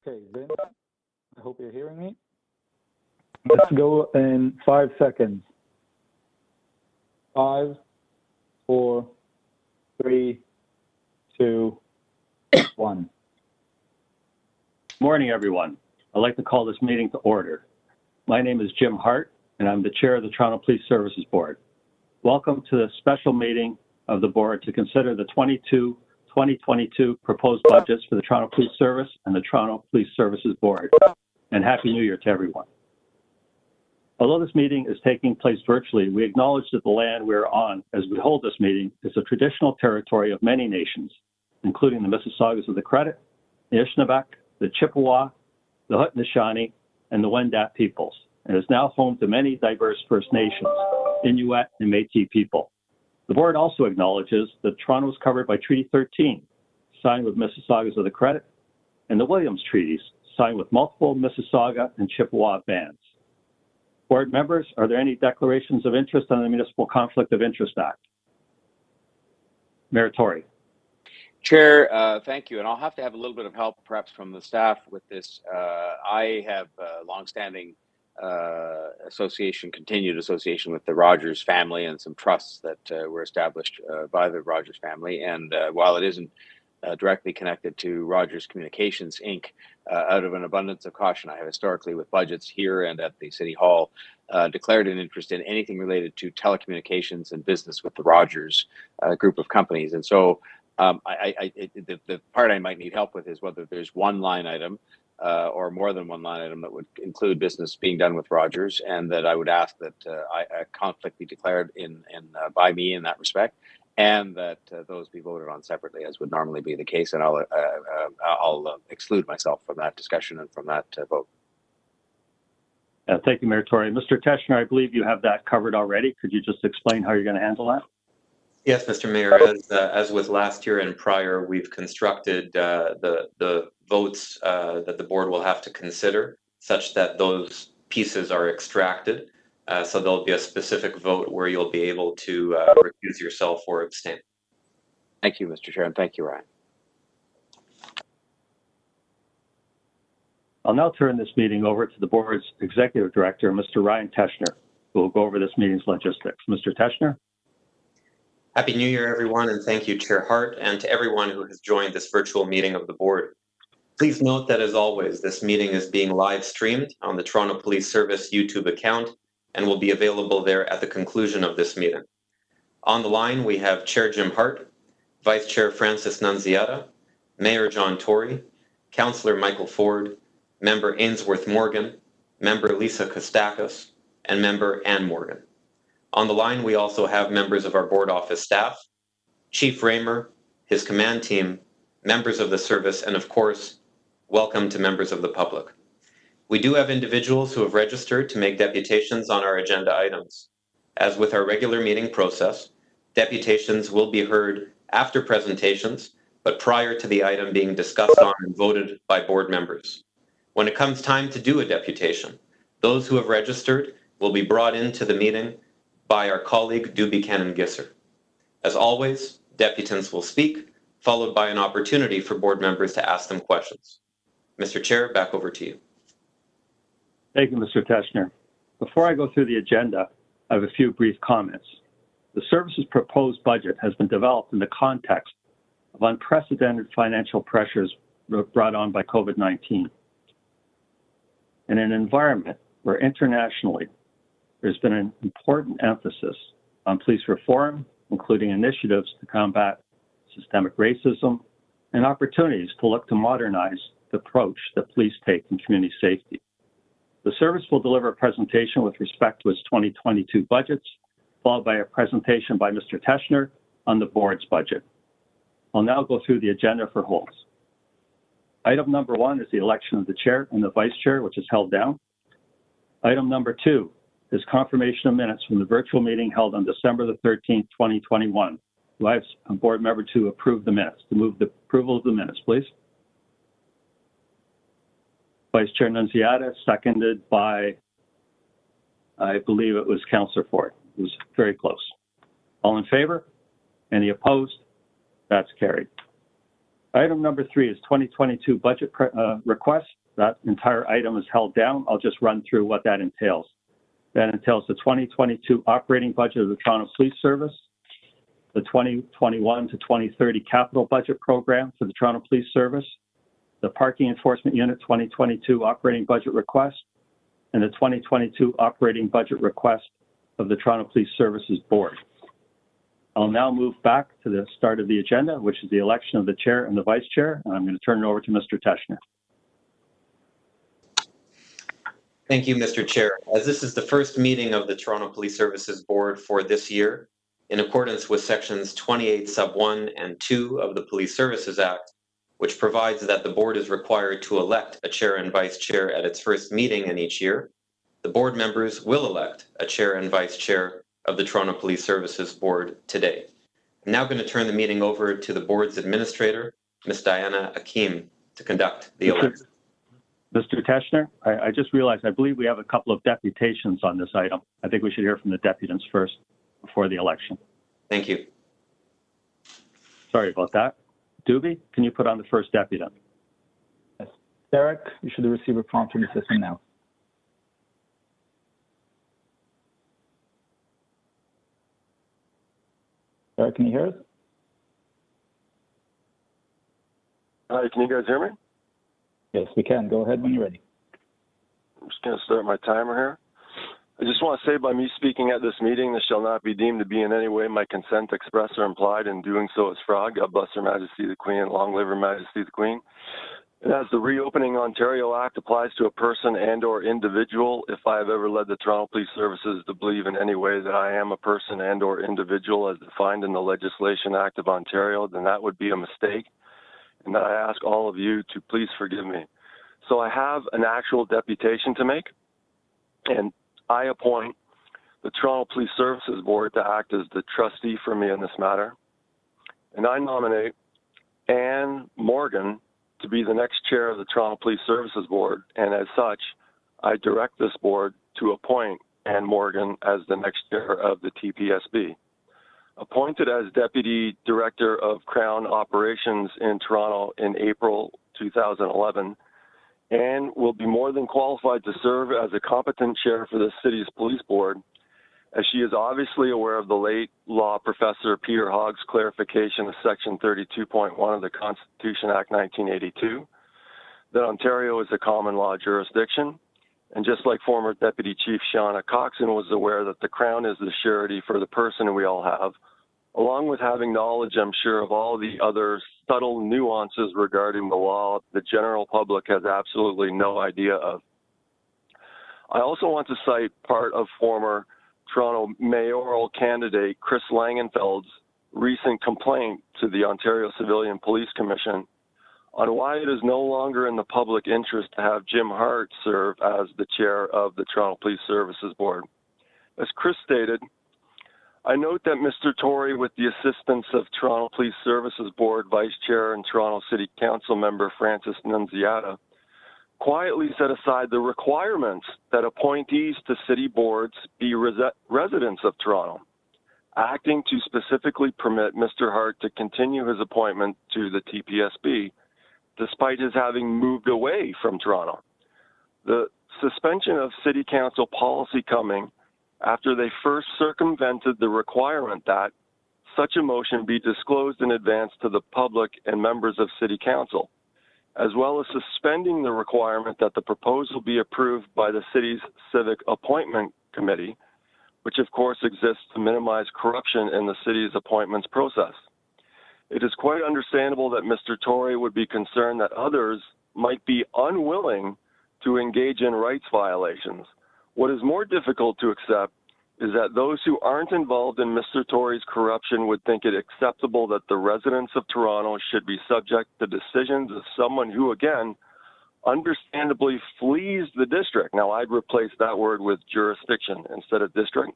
Okay, Vin, I hope you're hearing me. Let's go in 5 seconds. 5, 4, 3, 2, 1. Morning, everyone. I'd like to call this meeting to order. My name is Jim Hart, and I'm the chair of the Toronto Police Services Board. Welcome to the special meeting of the board to consider the 2022 proposed budgets for the Toronto Police Service and the Toronto Police Services Board. And Happy New Year to everyone. Although this meeting is taking place virtually, we acknowledge that the land we're on as we hold this meeting is a traditional territory of many nations, including the Mississaugas of the Credit, the Anishinaabe, the Chippewa, the Haudenosaunee, and the Wendat peoples, and is now home to many diverse First Nations, Inuit, and Métis people. The board also acknowledges that Toronto is covered by Treaty 13, signed with Mississaugas of the Credit, and the Williams Treaties, signed with multiple Mississauga and Chippewa bands. Board members, are there any declarations of interest on the Municipal Conflict of Interest Act? Mayor Tory. Chair, thank you. And I'll have to have a little bit of help perhaps from the staff with this. I have a longstanding continued association with the Rogers family and some trusts that were established by the Rogers family. And while it isn't directly connected to Rogers Communications, Inc., out of an abundance of caution, I have historically with budgets here and at the City Hall declared an interest in anything related to telecommunications and business with the Rogers group of companies. And so the part I might need help with is whether there's one line item or more than one line item that would include business being done with Rogers, and that I would ask that a conflict be declared by me in that respect, and that those be voted on separately, as would normally be the case. And I'll exclude myself from that discussion and from that vote. Thank you, Mayor Tory. Mr. Teschner, I believe you have that covered already. Could you just explain how you're going to handle that? Yes, Mr. Mayor, as with last year and prior, we've constructed the votes that the board will have to consider such that those pieces are extracted. So there'll be a specific vote where you'll be able to recuse yourself or abstain. Thank you, Mr. Chair, and thank you, Ryan. I'll now turn this meeting over to the board's executive director, Mr. Ryan Teschner, who will go over this meeting's logistics. Mr. Teschner. Happy New Year, everyone, and thank you, Chair Hart, and to everyone who has joined this virtual meeting of the board. Please note that, as always, this meeting is being live streamed on the Toronto Police Service YouTube account and will be available there at the conclusion of this meeting. On the line, we have Chair Jim Hart, Vice Chair Francis Nunziata, Mayor John Tory, Councillor Michael Ford, Member Ainsworth Morgan, Member Lisa Kostakis, and Member Ann Morgan. On the line, we also have members of our board office staff, Chief Raymer, his command team, members of the service, and of course, welcome to members of the public. We do have individuals who have registered to make deputations on our agenda items. As with our regular meeting process, deputations will be heard after presentations, but prior to the item being discussed on and voted by board members. When it comes time to do a deputation, those who have registered will be brought into the meeting by our colleague, Du Buchanan-Gisser. As always, deputants will speak, followed by an opportunity for board members to ask them questions. Mr. Chair, back over to you. Thank you, Mr. Teschner. Before I go through the agenda, I have a few brief comments. The service's proposed budget has been developed in the context of unprecedented financial pressures brought on by COVID-19. In an environment where internationally there's been an important emphasis on police reform, including initiatives to combat systemic racism and opportunities to look to modernize the approach that police take in community safety. The service will deliver a presentation with respect to its 2022 budgets, followed by a presentation by Mr. Teschner on the board's budget. I'll now go through the agenda for holds. Item number 1 is the election of the chair and the vice chair, which is held down. Item number 2 is confirmation of minutes from the virtual meeting held on December the 13th, 2021. Do I have a board member to approve the minutes, to move the approval of the minutes, please? Vice Chair Nunziata, seconded by, I believe it was Councillor Ford. It was very close. All in favor? Any opposed? That's carried. Item number 3 is 2022 budget request. That entire item is held down. I'll just run through what that entails. That entails the 2022 operating budget of the Toronto Police Service, the 2021 to 2030 capital budget program for the Toronto Police Service, the Parking Enforcement Unit 2022 operating budget request, and the 2022 operating budget request of the Toronto Police Services Board. I'll now move back to the start of the agenda, which is the election of the chair and the vice chair, and I'm going to turn it over to Mr. Teschner. Thank you, Mr. Chair. As this is the first meeting of the Toronto Police Services Board for this year, in accordance with sections 28 sub 1 and 2 of the Police Services Act, which provides that the board is required to elect a chair and vice chair at its first meeting in each year, the board members will elect a chair and vice chair of the Toronto Police Services Board today. I'm now going to turn the meeting over to the board's administrator, Ms. Diana Akim, to conduct the election. Mr. Teschner, I just realized I believe we have a couple of deputations on this item. I think we should hear from the deputants first before the election. Thank you. Sorry about that. Doobie, can you put on the first deputant? Yes. Derek, you should receive a prompt from the system now. Derek, can you hear us? Hi, can you guys hear me? Yes, we can. Go ahead when you're ready. I'm just going to start my timer here. I just want to say, by me speaking at this meeting, this shall not be deemed to be in any way my consent expressed or implied. In doing so, is fraud. God bless Her Majesty the Queen. Long live Her Majesty the Queen. And as the Reopening Ontario Act applies to a person and or individual, if I have ever led the Toronto Police Services to believe in any way that I am a person and or individual as defined in the Legislation Act of Ontario, then that would be a mistake. And that I ask all of you to please forgive me. So I have an actual deputation to make, and I appoint the Toronto Police Services Board to act as the trustee for me in this matter. And I nominate Anne Morgan to be the next chair of the Toronto Police Services Board, and as such, I direct this board to appoint Anne Morgan as the next chair of the TPSB. Appointed as Deputy Director of Crown Operations in Toronto in April 2011, Anne will be more than qualified to serve as a competent chair for the city's police board, as she is obviously aware of the late law professor Peter Hogg's clarification of Section 32.1 of the Constitution Act 1982, that Ontario is a common law jurisdiction, and just like former Deputy Chief Shauna Coxon was aware that the Crown is the surety for the person we all have, along with having knowledge, I'm sure, of all the other subtle nuances regarding the law the general public has absolutely no idea of. I also want to cite part of former Toronto mayoral candidate Chris Langenfeld's recent complaint to the Ontario Civilian Police Commission on why it is no longer in the public interest to have Jim Hart serve as the chair of the Toronto Police Services Board. As Chris stated, I note that Mr. Tory, with the assistance of Toronto Police Services Board Vice Chair and Toronto City Council member Francis Nunziata, quietly set aside the requirements that appointees to city boards be residents of Toronto, acting to specifically permit Mr. Hart to continue his appointment to the TPSB, despite his having moved away from Toronto. The suspension of City Council policy coming after they first circumvented the requirement that such a motion be disclosed in advance to the public and members of City Council, as well as suspending the requirement that the proposal be approved by the city's Civic Appointment Committee, which of course exists to minimize corruption in the city's appointments process. It is quite understandable that Mr. Tory would be concerned that others might be unwilling to engage in rights violations. What is more difficult to accept is that those who aren't involved in Mr. Tory's corruption would think it acceptable that the residents of Toronto should be subject to decisions of someone who, again, understandably flees the district. Now, I'd replace that word with jurisdiction instead of district,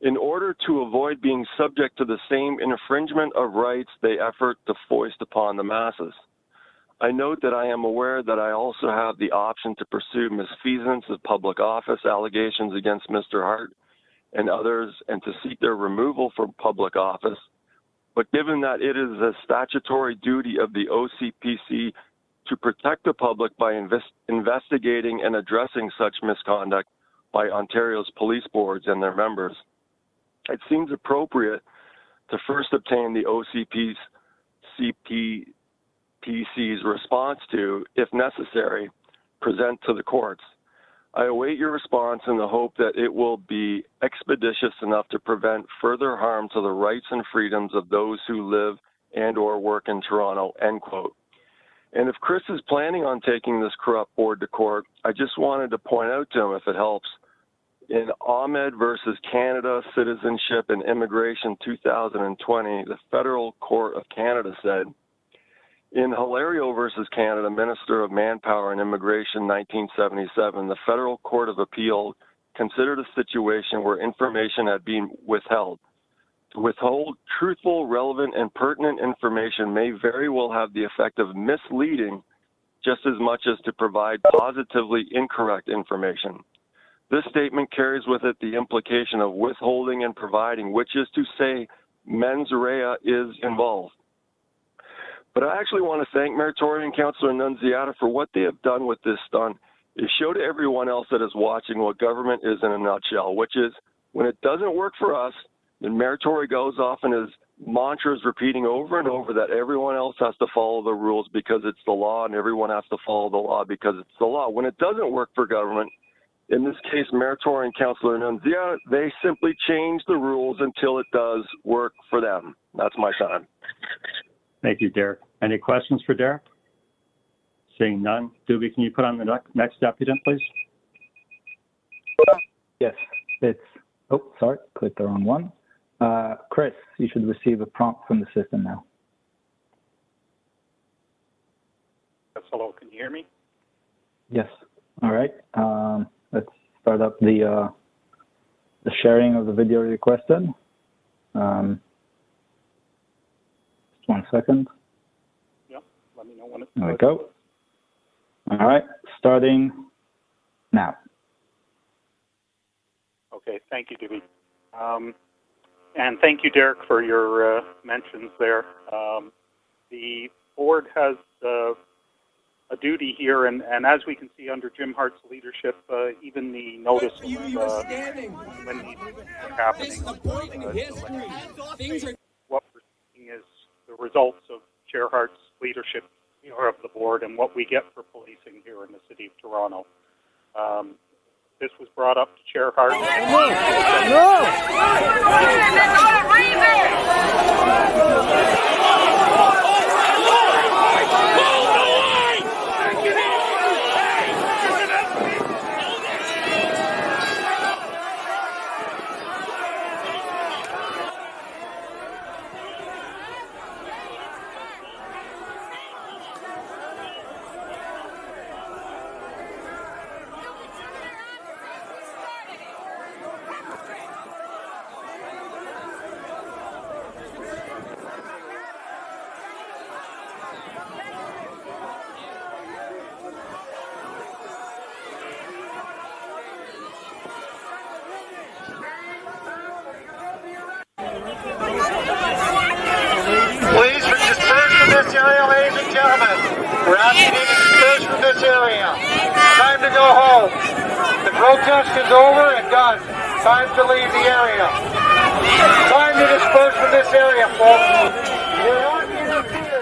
in order to avoid being subject to the same infringement of rights they effort to foist upon the masses. I note that I am aware that I also have the option to pursue misfeasance of public office allegations against Mr. Hart and others, and to seek their removal from public office. but given that it is a statutory duty of the OCPC to protect the public by investigating and addressing such misconduct by Ontario's police boards and their members, it seems appropriate to first obtain the OCPC's response to, if necessary, present to the courts. I await your response in the hope that it will be expeditious enough to prevent further harm to the rights and freedoms of those who live and or work in Toronto, end quote. And if Chris is planning on taking this corrupt board to court, I just wanted to point out to him, if it helps, in Ahmed versus Canada Citizenship and Immigration 2020, the Federal Court of Canada said, in Hilario versus Canada, Minister of Manpower and Immigration 1977, the Federal Court of Appeal considered a situation where information had been withheld. To withhold truthful, relevant, and pertinent information may very well have the effect of misleading just as much as to provide positively incorrect information. This statement carries with it the implication of withholding and providing, which is to say mens rea is involved. But I actually want to thank Meritorian and Councillor Nunziata for what they have done with this stunt. It showed to everyone else that is watching what government is in a nutshell, which is when it doesn't work for us, then Meritori goes off and his mantras repeating over and over that everyone else has to follow the rules because it's the law and everyone has to follow the law because it's the law. When it doesn't work for government, in this case, Meritori and Councillor Nunziata, they simply change the rules until it does work for them. That's my time. Thank you, Derek. Any questions for Derek? Seeing none. Doobie, can you put on the next deputant, please? Yes, it's, oh, sorry, clicked the wrong one. Chris, you should receive a prompt from the system now. Yes, hello, can you hear me? Yes, all right. Let's start up the sharing of the video requested. Just 1 second. Yeah, let me know when it's There we go. All right, starting now. Okay, thank you, Dewey. And thank you, Derek, for your mentions there. The board has a duty here, and as we can see under Jim Hart's leadership, even the notice of when these are happening. What we're seeing is the results of Chair Hart's leadership of the board and what we get for policing here in the city of Toronto. This was brought up to Chair Hart. Please disperse from this area, ladies and gentlemen. We're asking you to disperse from this area. Time to go home. The protest is over and done. Time to leave the area. Time to disperse from this area, folks. You're not interfering.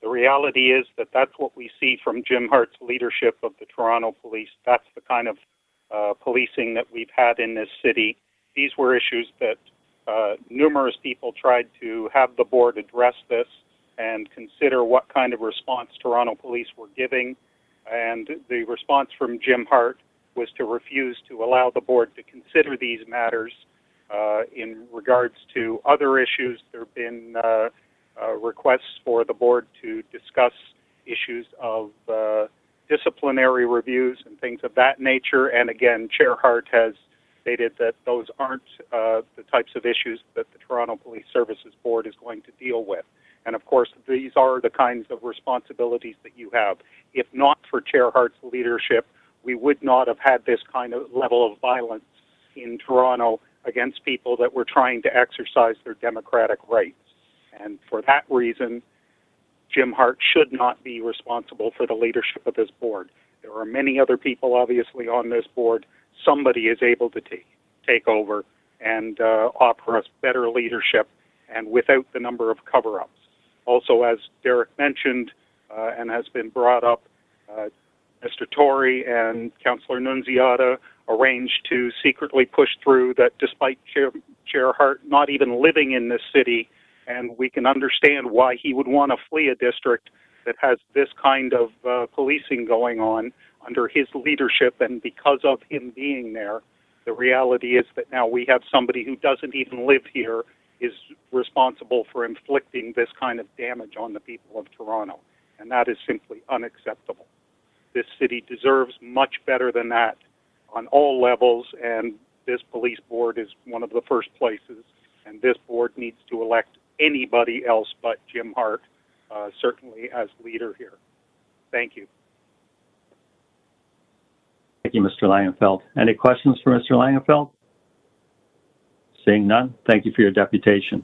The reality is that that's what we see from Jim Hart's leadership of the Toronto Police. That's the kind of policing that we've had in this city. These were issues that numerous people tried to have the board address this and consider what kind of response Toronto Police were giving. And the response from Jim Hart was to refuse to allow the board to consider these matters. In regards to other issues, there have been requests for the board to discuss issues of disciplinary reviews and things of that nature. And again, Chair Hart has stated that those aren't the types of issues that the Toronto Police Services Board is going to deal with. And of course, these are the kinds of responsibilities that you have. If not for Chair Hart's leadership, we would not have had this kind of level of violence in Toronto against people that were trying to exercise their democratic rights. And for that reason, Jim Hart should not be responsible for the leadership of this board. There are many other people, obviously, on this board. Somebody is able to take over and offer us better leadership and without the number of cover-ups. Also, as Derek mentioned and has been brought up, Mr. Tory and Councillor Nunziata arranged to secretly push through that despite Chair Hart not even living in this city, and we can understand why he would want to flee a district that has this kind of policing going on under his leadership, and because of him being there, the reality is that now we have somebody who doesn't even live here is responsible for inflicting this kind of damage on the people of Toronto, and that is simply unacceptable. This city deserves much better than that on all levels, and this police board is one of the first places, and this board needs to elect anybody else but Jim Hart, certainly as leader here. Thank you. Thank you, Mr. Langenfeld. Any questions for Mr. Langenfeld? Seeing none, thank you for your deputation.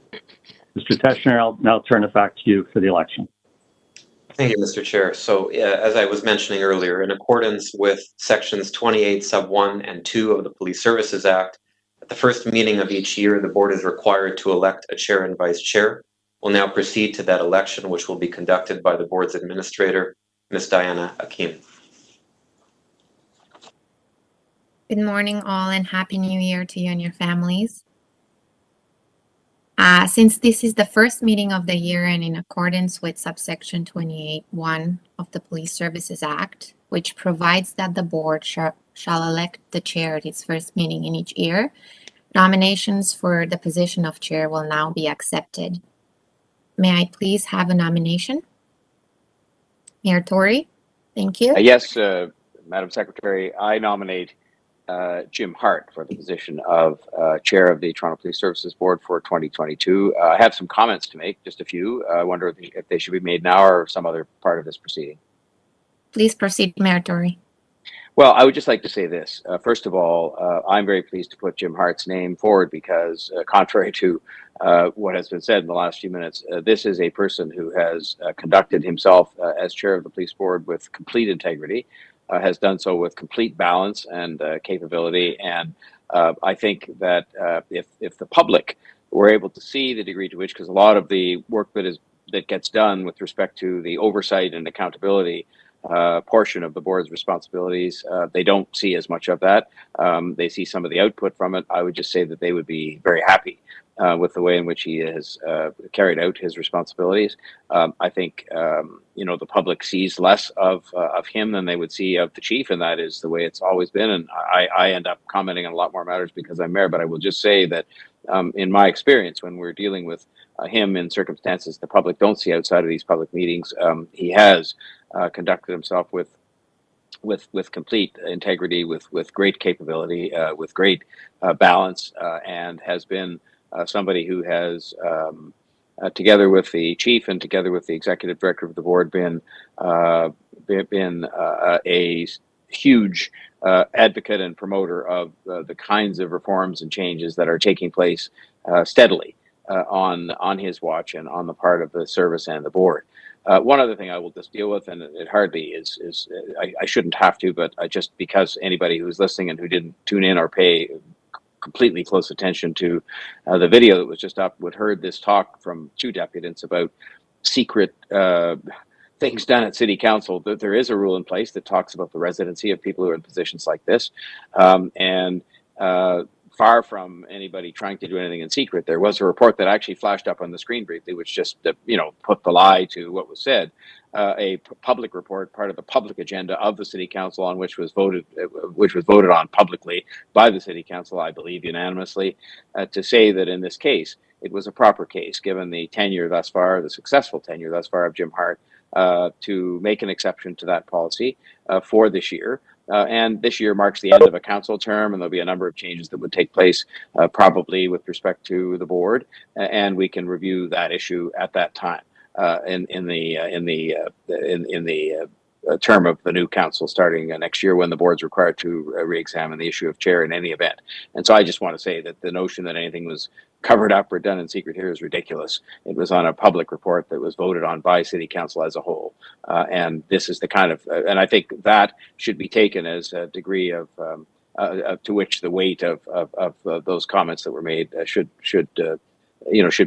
Mr. Teschner, I'll now turn it back to you for the election. Thank you, Mr. Chair. So as I was mentioning earlier, in accordance with sections 28 sub 1 and 2 of the Police Services Act, at the first meeting of each year, the board is required to elect a chair and vice chair. We'll now proceed to that election, which will be conducted by the board's administrator, Ms. Diana Akin. Good morning, all, and Happy New Year to you and your families. Since this is the first meeting of the year and in accordance with subsection 28(1) of the Police Services Act, which provides that the board shall elect the chair at its first meeting in each year, nominations for the position of chair will now be accepted. May I please have a nomination? Mayor Tory, thank you. Yes, Madam Secretary, I nominate Jim Hart for the position of Chair of the Toronto Police Services Board for 2022. I have some comments to make, just a few. I wonder if they should be made now or some other part of this proceeding. Please proceed, Mayor Tory. Well, I would just like to say this. First of all, I'm very pleased to put Jim Hart's name forward because contrary to what has been said in the last few minutes, this is a person who has conducted himself as chair of the police board with complete integrity, has done so with complete balance and capability. And I think that if the public were able to see the degree to which, because a lot of the work that gets done with respect to the oversight and accountability portion of the board's responsibilities, they don't see as much of that. They see some of the output from it. I would just say that they would be very happy with the way in which he has carried out his responsibilities. I think the public sees less of him than they would see of the chief, and that is the way it's always been. And I end up commenting on a lot more matters because I'm mayor. But I will just say that in my experience, when we're dealing with him in circumstances the public don't see outside of these public meetings, he has conducted himself with complete integrity, with great capability, with great balance, and has been somebody who has, together with the chief and together with the executive director of the board, been a huge advocate and promoter of the kinds of reforms and changes that are taking place steadily on his watch and on the part of the service and the board. One other thing I will just deal with, and it hardly is I shouldn't have to, but just because anybody who's listening and who didn't tune in or pay completely close attention to the video that was just up would heard this talk from two deputants about secret things done at city council. There is a rule in place that talks about the residency of people who are in positions like this, and far from anybody trying to do anything in secret, there was a report that actually flashed up on the screen briefly, which just put the lie to what was said. A public report, part of the public agenda of the city council, on which was voted on publicly by the city council, I believe unanimously, to say that in this case it was a proper case, given the tenure thus far, the successful tenure thus far of Jim Hart, to make an exception to that policy for this year. And this year marks the end of a council term, and there'll be a number of changes that would take place, probably with respect to the board, and we can review that issue at that time in the term of the new council starting next year, when the board's required to re-examine the issue of chair in any event. And so I just want to say that the notion that anything was covered up or done in secret here is ridiculous. It was on a public report that was voted on by City Council as a whole. And this is the kind of, and I think that should be taken as a degree of, to which the weight of those comments that were made should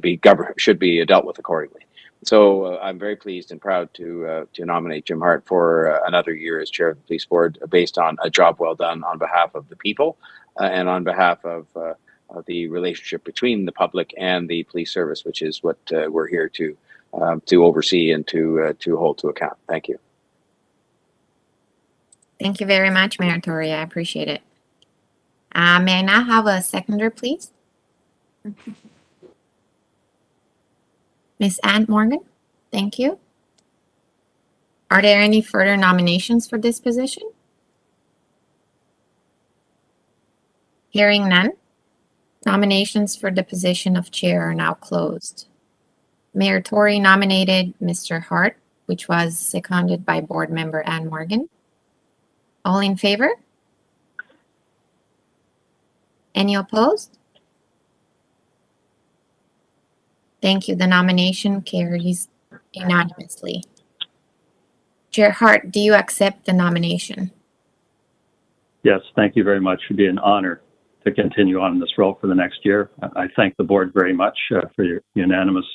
be dealt with accordingly. So I'm very pleased and proud to nominate Jim Hart for another year as chair of the police board, based on a job well done on behalf of the people and on behalf of the relationship between the public and the police service, which is what we're here to oversee and to hold to account. Thank you. Thank you very much, Mayor Tory. I appreciate it. May I now have a seconder, please? Ms. Ann Morgan, thank you. Are there any further nominations for this position? Hearing none, nominations for the position of chair are now closed. Mayor Tory nominated Mr. Hart, which was seconded by board member Ann Morgan. All in favor? Any opposed? Thank you. The nomination carries unanimously. Chair Hart, do you accept the nomination? Yes, thank you very much. It would be an honor to continue on in this role for the next year. I thank the board very much for your unanimous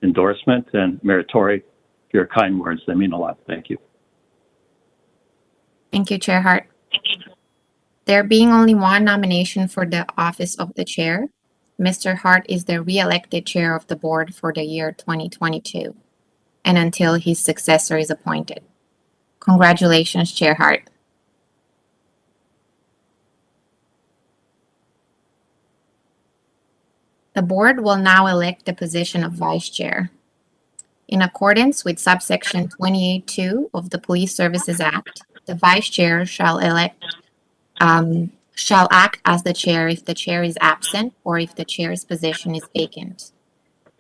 endorsement, and Mayor Tory, for your kind words. They mean a lot. Thank you. Thank you, Chair Hart. There being only one nomination for the office of the chair, Mr. Hart is the re-elected chair of the board for the year 2022 and until his successor is appointed. Congratulations, Chair Hart. The board will now elect the position of vice chair. In accordance with subsection 28(2) of the Police Services Act, the vice chair shall act as the chair if the chair is absent or if the chair's position is vacant.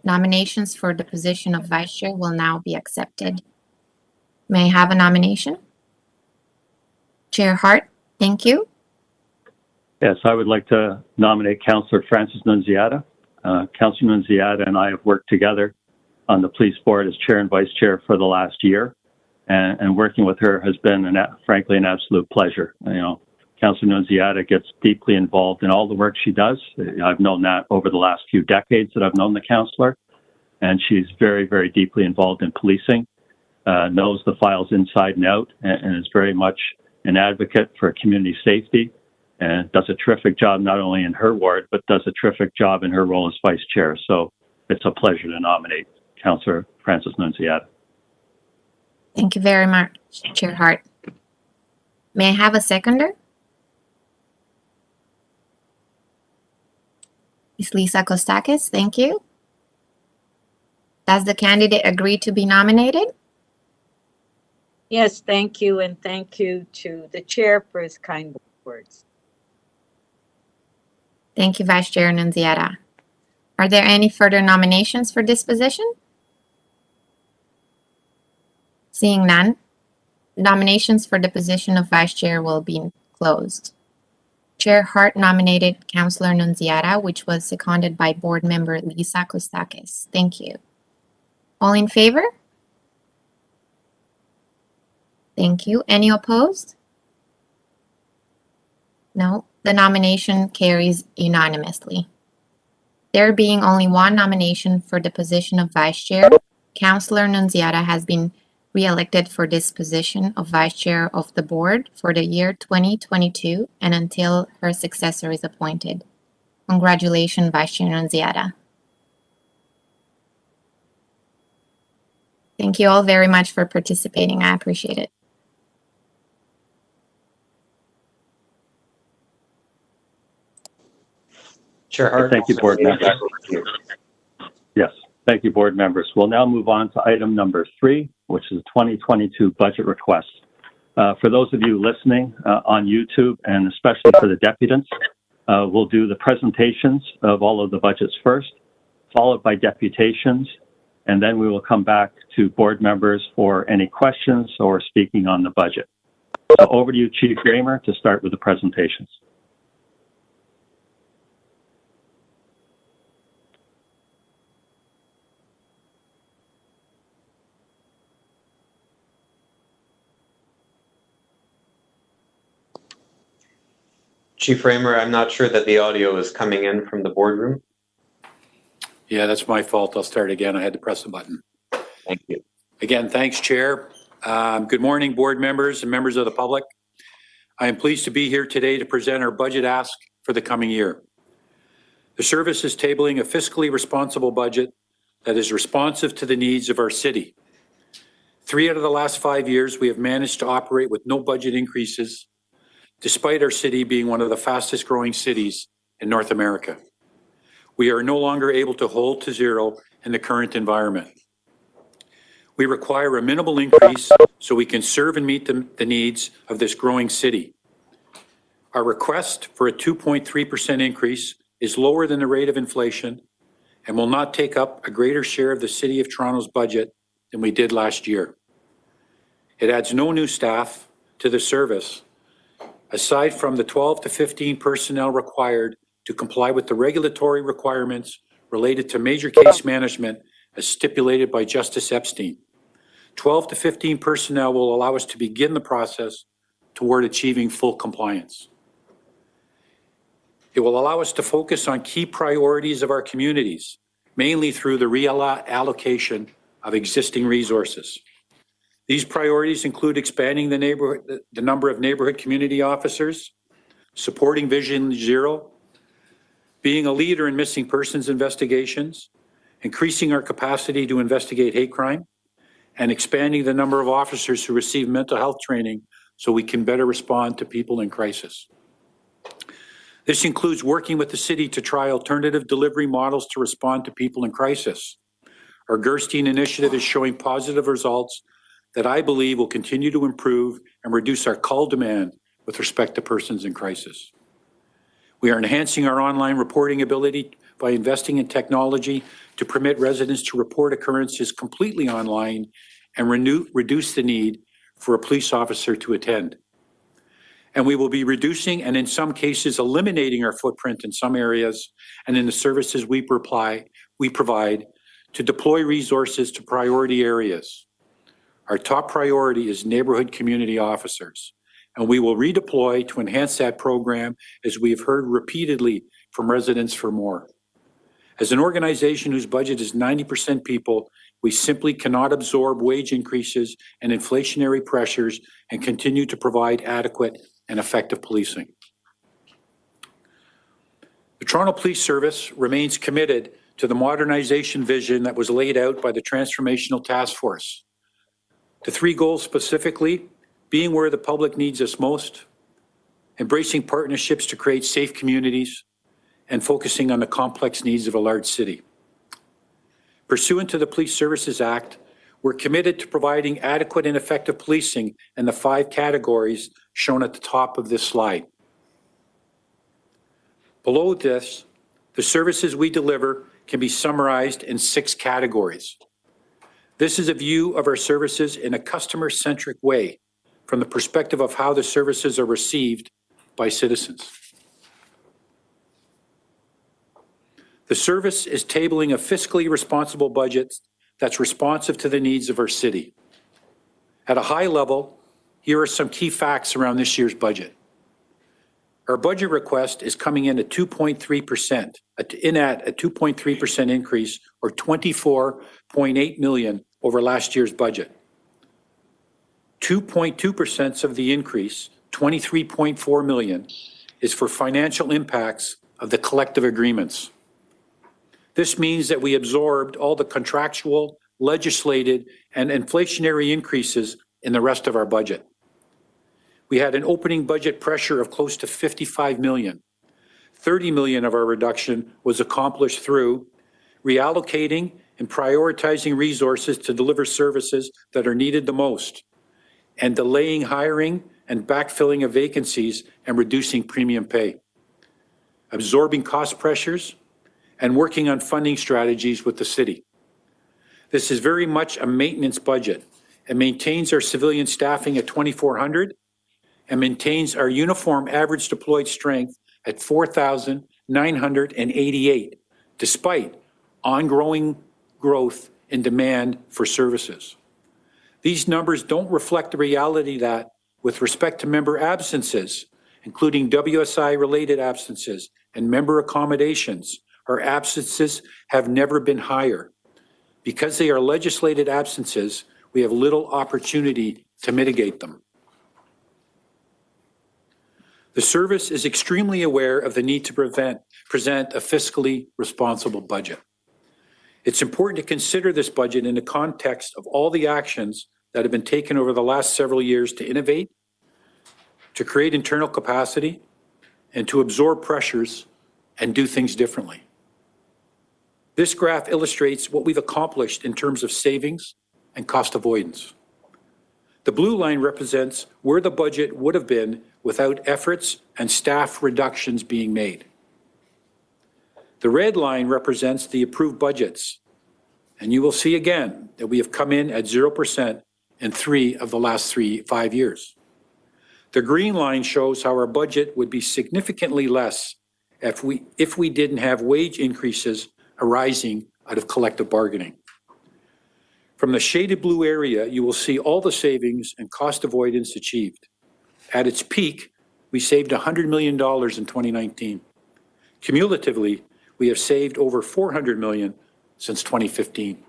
Nominations for the position of vice chair will now be accepted. May I have a nomination? Chair Hart, thank you. Yes, I would like to nominate Councillor Francis Nunziata. Councillor Nunziata and I have worked together on the police board as chair and vice chair for the last year, and working with her has been, frankly, an absolute pleasure. Councillor Nunziata gets deeply involved in all the work she does. I've known that over the last few decades that I've known the councillor, and she's very, very deeply involved in policing, knows the files inside and out, and is very much an advocate for community safety, and does a terrific job not only in her ward, but does a terrific job in her role as vice chair. So it's a pleasure to nominate Councillor Francis Nunziata. Thank you very much, Chair Hart. May I have a seconder? Ms. Lisa Kostakis, thank you. Does the candidate agree to be nominated? Yes, thank you, and thank you to the chair for his kind words. Thank you, Vice Chair Nunziata. Are there any further nominations for this position? Seeing none, nominations for the position of Vice Chair will be closed. Chair Hart nominated Councillor Nunziata, which was seconded by board member Lisa Kostakis. Thank you. All in favor? Thank you. Any opposed? No. The nomination carries unanimously. There being only one nomination for the position of Vice Chair, Councillor Nunziata has been re-elected for this position of Vice Chair of the Board for the year 2022 and until her successor is appointed. Congratulations, Vice Chair Nunziata. Thank you all very much for participating. I appreciate it. Chair Hart. Thank you, board members. Yes, thank you, board members. We'll now move on to item number 3, which is 2022 budget request. For those of you listening on YouTube, and especially for the deputants, we'll do the presentations of all of the budgets first, followed by deputations, and then we will come back to board members for any questions or speaking on the budget. So over to you, Chief Kramer, to start with the presentations. Chief Raymer, I'm not sure that the audio is coming in from the boardroom. Yeah, that's my fault. I'll start again. I had to press the button. Thank you. Again, thanks, Chair. Good morning, board members and members of the public. I am pleased to be here today to present our budget ask for the coming year. The service is tabling a fiscally responsible budget that is responsive to the needs of our city. 3 out of the last 5 years, we have managed to operate with no budget increases, despite our city being one of the fastest growing cities in North America. We are no longer able to hold to zero in the current environment. We require a minimal increase so we can serve and meet the needs of this growing city. Our request for a 2.3% increase is lower than the rate of inflation and will not take up a greater share of the City of Toronto's budget than we did last year. It adds no new staff to the service, aside from the 12 to 15 personnel required to comply with the regulatory requirements related to major case management as stipulated by Justice Epstein. 12 to 15 personnel will allow us to begin the process toward achieving full compliance. It will allow us to focus on key priorities of our communities, mainly through the reallocation of existing resources. These priorities include expanding the number of neighborhood community officers, supporting Vision Zero, being a leader in missing persons investigations, increasing our capacity to investigate hate crime, and expanding the number of officers who receive mental health training so we can better respond to people in crisis. This includes working with the city to try alternative delivery models to respond to people in crisis. Our Gerstein initiative is showing positive results that I believe will continue to improve and reduce our call demand with respect to persons in crisis. We are enhancing our online reporting ability by investing in technology to permit residents to report occurrences completely online and reduce the need for a police officer to attend. And we will be reducing and in some cases eliminating our footprint in some areas and in the services we provide to deploy resources to priority areas. Our top priority is neighborhood community officers, and we will redeploy to enhance that program as we have heard repeatedly from residents for more. As an organization whose budget is 90% people, we simply cannot absorb wage increases and inflationary pressures and continue to provide adequate and effective policing. The Toronto Police Service remains committed to the modernization vision that was laid out by the Transformational Task Force. The 3 goals specifically, being where the public needs us most, embracing partnerships to create safe communities, and focusing on the complex needs of a large city. Pursuant to the Police Services Act, we're committed to providing adequate and effective policing in the 5 categories shown at the top of this slide. Below this, the services we deliver can be summarized in 6 categories. This is a view of our services in a customer-centric way from the perspective of how the services are received by citizens. The service is tabling a fiscally responsible budget that's responsive to the needs of our city. At a high level, here are some key facts around this year's budget. Our budget request is coming in at 2.3%, a 2.3% increase, or $24.8 million over last year's budget. 2.2% of the increase, $23.4 million, is for financial impacts of the collective agreements. This means that we absorbed all the contractual, legislated, and inflationary increases in the rest of our budget. We had an opening budget pressure of close to $55 million. $30 million of our reduction was accomplished through reallocating and prioritizing resources to deliver services that are needed the most, and delaying hiring and backfilling of vacancies and reducing premium pay, absorbing cost pressures, and working on funding strategies with the city. This is very much a maintenance budget and maintains our civilian staffing at 2,400 and maintains our uniform average deployed strength at 4,988, despite ongoing growth in demand for services. These numbers don't reflect the reality that, with respect to member absences, including WSI-related absences and member accommodations, our absences have never been higher. Because they are legislated absences, we have little opportunity to mitigate them. The service is extremely aware of the need to present a fiscally responsible budget. It's important to consider this budget in the context of all the actions that have been taken over the last several years to innovate, to create internal capacity, and to absorb pressures and do things differently. This graph illustrates what we've accomplished in terms of savings and cost avoidance. The blue line represents where the budget would have been without efforts and staff reductions being made. The red line represents the approved budgets, and you will see again that we have come in at 0% in 3 of the last 5 years. The green line shows how our budget would be significantly less if we didn't have wage increases arising out of collective bargaining. From the shaded blue area, you will see all the savings and cost avoidance achieved. At its peak, we saved $100 million in 2019. Cumulatively, we have saved over $400 million since 2015.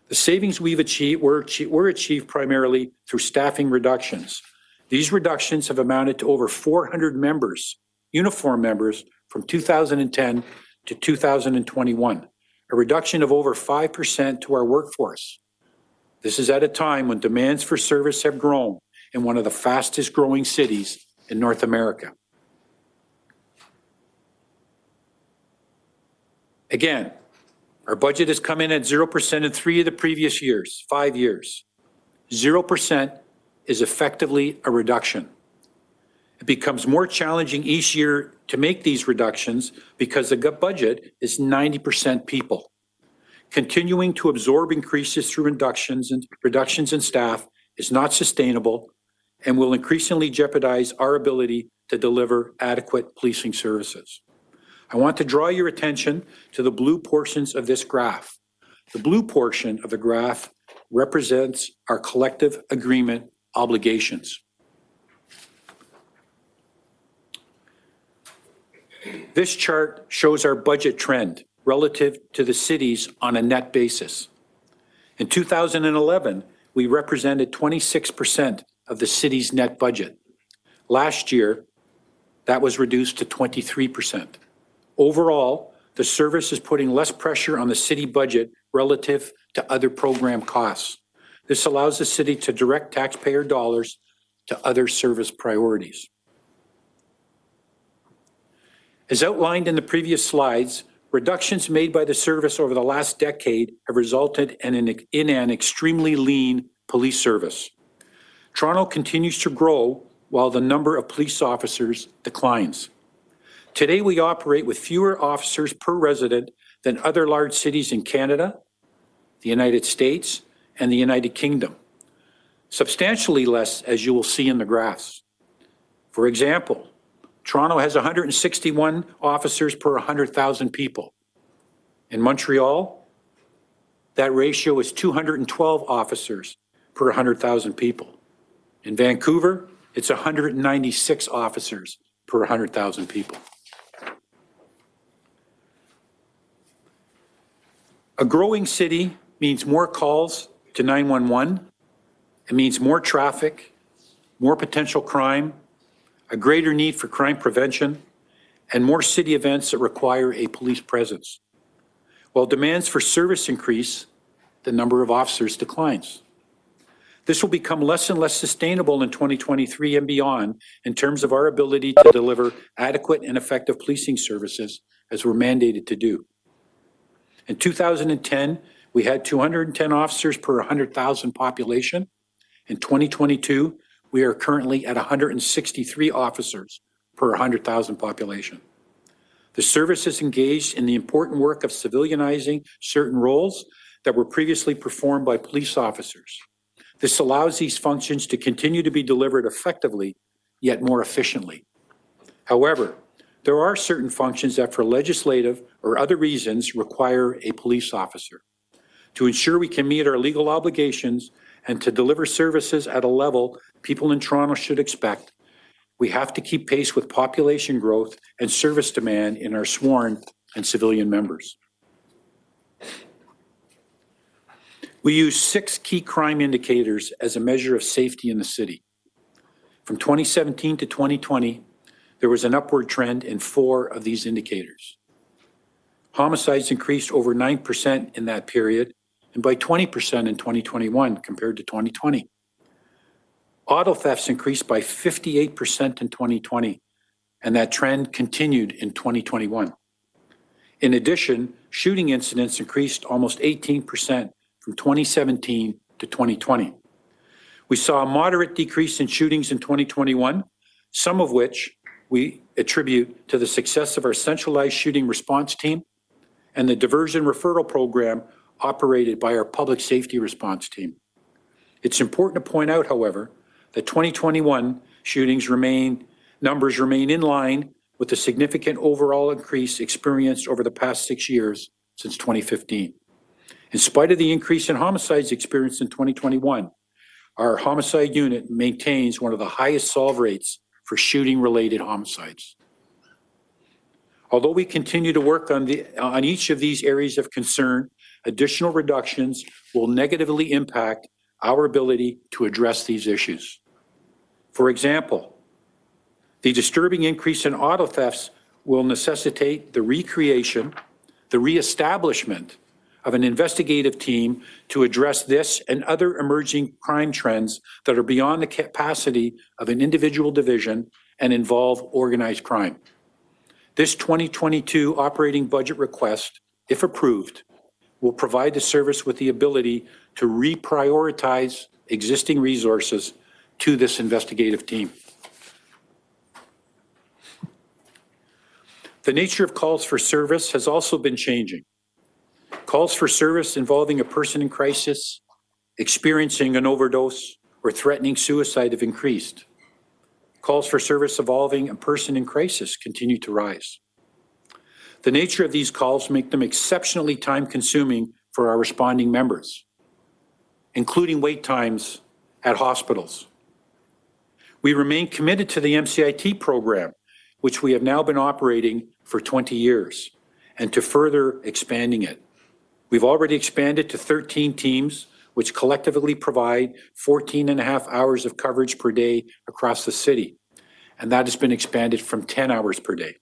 The savings we've achieved were achieved primarily through staffing reductions. These reductions have amounted to over 400 members, uniform members, from 2010 to 2021, a reduction of over 5% to our workforce. This is at a time when demands for service have grown in one of the fastest growing cities in North America. Again, our budget has come in at 0% in 3 of the previous years, 5 years. 0% is effectively a reduction. It becomes more challenging each year to make these reductions because the budget is 90% people. Continuing to absorb increases through reductions in staff is not sustainable and will increasingly jeopardize our ability to deliver adequate policing services. I want to draw your attention to the blue portions of this graph. The blue portion of the graph represents our collective agreement obligations. This chart shows our budget trend relative to the cities on a net basis. In 2011, we represented 26% of the city's net budget. Last year, that was reduced to 23%. Overall, the service is putting less pressure on the city budget relative to other program costs. This allows the city to direct taxpayer dollars to other service priorities. As outlined in the previous slides, reductions made by the service over the last decade have resulted in an extremely lean police service. Toronto continues to grow while the number of police officers declines. Today, we operate with fewer officers per resident than other large cities in Canada, the United States, and the United Kingdom. Substantially less, as you will see in the graphs. For example, Toronto has 161 officers per 100,000 people. In Montreal, that ratio is 212 officers per 100,000 people. In Vancouver, it's 196 officers per 100,000 people. A growing city means more calls to 911. It means more traffic, more potential crime, a greater need for crime prevention, and more city events that require a police presence. While demands for service increase, the number of officers declines. This will become less and less sustainable in 2023 and beyond in terms of our ability to deliver adequate and effective policing services as we're mandated to do. In 2010, we had 210 officers per 100,000 population. In 2022, we are currently at 163 officers per 100,000 population. The service is engaged in the important work of civilianizing certain roles that were previously performed by police officers. This allows these functions to continue to be delivered effectively, yet more efficiently. However, there are certain functions that for legislative or other reasons require a police officer. To ensure we can meet our legal obligations and to deliver services at a level people in Toronto should expect, we have to keep pace with population growth and service demand in our sworn and civilian members. We use 6 key crime indicators as a measure of safety in the city. From 2017 to 2020, there was an upward trend in 4 of these indicators. Homicides increased over 9% in that period and by 20% in 2021 compared to 2020. Auto thefts increased by 58% in 2020, and that trend continued in 2021. In addition, shooting incidents increased almost 18% from 2017 to 2020. We saw a moderate decrease in shootings in 2021, some of which we attribute to the success of our centralized shooting response team and the diversion referral program operated by our public safety response team. It's important to point out, however, that 2021 shootings numbers remain in line with the significant overall increase experienced over the past 6 years since 2015. In spite of the increase in homicides experienced in 2021, our homicide unit maintains one of the highest solve rates for shooting-related homicides. Although we continue to work on each of these areas of concern, additional reductions will negatively impact our ability to address these issues. For example, the disturbing increase in auto thefts will necessitate the reestablishment of an investigative team to address this and other emerging crime trends that are beyond the capacity of an individual division and involve organized crime. This 2022 operating budget request, if approved, will provide the service with the ability to reprioritize existing resources to this investigative team. The nature of calls for service has also been changing. Calls for service involving a person in crisis, experiencing an overdose, or threatening suicide have increased. Calls for service involving a person in crisis continue to rise. The nature of these calls make them exceptionally time-consuming for our responding members, including wait times at hospitals. We remain committed to the MCIT program, which we have now been operating for 20 years, and to further expanding it. We've already expanded to 13 teams, which collectively provide 14.5 hours of coverage per day across the city, and that has been expanded from 10 hours per day.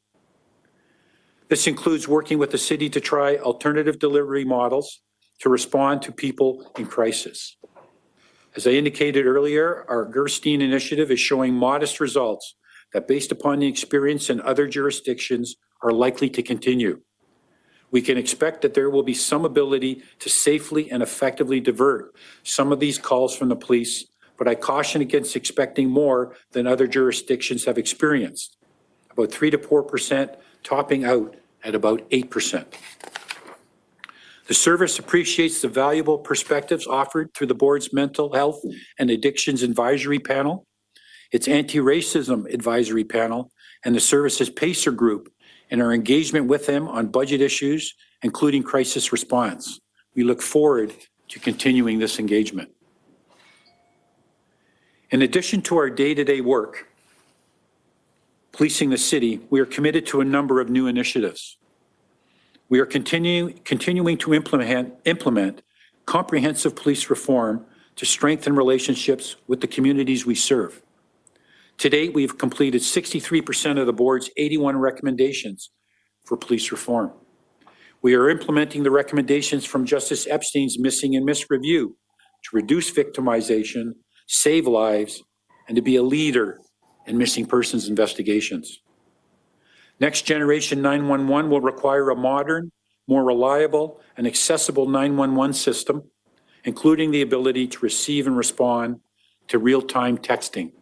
This includes working with the city to try alternative delivery models to respond to people in crisis. As I indicated earlier, our Gerstein initiative is showing modest results that, based upon the experience in other jurisdictions, are likely to continue. We can expect that there will be some ability to safely and effectively divert some of these calls from the police, but I caution against expecting more than other jurisdictions have experienced, about 3 to 4%, topping out at about 8%. The service appreciates the valuable perspectives offered through the board's Mental Health and Addictions Advisory Panel, its Anti-Racism Advisory Panel, and the service's PACER group, and our engagement with them on budget issues, including crisis response. We look forward to continuing this engagement. In addition to our day-to-day work policing the city, we are committed to a number of new initiatives. We are continuing to implement comprehensive police reform to strengthen relationships with the communities we serve. To date, we've completed 63% of the board's 81 recommendations for police reform. We are implementing the recommendations from Justice Epstein's Missing and Missed Review to reduce victimization, save lives, and to be a leader in missing persons investigations. Next Generation 911 will require a modern, more reliable, and accessible 911 system, including the ability to receive and respond to real-time texting.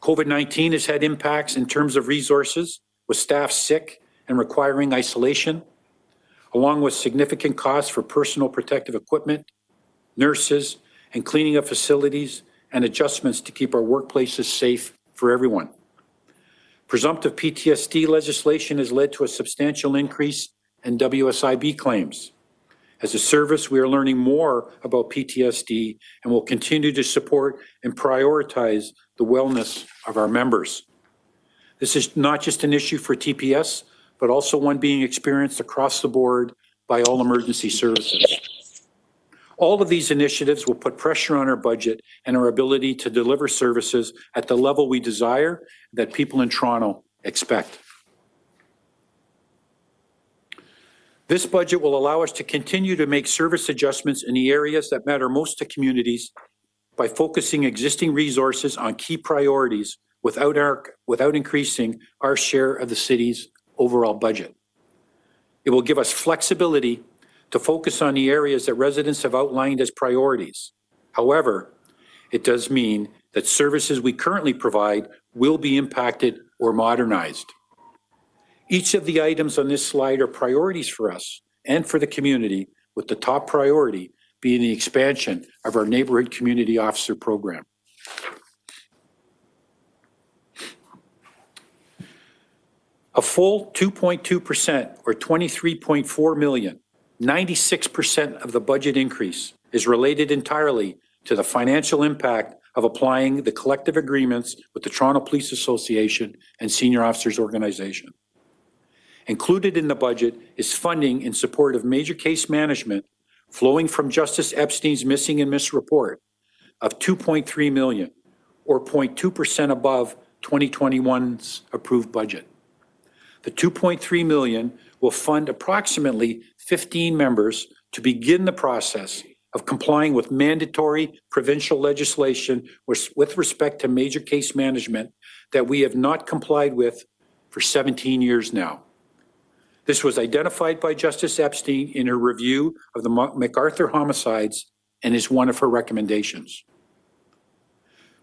COVID-19 has had impacts in terms of resources, with staff sick and requiring isolation, along with significant costs for personal protective equipment, nurses, and cleaning of facilities, and adjustments to keep our workplaces safe for everyone. Presumptive PTSD legislation has led to a substantial increase in WSIB claims. As a service, we are learning more about PTSD and will continue to support and prioritize the wellness of our members. This is not just an issue for TPS, but also one being experienced across the board by all emergency services. All of these initiatives will put pressure on our budget and our ability to deliver services at the level we desire that people in Toronto expect. This budget will allow us to continue to make service adjustments in the areas that matter most to communities by focusing existing resources on key priorities without increasing our share of the city's overall budget. It will give us flexibility to focus on the areas that residents have outlined as priorities. However, it does mean that services we currently provide will be impacted or modernized. Each of the items on this slide are priorities for us and for the community, with the top priority being the expansion of our neighborhood community officer program. A full 2.2% or $23.4 million, 96% of the budget increase is related entirely to the financial impact of applying the collective agreements with the Toronto Police Association and Senior Officers Organization. Included in the budget is funding in support of major case management flowing from Justice Epstein's missing and missed report of $2.3 million, or 0.2% above 2021's approved budget. The $2.3 million will fund approximately 15 members to begin the process of complying with mandatory provincial legislation with respect to major case management that we have not complied with for 17 years now. This was identified by Justice Epstein in her review of the MacArthur homicides and is one of her recommendations.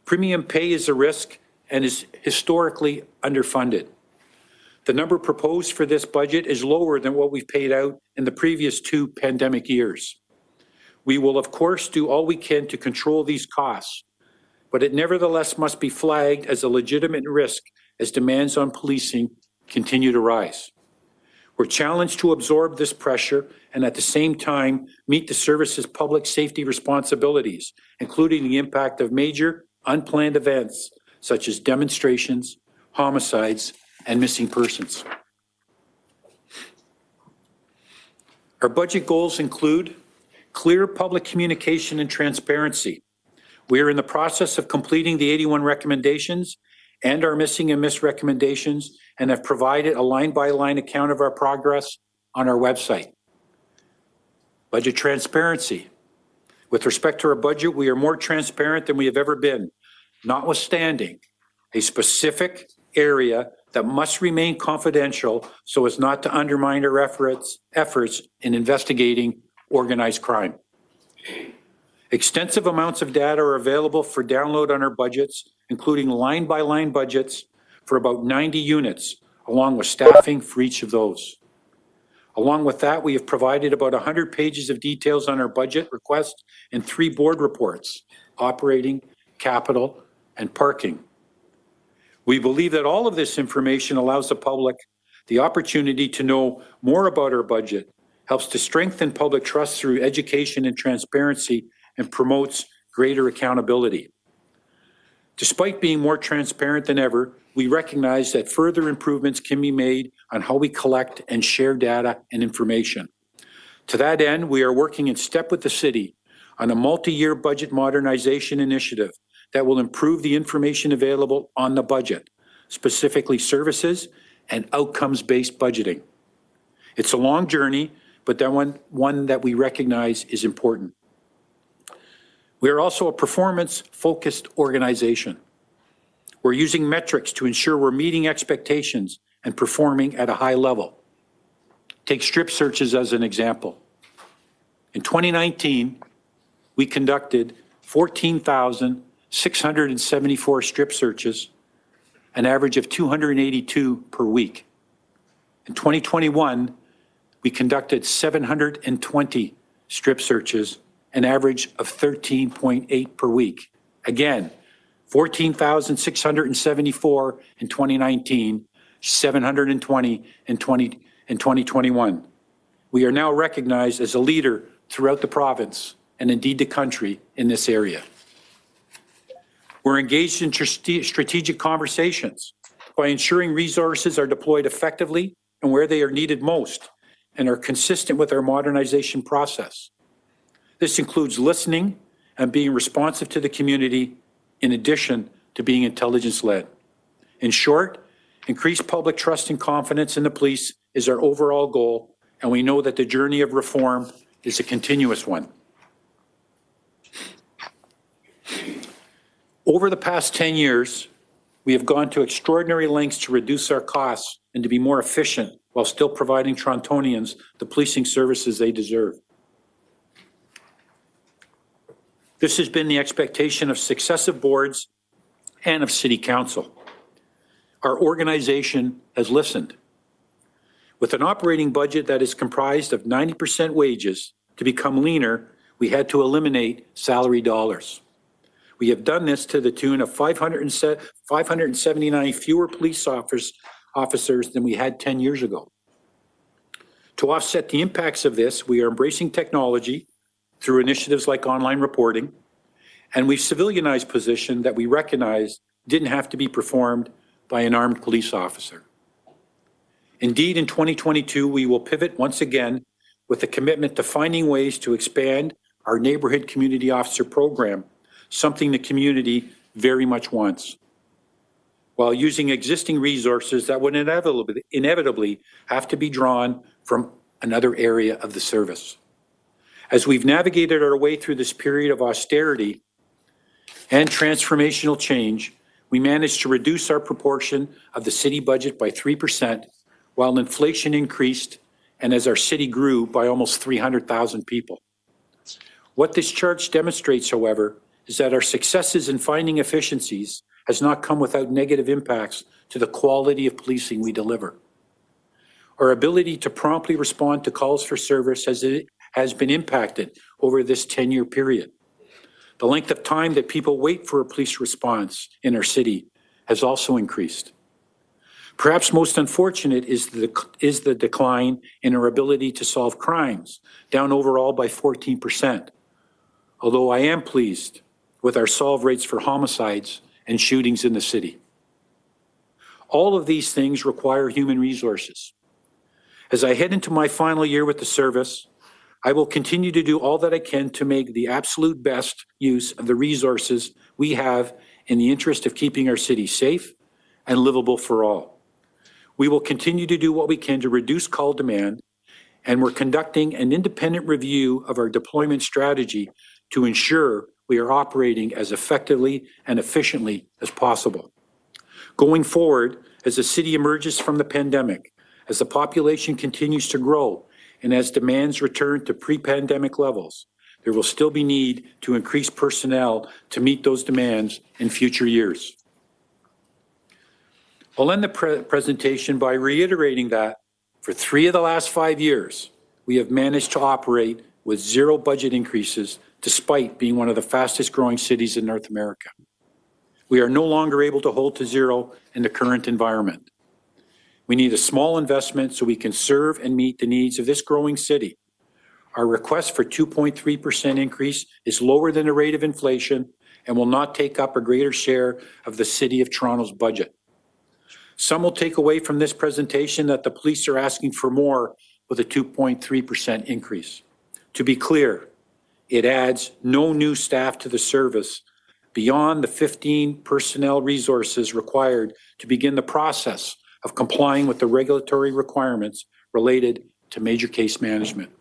Premium pay is a risk and is historically underfunded. The number proposed for this budget is lower than what we've paid out in the previous 2 pandemic years. We will, of course, do all we can to control these costs, but it nevertheless must be flagged as a legitimate risk as demands on policing continue to rise. We're challenged to absorb this pressure and at the same time meet the service's public safety responsibilities, including the impact of major unplanned events such as demonstrations, homicides, and missing persons. Our budget goals include clear public communication and transparency. We are in the process of completing the 81 recommendations and our missing and missed recommendations and have provided a line-by-line account of our progress on our website. Budget transparency. With respect to our budget, we are more transparent than we have ever been, notwithstanding a specific area that must remain confidential so as not to undermine our efforts in investigating organized crime. Extensive amounts of data are available for download on our budgets, including line-by-line budgets for about 90 units, along with staffing for each of those. Along with that, we have provided about 100 pages of details on our budget request and 3 board reports, operating, capital, and parking. We believe that all of this information allows the public the opportunity to know more about our budget, helps to strengthen public trust through education and transparency, and promotes greater accountability. Despite being more transparent than ever, we recognize that further improvements can be made on how we collect and share data and information. To that end, we are working in step with the city on a multi-year budget modernization initiative that will improve the information available on the budget, specifically services and outcomes-based budgeting. It's a long journey, but that one that we recognize is important. We are also a performance-focused organization. We're using metrics to ensure we're meeting expectations and performing at a high level. Take strip searches as an example. In 2019, we conducted 14,674 strip searches, an average of 282 per week. In 2021, we conducted 720 strip searches, an average of 13.8 per week. Again, 14,674 in 2019, 720 in 2021. We are now recognized as a leader throughout the province and indeed the country in this area. We're engaged in strategic conversations by ensuring resources are deployed effectively and where they are needed most and are consistent with our modernization process. This includes listening and being responsive to the community in addition to being intelligence-led. In short, increased public trust and confidence in the police is our overall goal, and we know that the journey of reform is a continuous one. Over the past 10 years, we have gone to extraordinary lengths to reduce our costs and to be more efficient while still providing Torontonians the policing services they deserve. This has been the expectation of successive boards and of City Council. Our organization has listened. With an operating budget that is comprised of 90% wages, to become leaner, we had to eliminate salary dollars. We have done this to the tune of 579 fewer police officers than we had 10 years ago. To offset the impacts of this, we are embracing technology through initiatives like online reporting, and we've civilianized position that we recognize didn't have to be performed by an armed police officer. Indeed, in 2022, we will pivot once again with a commitment to finding ways to expand our neighborhood community officer program, something the community very much wants, while using existing resources that would inevitably have to be drawn from another area of the service. As we've navigated our way through this period of austerity and transformational change, we managed to reduce our proportion of the city budget by 3%, while inflation increased and as our city grew by almost 300,000 people. What this chart demonstrates, however, is that our successes in finding efficiencies has not come without negative impacts to the quality of policing we deliver. Our ability to promptly respond to calls for service has been impacted over this 10-year period. The length of time that people wait for a police response in our city has also increased. Perhaps most unfortunate is the decline in our ability to solve crimes, down overall by 14%. Although I am pleased with our solve rates for homicides and shootings in the city. All of these things require human resources. As I head into my final year with the service, I will continue to do all that I can to make the absolute best use of the resources we have in the interest of keeping our city safe and livable for all. We will continue to do what we can to reduce call demand, and we're conducting an independent review of our deployment strategy to ensure we are operating as effectively and efficiently as possible. Going forward, as the city emerges from the pandemic, as the population continues to grow, and as demands return to pre-pandemic levels, there will still be need to increase personnel to meet those demands in future years. I'll end the presentation by reiterating that for 3 of the last 5 years, we have managed to operate with 0 budget increases despite being one of the fastest growing cities in North America. We are no longer able to hold to 0 in the current environment. We need a small investment so we can serve and meet the needs of this growing city. Our request for 2.3% increase is lower than the rate of inflation and will not take up a greater share of the City of Toronto's budget. Some will take away from this presentation that the police are asking for more with a 2.3% increase. To be clear, it adds no new staff to the service beyond the 15 personnel resources required to begin the process of complying with the regulatory requirements related to major case management.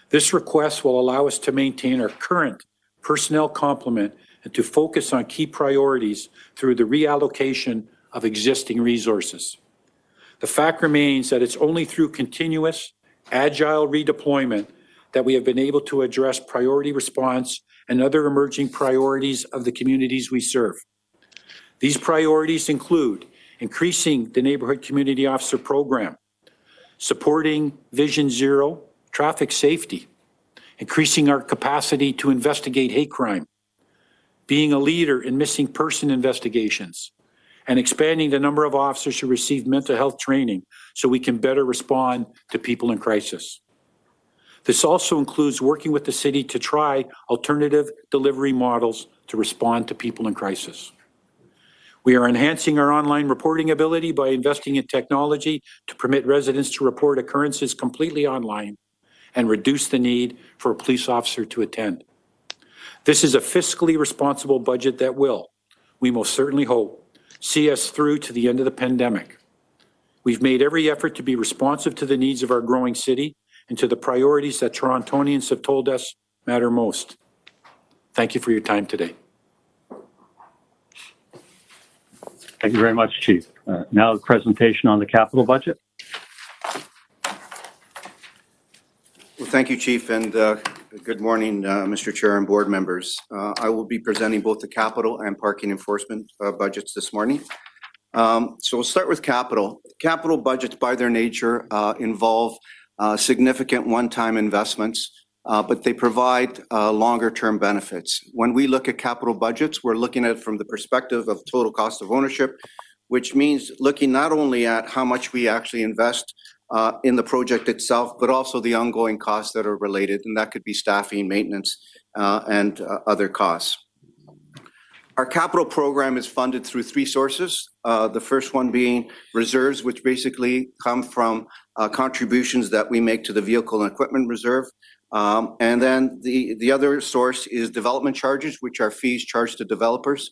This request will allow us to maintain our current personnel complement and to focus on key priorities through the reallocation of existing resources. The fact remains that it's only through continuous, agile redeployment that we have been able to address priority response and other emerging priorities of the communities we serve. These priorities include increasing the Neighborhood Community Officer Program, supporting Vision Zero, traffic safety, increasing our capacity to investigate hate crime, being a leader in missing person investigations, and expanding the number of officers who receive mental health training so we can better respond to people in crisis. This also includes working with the city to try alternative delivery models to respond to people in crisis. We are enhancing our online reporting ability by investing in technology to permit residents to report occurrences completely online and reduce the need for a police officer to attend. This is a fiscally responsible budget that will, we most certainly hope, see us through to the end of the pandemic. We've made every effort to be responsive to the needs of our growing city and to the priorities that Torontonians have told us matter most. Thank you for your time today. Thank you very much, Chief. Now the presentation on the capital budget. Well, thank you, Chief, and good morning, Mr. Chair and board members. I will be presenting both the capital and parking enforcement budgets this morning. So we'll start with capital. Capital budgets, by their nature, involve significant one-time investments, but they provide longer-term benefits. When we look at capital budgets, we're looking at it from the perspective of total cost of ownership, which means looking not only at how much we actually invest in the project itself, but also the ongoing costs that are related, and that could be staffing, maintenance, and other costs. Our capital program is funded through three sources. The first one being reserves, which basically come from contributions that we make to the vehicle and equipment reserve. And then the other source is development charges, which are fees charged to developers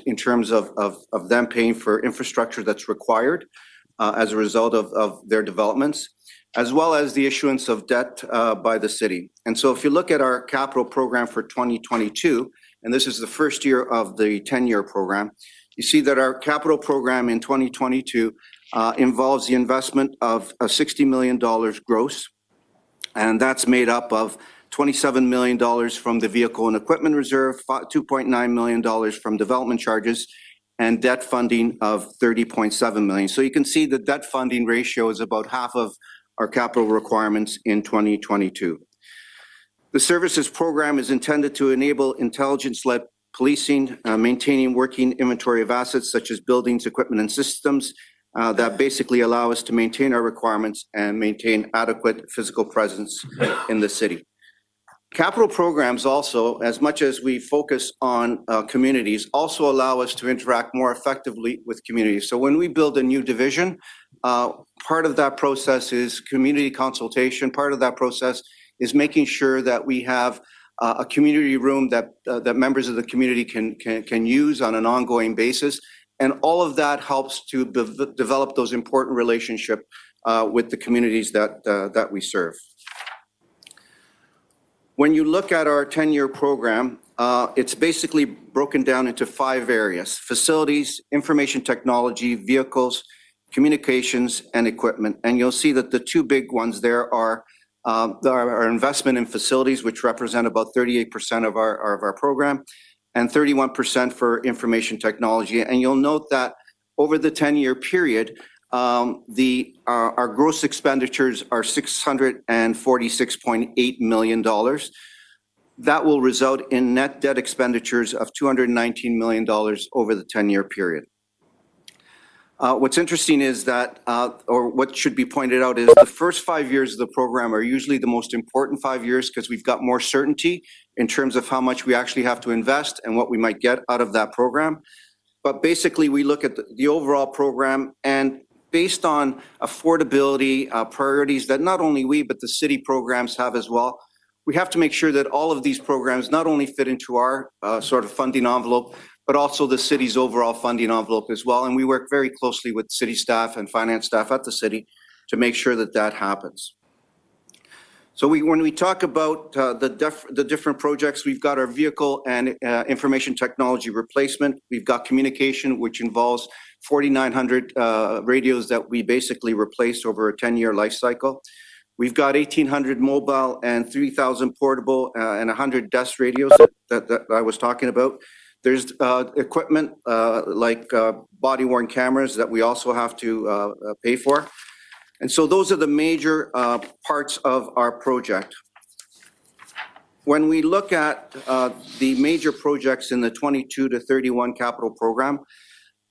in terms of them paying for infrastructure that's required as a result of their developments, as well as the issuance of debt by the city. And so if you look at our capital program for 2022, and this is the first year of the 10-year program, you see that our capital program in 2022 involves the investment of $60 million gross, and that's made up of $27 million from the vehicle and equipment reserve, $2.9 million from development charges, and debt funding of $30.7 million. So you can see the debt funding ratio is about half of our capital requirements in 2022. The services program is intended to enable intelligence-led policing, maintaining working inventory of assets such as buildings, equipment, and systems that basically allow us to maintain our requirements and maintain adequate physical presence in the city. Capital programs also, as much as we focus on communities, also allow us to interact more effectively with communities. So when we build a new division, part of that process is community consultation. Part of that process is making sure that we have a community room that members of the community can use on an ongoing basis. And all of that helps to develop those important relationships with the communities that we serve. When you look at our 10-year program, it's basically broken down into 5 areas: facilities, information technology, vehicles, communications, and equipment. And you'll see that the 2 big ones there are our investment in facilities, which represent about 38% of our program, and 31% for information technology. And you'll note that over the 10-year period, our gross expenditures are $646.8 million. That will result in net debt expenditures of $219 million over the 10-year period. What's interesting is that, or what should be pointed out, is the first 5 years of the program are usually the most important 5 years because we've got more certainty in terms of how much we actually have to invest and what we might get out of that program. But basically, we look at the overall program, and based on affordability priorities that not only we, but the city programs have as well, we have to make sure that all of these programs not only fit into our sort of funding envelope, but also the city's overall funding envelope as well. And we work very closely with city staff and finance staff at the city to make sure that that happens. So when we talk about the different projects, we've got our vehicle and information technology replacement. We've got communication, which involves 4,900 radios that we basically replace over a 10-year life cycle. We've got 1,800 mobile and 3,000 portable and 100 desk radios that I was talking about. There's equipment like body-worn cameras that we also have to pay for. And so those are the major parts of our project. When we look at the major projects in the 22 to 31 capital program,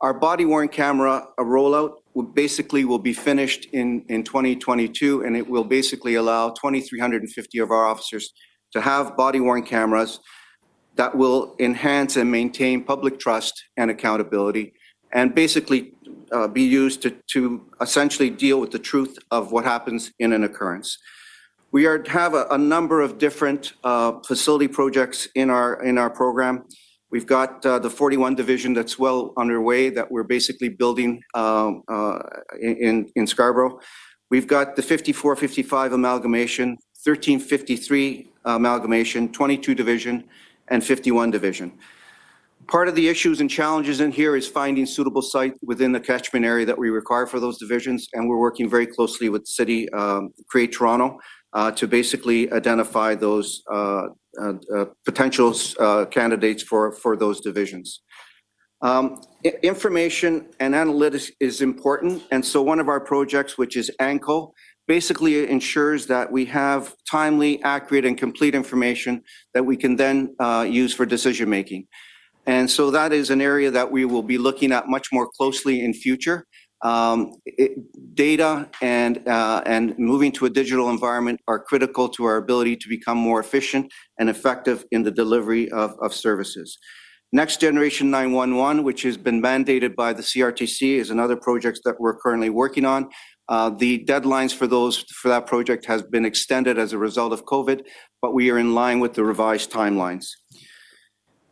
our body-worn camera rollout will be finished in 2022, and it will basically allow 2,350 of our officers to have body-worn cameras that will enhance and maintain public trust and accountability, and basically be used to essentially deal with the truth of what happens in an occurrence. We have a number of different facility projects in our program. We've got the 41 division that's well underway that we're basically building in Scarborough. We've got the 54-55 amalgamation, 1353 amalgamation, 22 division, and 51 division. Part of the issues and challenges in here is finding suitable site within the catchment area that we require for those divisions, and we're working very closely with City Create Toronto to basically identify those potential candidates for those divisions. Information and analytics is important, and so one of our projects, which is ANCO, basically ensures that we have timely, accurate, and complete information that we can then use for decision making. And so that is an area that we will be looking at much more closely in future. Data and moving to a digital environment are critical to our ability to become more efficient and effective in the delivery of services. Next Generation 911, which has been mandated by the CRTC, is another project that we're currently working on. The deadlines for that project has been extended as a result of COVID, but we are in line with the revised timelines.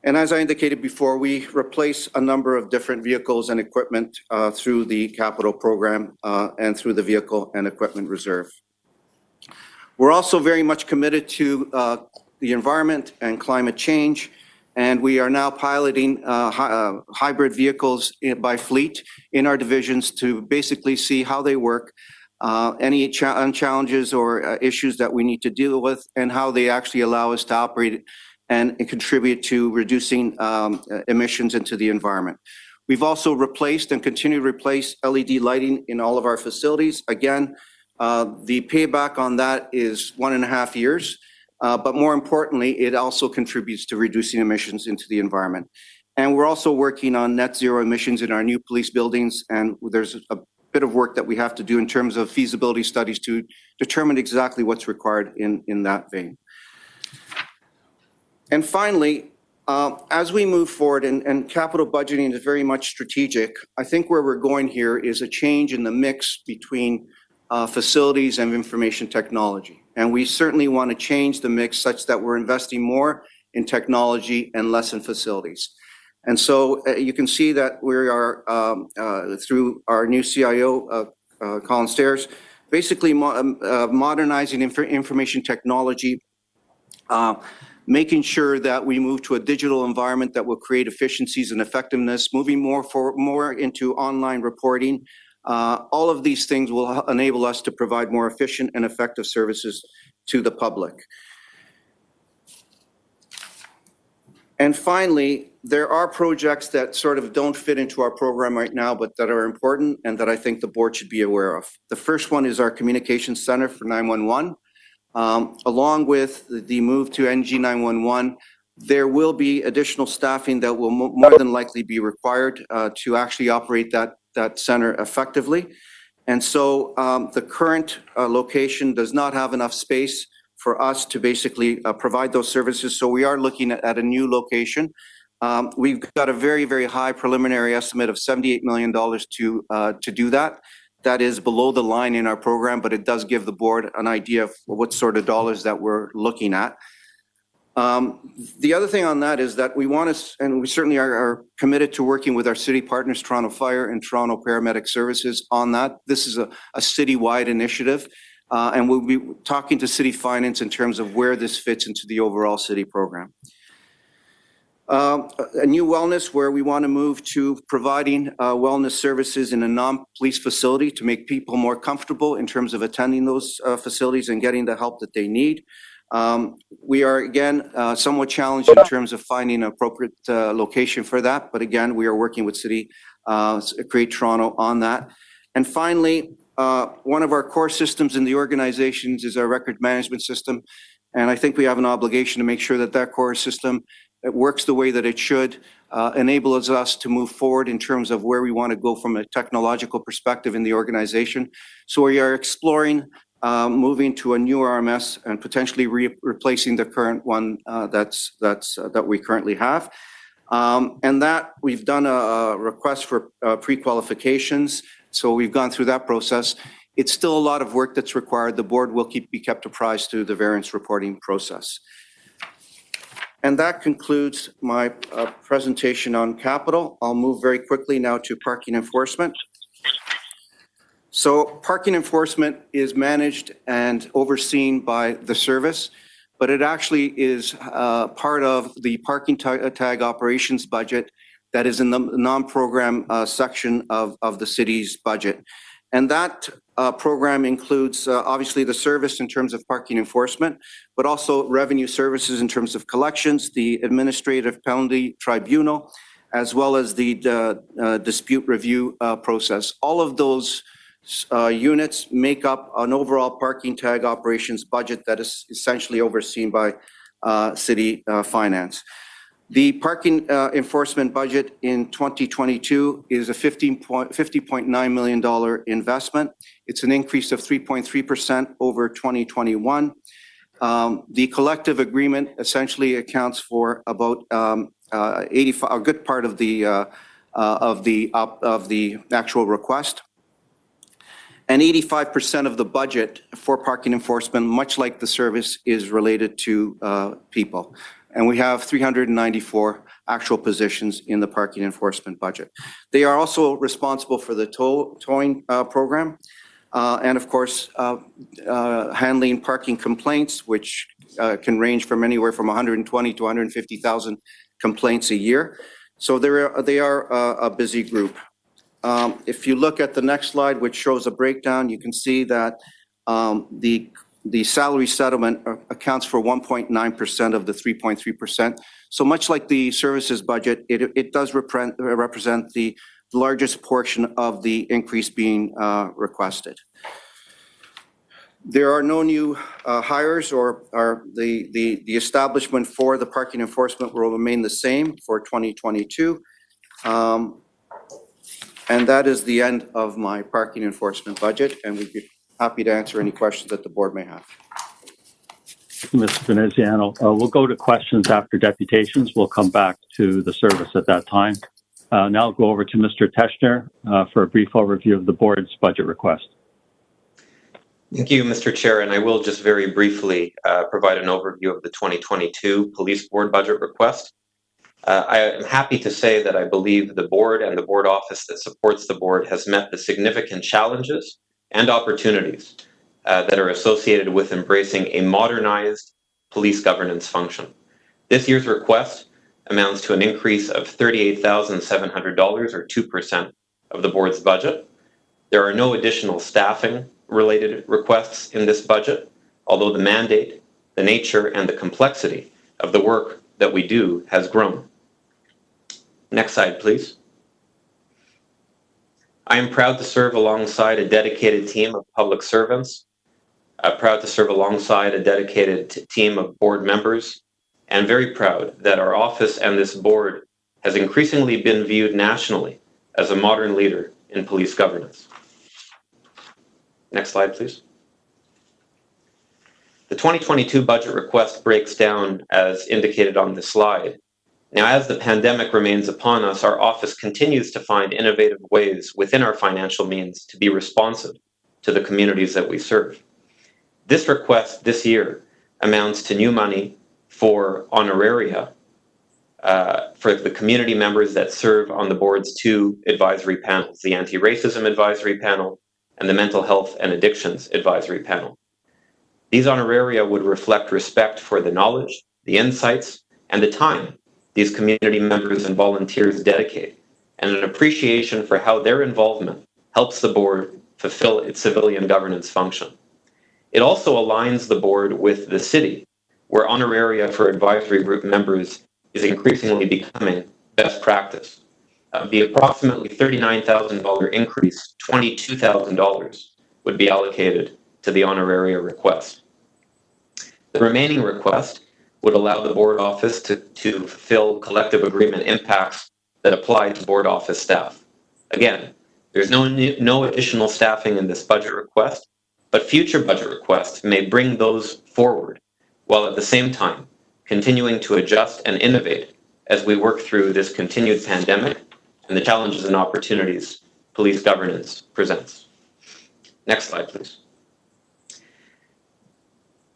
And as I indicated before, we replace a number of different vehicles and equipment through the capital program and through the vehicle and equipment reserve. We're also very much committed to the environment and climate change, and we are now piloting hybrid vehicles by fleet in our divisions to basically see how they work, any challenges or issues that we need to deal with, and how they actually allow us to operate and contribute to reducing emissions into the environment. We've also replaced and continue to replace LED lighting in all of our facilities. Again, the payback on that is 1.5 years, but more importantly, it also contributes to reducing emissions into the environment. And we're also working on net zero emissions in our new police buildings, and there's a bit of work that we have to do in terms of feasibility studies to determine exactly what's required in that vein. And finally, as we move forward, and capital budgeting is very much strategic, I think where we're going here is a change in the mix between facilities and information technology. And we certainly want to change the mix such that we're investing more in technology and less in facilities. And so you can see that we are, through our new CIO, Colin Stairs, basically modernizing information technology, making sure that we move to a digital environment that will create efficiencies and effectiveness, moving more into online reporting. All of these things will enable us to provide more efficient and effective services to the public. And finally, there are projects that sort of don't fit into our program right now, but that are important and that I think the board should be aware of. The first one is our communications center for 911. Along with the move to NG 911, there will be additional staffing that will more than likely be required to actually operate that center effectively. And so the current location does not have enough space for us to basically provide those services. So we are looking at a new location. We've got a very, very high preliminary estimate of $78 million to do that. That is below the line in our program, but it does give the board an idea of what sort of dollars that we're looking at. The other thing on that is that we want to, and we certainly are committed to working with our city partners, Toronto Fire and Toronto Paramedic Services, on that. This is a citywide initiative, and we'll be talking to city finance in terms of where this fits into the overall city program. A new wellness where we want to move to providing wellness services in a non-police facility to make people more comfortable in terms of attending those facilities and getting the help that they need. We are, again, somewhat challenged in terms of finding an appropriate location for that. But again, we are working with City Create Toronto on that. And finally, one of our core systems in the organizations is our record management system. And I think we have an obligation to make sure that that core system it works the way that it should, enables us to move forward in terms of where we want to go from a technological perspective in the organization. So we are exploring moving to a new RMS and potentially replacing the current one that we currently have. And that we've done a request for pre-qualifications. So we've gone through that process. It's still a lot of work that's required. The board will be kept apprised through the variance reporting process. And that concludes my presentation on capital. I'll move very quickly now to parking enforcement. So parking enforcement is managed and overseen by the service, but it actually is part of the parking tag operations budget that is in the non-program section of the city's budget. And that program includes obviously the service in terms of parking enforcement, but also revenue services in terms of collections, the administrative penalty tribunal, as well as the dispute review process. All of those units make up an overall parking tag operations budget that is essentially overseen by city finance. The parking enforcement budget in 2022 is a $50.9 million investment. It's an increase of 3.3% over 2021. The collective agreement essentially accounts for about 85, a good part of the actual request. And 85% of the budget for parking enforcement, much like the service, is related to people. And we have 394 actual positions in the parking enforcement budget. They are also responsible for the towing program, and of course, handling parking complaints, which can range from anywhere from 120 to 150,000 complaints a year. So they are a busy group. If you look at the next slide, which shows a breakdown, you can see that the salary settlement accounts for 1.9% of the 3.3%. So much like the services budget, it does represent the largest portion of the increase being requested. There are no new hires, or the establishment for the parking enforcement will remain the same for 2022. And that is the end of my parking enforcement budget, and we'd be happy to answer any questions that the board may have. Mr. Veneziano, we'll go to questions after deputations. We'll come back to the service at that time. Now I'll go over to Mr. Teschner for a brief overview of the board's budget request. Thank you, Mr. Chair, and I will just very briefly provide an overview of the 2022 Police Board budget request. I am happy to say that I believe the board and the board office that supports the board has met the significant challenges and opportunities that are associated with embracing a modernized police governance function. This year's request amounts to an increase of $38,700, or 2% of the board's budget. There are no additional staffing related requests in this budget, although the mandate, the nature, and the complexity of the work that we do has grown. Next slide, please. I am proud to serve alongside a dedicated team of public servants, proud to serve alongside a dedicated team of board members, and very proud that our office and this board has increasingly been viewed nationally as a modern leader in police governance. Next slide, please. The 2022 budget request breaks down as indicated on this slide. Now, as the pandemic remains upon us, our office continues to find innovative ways within our financial means to be responsive to the communities that we serve. This request this year amounts to new money for honoraria for the community members that serve on the board's two advisory panels, the Anti-Racism Advisory Panel and the Mental Health and Addictions Advisory Panel. These honoraria would reflect respect for the knowledge, the insights, and the time these community members and volunteers dedicate, and an appreciation for how their involvement helps the board fulfill its civilian governance function. It also aligns the board with the city, where honoraria for advisory group members is increasingly becoming best practice. Of the approximately $39,000 increase, $22,000 would be allocated to the honoraria request. The remaining request would allow the board office to fulfill collective agreement impacts that apply to board office staff. Again, there's no additional staffing in this budget request, but future budget requests may bring those forward, while at the same time continuing to adjust and innovate as we work through this continued pandemic and the challenges and opportunities police governance presents. Next slide, please.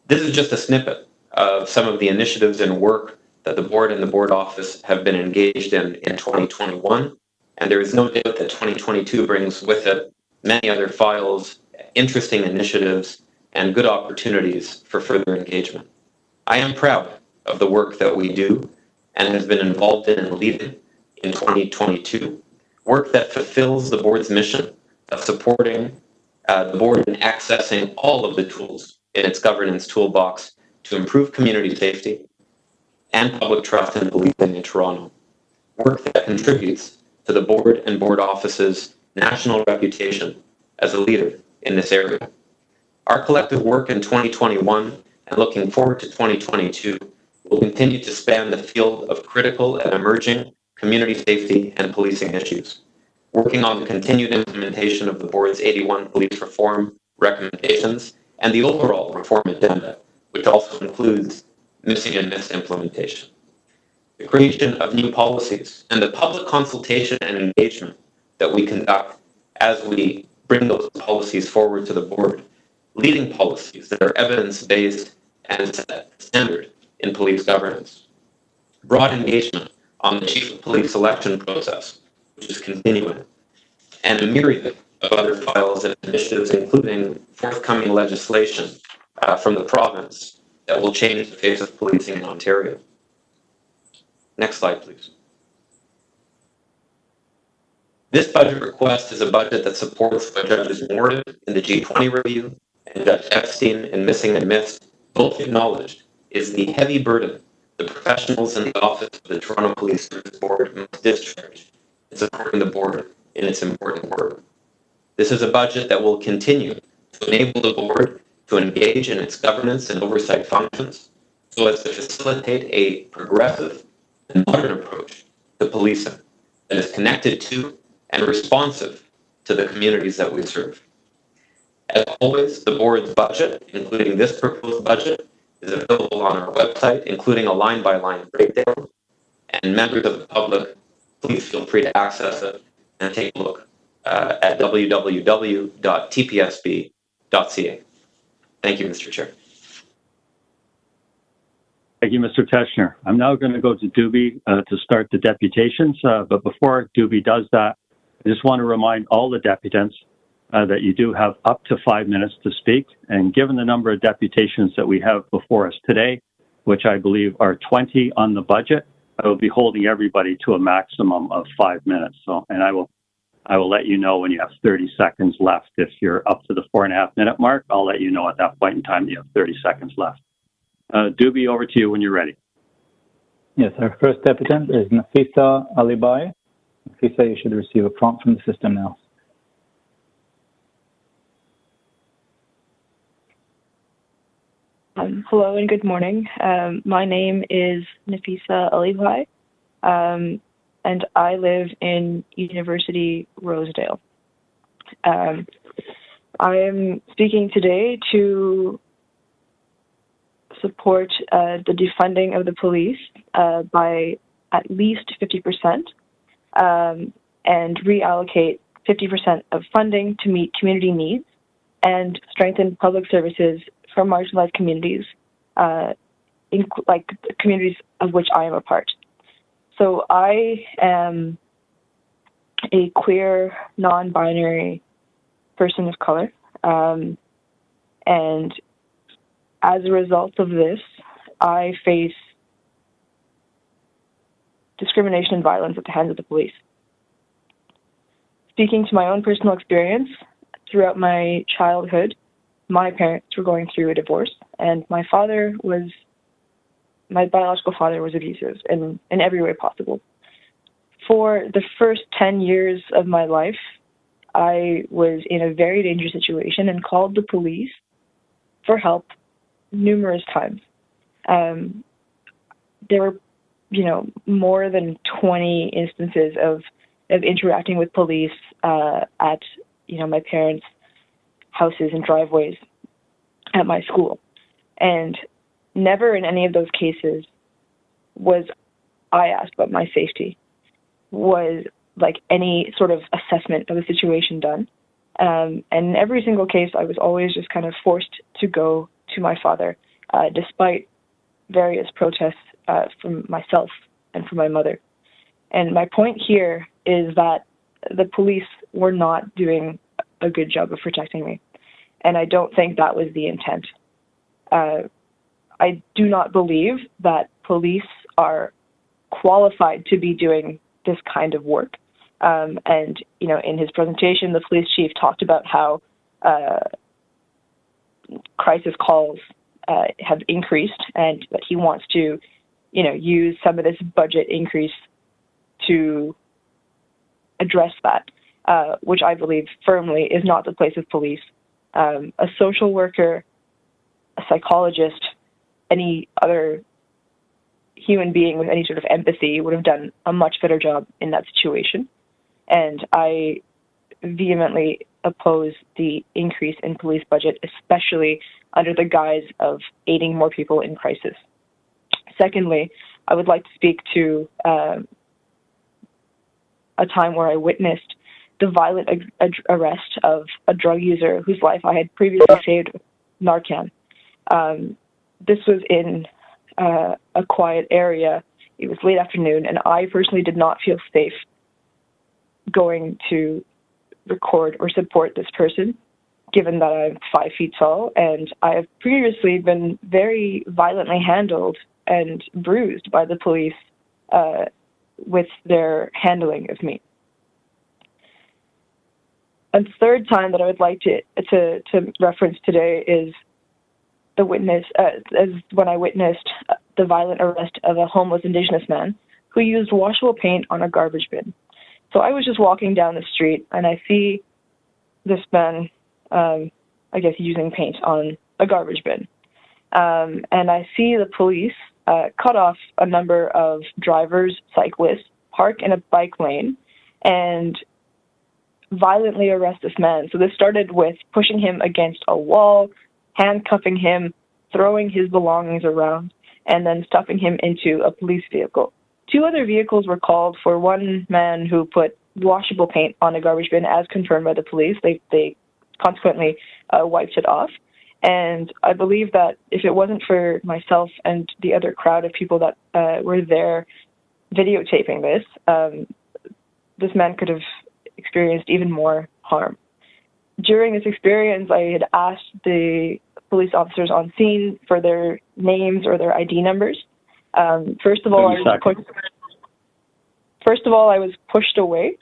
This is just a snippet of some of the initiatives and work that the board and the board office have been engaged in 2021, and there is no doubt that 2022 brings with it many other files, interesting initiatives, and good opportunities for further engagement. I am proud of the work that we do and have been involved in and leading in 2022, work that fulfills the board's mission of supporting the board in accessing all of the tools in its governance toolbox to improve community safety and public trust and policing in Toronto. Work that contributes to the board and board office's national reputation as a leader in this area. Our collective work in 2021 and looking forward to 2022 will continue to span the field of critical and emerging community safety and policing issues, working on the continued implementation of the board's 81 police reform recommendations and the overall reform agenda, which also includes missing and missed implementation. The creation of new policies and the public consultation and engagement that we conduct as we bring those policies forward to the board, leading policies that are evidence-based and set standard in police governance. Broad engagement on the chief of police selection process, which is continuing, and a myriad of other files and initiatives, including forthcoming legislation from the province that will change the face of policing in Ontario. Next slide, please. This budget request is a budget that supports what Judges Morton in the G20 review and Judge Epstein in Missing and Missed both acknowledged is the heavy burden the professionals in the office of the Toronto Police Service Board must discharge in supporting the board in its important work. This is a budget that will continue to enable the board to engage in its governance and oversight functions so as to facilitate a progressive and modern approach to policing that is connected to and responsive to the communities that we serve. As always, the board's budget, including this proposed budget, is available on our website, including a line-by-line breakdown, and members of the public, please feel free to access it and take a look at www.tpsb.ca. Thank you, Mr. Chair. Thank you, Mr. Teschner. I'm now going to go to Doobie to start the deputations, but before Doobie does that, I just want to remind all the deputants that you do have up to 5 minutes to speak, and given the number of deputations that we have before us today, which I believe are 20 on the budget, I will be holding everybody to a maximum of 5 minutes. So, and I will let you know when you have 30 seconds left. If you're up to the 4.5 minute mark, I'll let you know at that point in time that you have 30 seconds left. Doobie, over to you when you're ready. Yes, our first deputant is Nafisa Alibai. Nafisa, you should receive a prompt from the system now. Hello and good morning. My name is Nafisa Alibai, and I live in University Rosedale. I am speaking today to support the defunding of the police by at least 50% and reallocate 50% of funding to meet community needs and strengthen public services for marginalized communities, like communities of which I am a part. So I am a queer, non-binary person of color, and as a result of this, I face discrimination and violence at the hands of the police. Speaking to my own personal experience, throughout my childhood, my parents were going through a divorce, and my biological father was abusive in every way possible. For the first 10 years of my life, I was in a very dangerous situation and called the police for help numerous times. There were, more than 20 instances of interacting with police at, my parents' houses and driveways at my school. And never in any of those cases was I asked about my safety, was like any sort of assessment of the situation done. And in every single case, I was always just kind of forced to go to my father, despite various protests from myself and from my mother. And my point here is that the police were not doing a good job of protecting me. And I don't think that was the intent. I do not believe that police are qualified to be doing this kind of work. And, in his presentation, the police chief talked about how crisis calls have increased and that he wants to, use some of this budget increase to address that, which I believe firmly is not the place of police. A social worker, a psychologist, any other human being with any sort of empathy would have done a much better job in that situation. And I vehemently oppose the increase in police budget, especially under the guise of aiding more people in crisis. Secondly, I would like to speak to a time where I witnessed the violent arrest of a drug user whose life I had previously saved with Narcan. This was in a quiet area. It was late afternoon, and I personally did not feel safe going to record or support this person, given that I'm 5 feet tall, and I have previously been very violently handled and bruised by the police with their handling of me. A third time that I would like to reference today is the witness, as when I witnessed the violent arrest of a homeless Indigenous man who used washable paint on a garbage bin. So I was just walking down the street and I see this man, using paint on a garbage bin. And I see the police cut off a number of drivers, cyclists, park in a bike lane, and violently arrest this man. So this started with pushing him against a wall, handcuffing him, throwing his belongings around, and then stuffing him into a police vehicle. 2 other vehicles were called for one man who put washable paint on a garbage bin, as confirmed by the police. They consequently wiped it off. And I believe that if it wasn't for myself and the other crowd of people that were there videotaping this, this man could have experienced even more harm. During this experience, I had asked the police officers on scene for their names or their ID numbers. First of all, I was pushed away.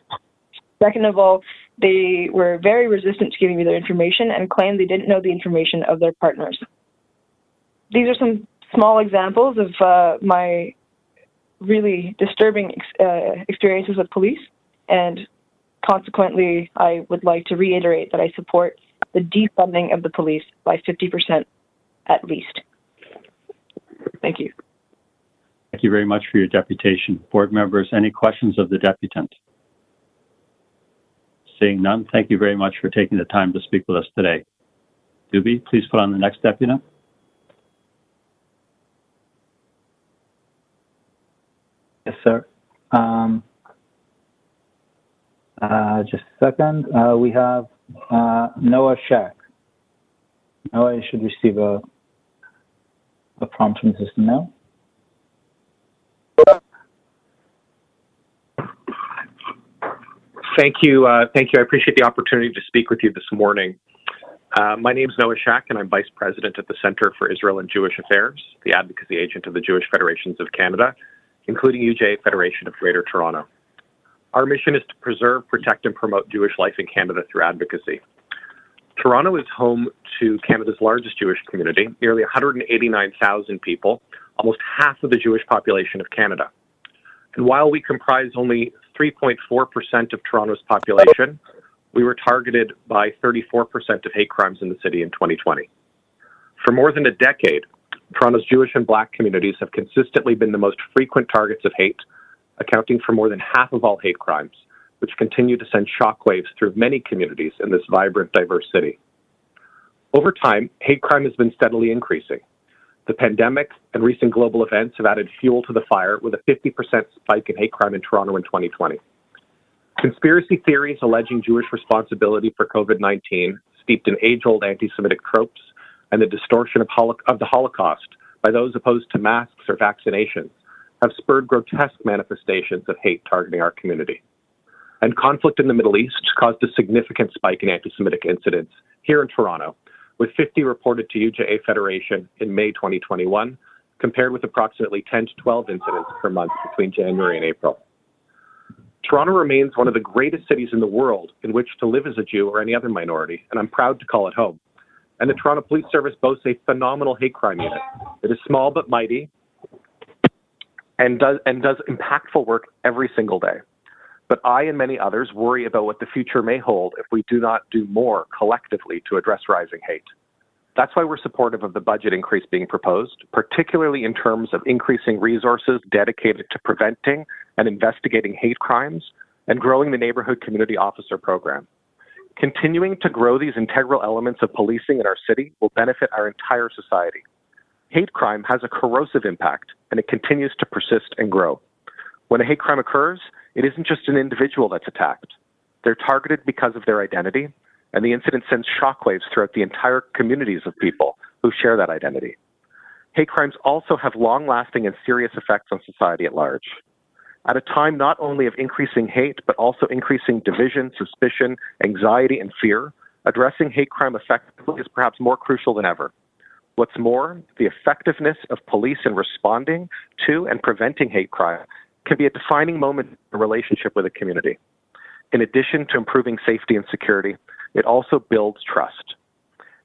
Second of all, they were very resistant to giving me their information and claimed they didn't know the information of their partners. These are some small examples of my really disturbing experiences with police, and consequently, I would like to reiterate that I support the defunding of the police by 50% at least. Thank you. Thank you very much for your deputation. Board members, any questions of the deputant? Seeing none, thank you very much for taking the time to speak with us today. Doobie, please put on the next deputant. Yes, sir. Just a second. We have Noah Shack. Noah, you should receive a prompt from the system now. Thank you. I appreciate the opportunity to speak with you this morning. My name is Noah Shack, and I'm Vice President at the Center for Israel and Jewish Affairs, the advocacy agent of the Jewish Federations of Canada, including UJA Federation of Greater Toronto. Our mission is to preserve, protect, and promote Jewish life in Canada through advocacy. Toronto is home to Canada's largest Jewish community, nearly 189,000 people, almost half of the Jewish population of Canada. And while we comprise only 3.4% of Toronto's population, we were targeted by 34% of hate crimes in the city in 2020. For more than a decade, Toronto's Jewish and Black communities have consistently been the most frequent targets of hate, accounting for more than half of all hate crimes, which continue to send shockwaves through many communities in this vibrant, diverse city. Over time, hate crime has been steadily increasing. The pandemic and recent global events have added fuel to the fire, with a 50% spike in hate crime in Toronto in 2020. Conspiracy theories alleging Jewish responsibility for COVID-19, steeped in age-old anti-Semitic tropes, and the distortion of the Holocaust by those opposed to masks or vaccinations have spurred grotesque manifestations of hate targeting our community. And conflict in the Middle East caused a significant spike in anti-Semitic incidents here in Toronto, with 50 reported to UJA Federation in May 2021, compared with approximately 10 to 12 incidents per month between January and April. Toronto remains one of the greatest cities in the world in which to live as a Jew or any other minority, and I'm proud to call it home. And the Toronto Police Service boasts a phenomenal hate crime unit. It is small but mighty and does impactful work every single day. But I and many others worry about what the future may hold if we do not do more collectively to address rising hate. That's why we're supportive of the budget increase being proposed, particularly in terms of increasing resources dedicated to preventing and investigating hate crimes and growing the Neighborhood Community Officer Program. Continuing to grow these integral elements of policing in our city will benefit our entire society. Hate crime has a corrosive impact, and it continues to persist and grow. When a hate crime occurs, it isn't just an individual that's attacked. They're targeted because of their identity, and the incident sends shockwaves throughout the entire communities of people who share that identity. Hate crimes also have long-lasting and serious effects on society at large. At a time not only of increasing hate, but also increasing division, suspicion, anxiety, and fear, addressing hate crime effectively is perhaps more crucial than ever. What's more, the effectiveness of police in responding to and preventing hate crime can be a defining moment in a relationship with a community. In addition to improving safety and security, it also builds trust.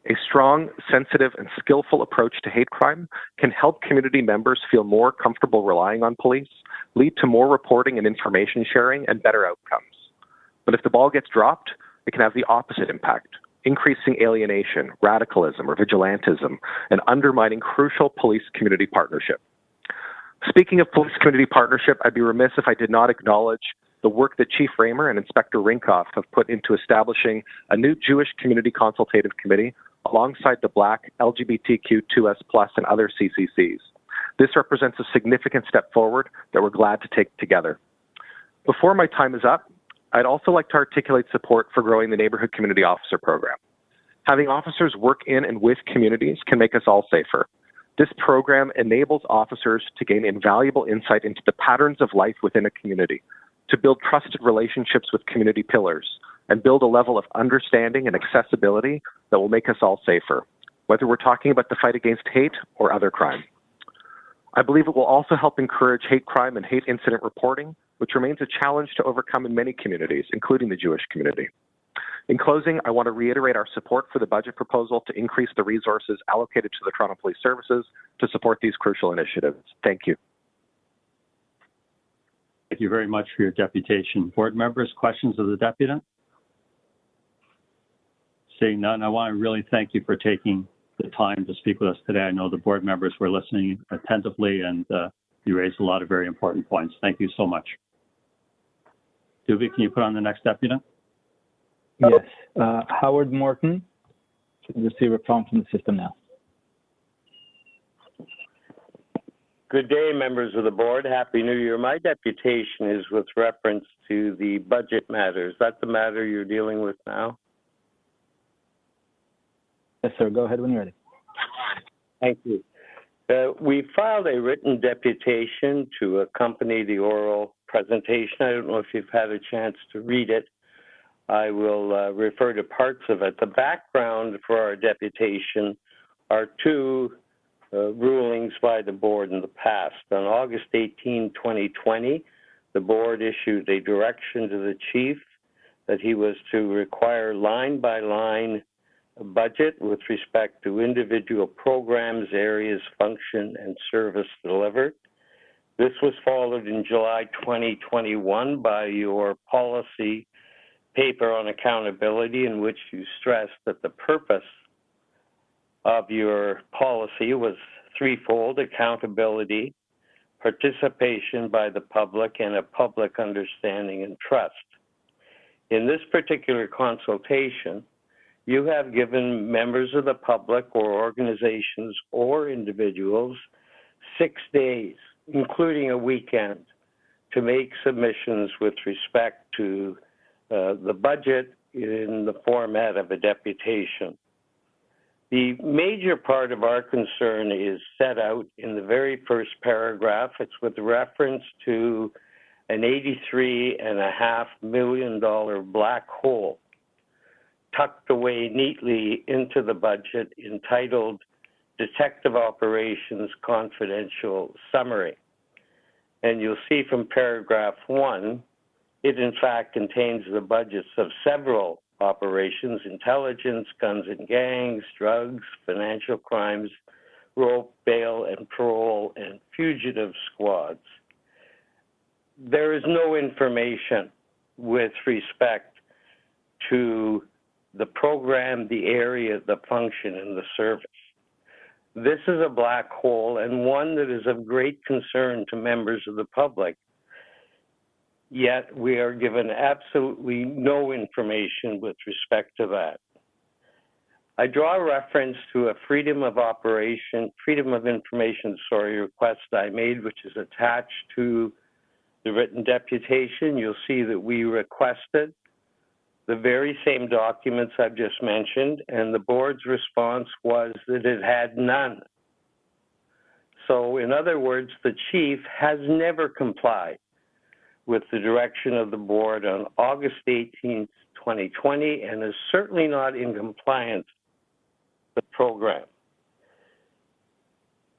A strong, sensitive, and skillful approach to hate crime can help community members feel more comfortable relying on police, lead to more reporting and information sharing, and better outcomes. But if the ball gets dropped, it can have the opposite impact, increasing alienation, radicalism, or vigilantism, and undermining crucial police-community partnership. Speaking of police-community partnership, I'd be remiss if I did not acknowledge the work that Chief Raymer and Inspector Rinkoff have put into establishing a new Jewish Community Consultative Committee alongside the Black, LGBTQ, Tues+, and other CCCs. This represents a significant step forward that we're glad to take together. Before my time is up, I'd also like to articulate support for growing the Neighborhood Community Officer Program. Having officers work in and with communities can make us all safer. This program enables officers to gain invaluable insight into the patterns of life within a community, to build trusted relationships with community pillars, and build a level of understanding and accessibility that will make us all safer, whether we're talking about the fight against hate or other crime. I believe it will also help encourage hate crime and hate incident reporting, which remains a challenge to overcome in many communities, including the Jewish community. In closing, I want to reiterate our support for the budget proposal to increase the resources allocated to the Toronto Police Services to support these crucial initiatives. Thank you. Thank you very much for your deputation. Board members, questions of the deputant? Seeing none, I want to really thank you for taking the time to speak with us today. I know the board members were listening attentively, and you raised a lot of very important points. Thank you so much. Duvie, can you put on the next deputant? Yes. Howard Morton should receive a prompt from the system now. Good day, members of the board. Happy New Year. My deputation is with reference to the budget matters. That's the matter you're dealing with now? Yes, sir. Go ahead when you're ready. Thank you. We filed a written deputation to accompany the oral presentation. I don't know if you've had a chance to read it. I will refer to parts of it. The background for our deputation are two rulings by the board in the past. On August 18, 2020, the board issued a direction to the chief that he was to require line-by-line budget with respect to individual programs, areas, function, and service delivered. This was followed in July 2021 by your policy paper on accountability, in which you stressed that the purpose of your policy was threefold: accountability, participation by the public, and a public understanding and trust. In this particular consultation, you have given members of the public or organizations or individuals 6 days, including a weekend, to make submissions with respect to the budget in the format of a deputation. The major part of our concern is set out in the very first paragraph. It's with reference to an $83.5 million black hole tucked away neatly into the budget entitled Detective Operations Confidential Summary. And you'll see from paragraph 1, it in fact contains the budgets of several operations: intelligence, guns and gangs, drugs, financial crimes, rope, bail and parole, and fugitive squads. There is no information with respect to the program, the area, the function, and the service. This is a black hole, and one that is of great concern to members of the public, yet we are given absolutely no information with respect to that. I draw reference to a freedom of information request I made, which is attached to the written deputation. You'll see that we requested the very same documents I've just mentioned, and the board's response was that it had none. So in other words, the chief has never complied with the direction of the board on August 18, 2020, and is certainly not in compliance with the program.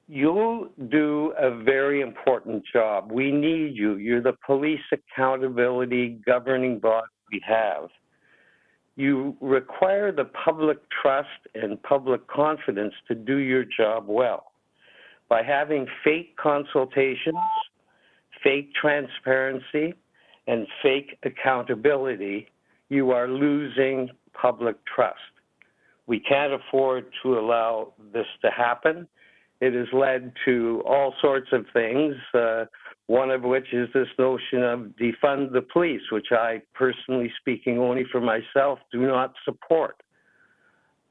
You do a very important job. We need you. You're the police accountability governing body we have. You require the public trust and public confidence to do your job well. By having fake consultations, fake transparency, and fake accountability, you are losing public trust. We can't afford to allow this to happen. It has led to all sorts of things, one of which is this notion of defund the police, which I, personally speaking only for myself, do not support.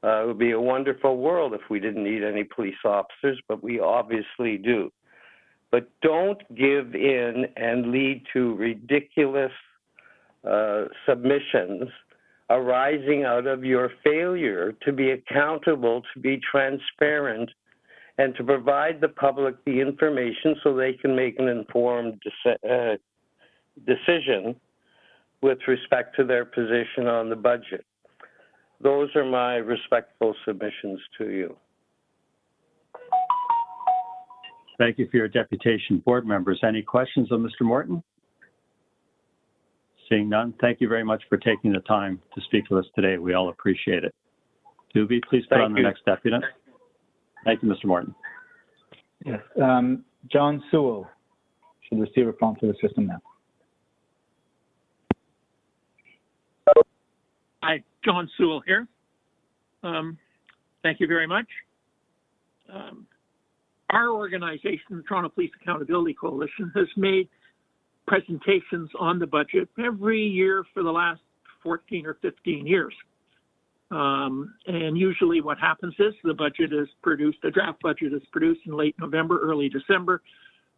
It would be a wonderful world if we didn't need any police officers, but we obviously do. But don't give in and lead to ridiculous submissions arising out of your failure to be accountable, to be transparent, and to provide the public the information so they can make an informed decision with respect to their position on the budget. Those are my respectful submissions to you. Thank you for your deputation. Board members, any questions of Mr. Morton? Seeing none, thank you very much for taking the time to speak with us today. We all appreciate it. Doobie, please put on the next deputant. Thank you, Mr. Morton. Yes. John Sewell should receive a prompt to the system now. Hi, John Sewell here. Thank you very much. Our organization, the Toronto Police Accountability Coalition, has made presentations on the budget every year for the last 14 or 15 years. And usually what happens is the budget is produced, the draft budget is produced in late November, early December.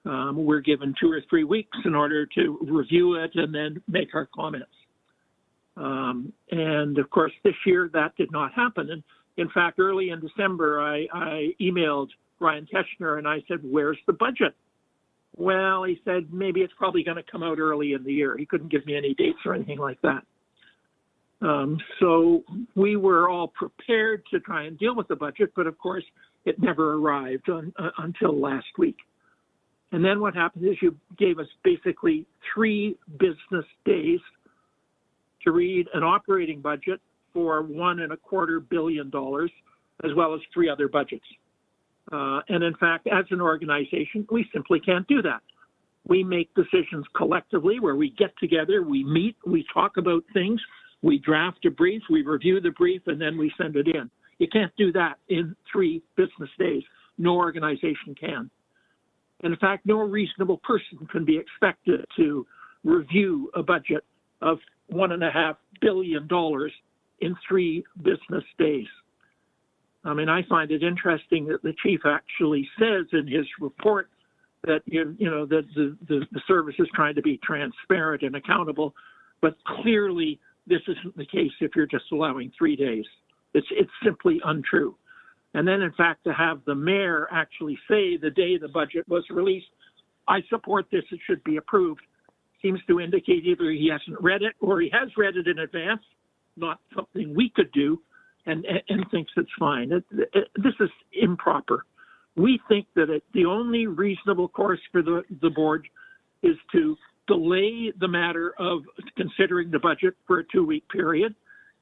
We're given 2 or 3 weeks in order to review it and then make our comments. And of course, this year that did not happen. And in fact, early in December, I emailed Ryan Teschner and I said, where's the budget? Well, he said, maybe it's probably going to come out early in the year. He couldn't give me any dates or anything like that. So we were all prepared to try and deal with the budget, but of course it never arrived until last week. And then what happened is you gave us basically 3 business days to read an operating budget for $1.25 billion, as well as 3 other budgets. And in fact, as an organization, we simply can't do that. We make decisions collectively where we get together, we meet, we talk about things, we draft a brief, we review the brief, and then we send it in. You can't do that in 3 business days. No organization can. And in fact, no reasonable person can be expected to review a budget of $1.5 billion in 3 business days. I mean, I find it interesting that the chief actually says in his report that that the service is trying to be transparent and accountable, but clearly this isn't the case if you're just allowing 3 days. It's simply untrue. And then, in fact, to have the mayor actually say the day the budget was released, I support this, it should be approved, seems to indicate either he hasn't read it or he has read it in advance, not something we could do, and thinks it's fine. This is improper. We think that the only reasonable course for the board is to delay the matter of considering the budget for a 2-week period,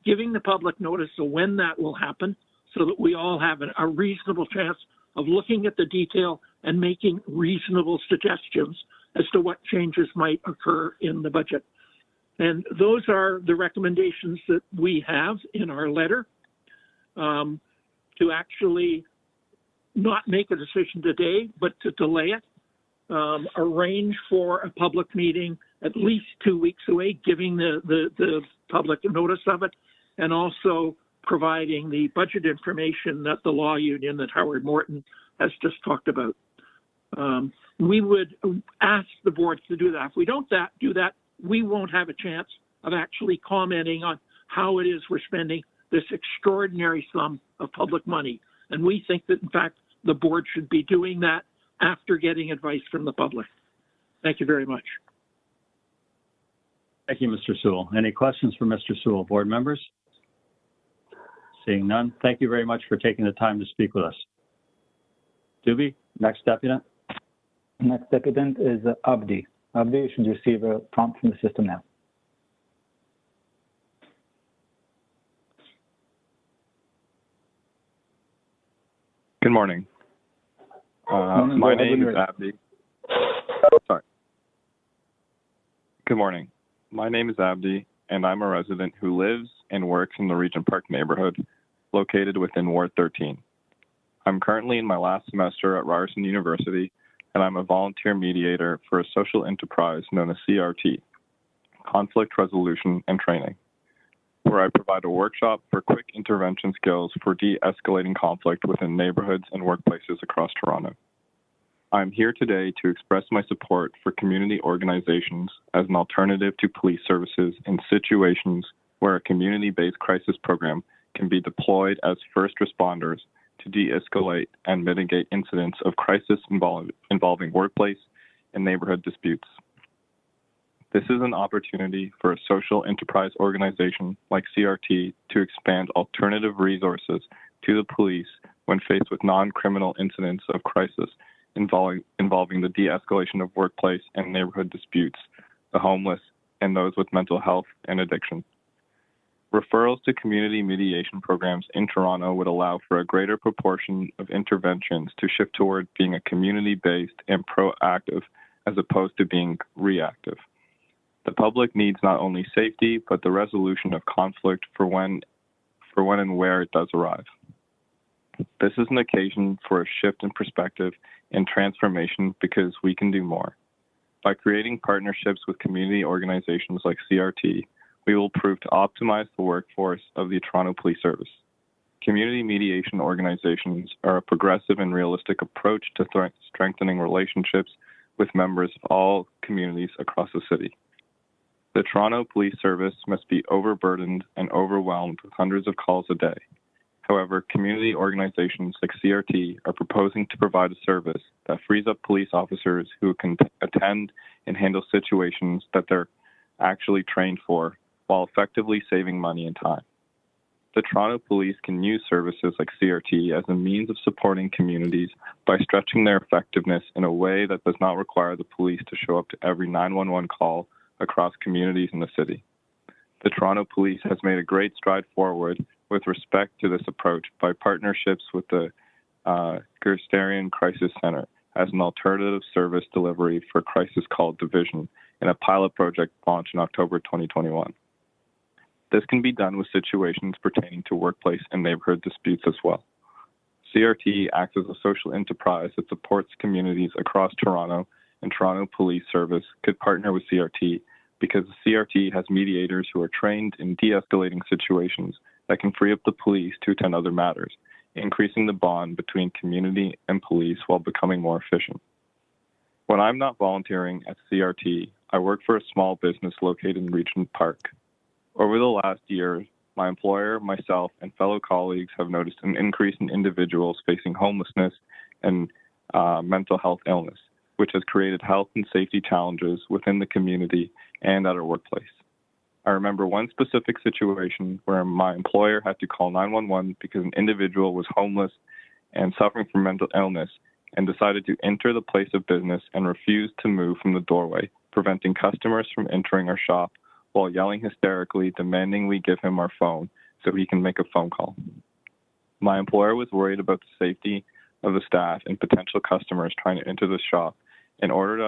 giving the public notice of when that will happen, so that we all have a reasonable chance of looking at the detail and making reasonable suggestions as to what changes might occur in the budget. And those are the recommendations that we have in our letter, to actually not make a decision today, but to delay it, arrange for a public meeting at least 2 weeks away, giving the public notice of it, and also providing the budget information that the law union that Howard Morton has just talked about. We would ask the board to do that. If we don't do that, we won't have a chance of actually commenting on how it is we're spending this extraordinary sum of public money. And we think that, in fact, the board should be doing that after getting advice from the public. Thank you very much. Thank you, Mr. Sewell. Any questions for Mr. Sewell, board members? Seeing none, thank you very much for taking the time to speak with us. Duby, next deputant. Next deputant is Abdi. Abdi, you should receive a prompt from the system now. Good morning. My name is Abdi. Sorry. Good morning. My name is Abdi, and I'm a resident who lives and works in the Regent Park neighborhood, located within Ward 13. I'm currently in my last semester at Ryerson University, and I'm a volunteer mediator for a social enterprise known as CRT, Conflict Resolution and Training, where I provide a workshop for quick intervention skills for de-escalating conflict within neighborhoods and workplaces across Toronto. I'm here today to express my support for community organizations as an alternative to police services in situations where a community-based crisis program can be deployed as first responders to de-escalate and mitigate incidents of crisis involving workplace and neighborhood disputes. This is an opportunity for a social enterprise organization like CRT to expand alternative resources to the police when faced with non-criminal incidents of crisis involving the de-escalation of workplace and neighborhood disputes, the homeless, and those with mental health and addiction. Referrals to community mediation programs in Toronto would allow for a greater proportion of interventions to shift toward being a community-based and proactive as opposed to being reactive. The public needs not only safety, but the resolution of conflict for when and where it does arrive. This is an occasion for a shift in perspective and transformation because we can do more. By creating partnerships with community organizations like CRT, we will prove to optimize the workforce of the Toronto Police Service. Community mediation organizations are a progressive and realistic approach to strengthening relationships with members of all communities across the city. The Toronto Police Service must be overburdened and overwhelmed with hundreds of calls a day. However, community organizations like CRT are proposing to provide a service that frees up police officers who can attend and handle situations that they're actually trained for while effectively saving money and time. The Toronto Police can use services like CRT as a means of supporting communities by stretching their effectiveness in a way that does not require the police to show up to every 911 call across communities in the city. The Toronto Police has made a great stride forward with respect to this approach by partnerships with the Gersterian Crisis Center as an alternative service delivery for crisis call division in a pilot project launched in October 2021. This can be done with situations pertaining to workplace and neighborhood disputes as well. CRT acts as a social enterprise that supports communities across Toronto, and Toronto Police Service could partner with CRT because the CRT has mediators who are trained in de-escalating situations that can free up the police to attend other matters, increasing the bond between community and police while becoming more efficient. When I'm not volunteering at CRT, I work for a small business located in Regent Park. Over the last year, my employer, myself, and fellow colleagues have noticed an increase in individuals facing homelessness and mental health illness, which has created health and safety challenges within the community and at our workplace. I remember one specific situation where my employer had to call 911 because an individual was homeless and suffering from mental illness and decided to enter the place of business and refused to move from the doorway, preventing customers from entering our shop while yelling hysterically, demanding we give him our phone so he can make a phone call. My employer was worried about the safety of the staff and potential customers trying to enter the shop and ordered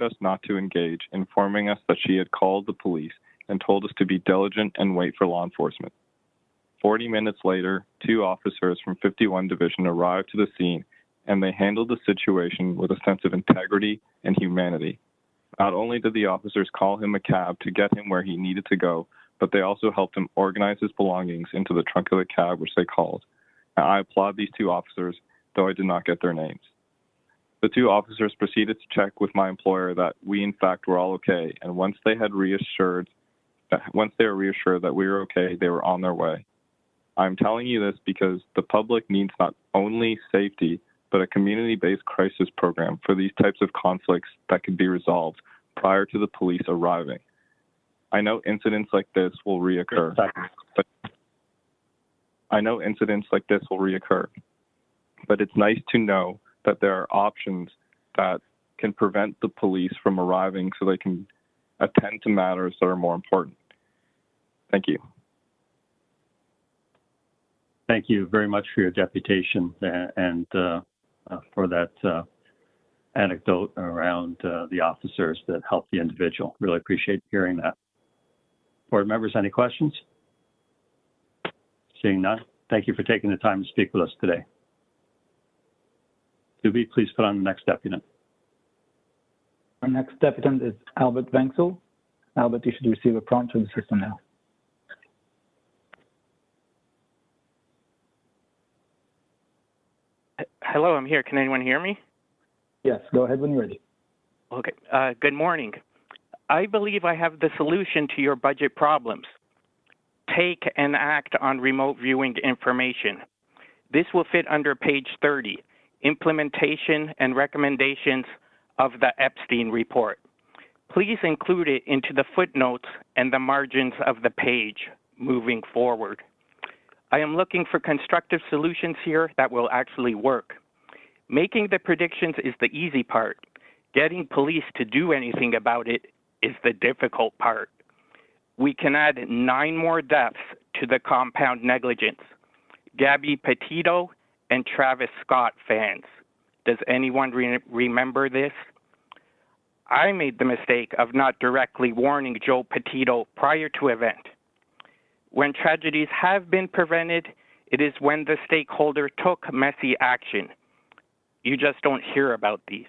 us not to engage, informing us that she had called the police and told us to be diligent and wait for law enforcement. 40 minutes later, 2 officers from 51 Division arrived to the scene, and they handled the situation with a sense of integrity and humanity. Not only did the officers call him a cab to get him where he needed to go, but they also helped him organize his belongings into the trunk of the cab which they called. And I applaud these 2 officers, though I did not get their names. The 2 officers proceeded to check with my employer that we in fact were all okay, and once they were reassured that we were okay, they were on their way. I'm telling you this because the public needs not only safety, but a community-based crisis program for these types of conflicts that can be resolved prior to the police arriving. I know incidents like this will reoccur, but it's nice to know that there are options that can prevent the police from arriving so they can attend to matters that are more important. Thank you. Thank you very much for your deputation and for that anecdote around the officers that helped the individual. Really appreciate hearing that. Board members, any questions? Seeing none, thank you for taking the time to speak with us today. Tues, please put on the next deputant. Our next deputant is Albert Wenzel. Albert, you should receive a prompt from the system now. Hello, I'm here. Can anyone hear me? Yes, go ahead when you're ready. Okay. Good morning. I believe I have the solution to your budget problems. Take and act on remote viewing information. This will fit under page 30, implementation and recommendations of the Epstein report. Please include it into the footnotes and the margins of the page moving forward. I am looking for constructive solutions here that will actually work. Making the predictions is the easy part. Getting police to do anything about it is the difficult part. We can add 9 more deaths to the compound negligence. Gabby Petito and Travis Scott fans. Does anyone remember this? I made the mistake of not directly warning Joe Petito prior to event. When tragedies have been prevented, it is when the stakeholder took messy action. You just don't hear about these.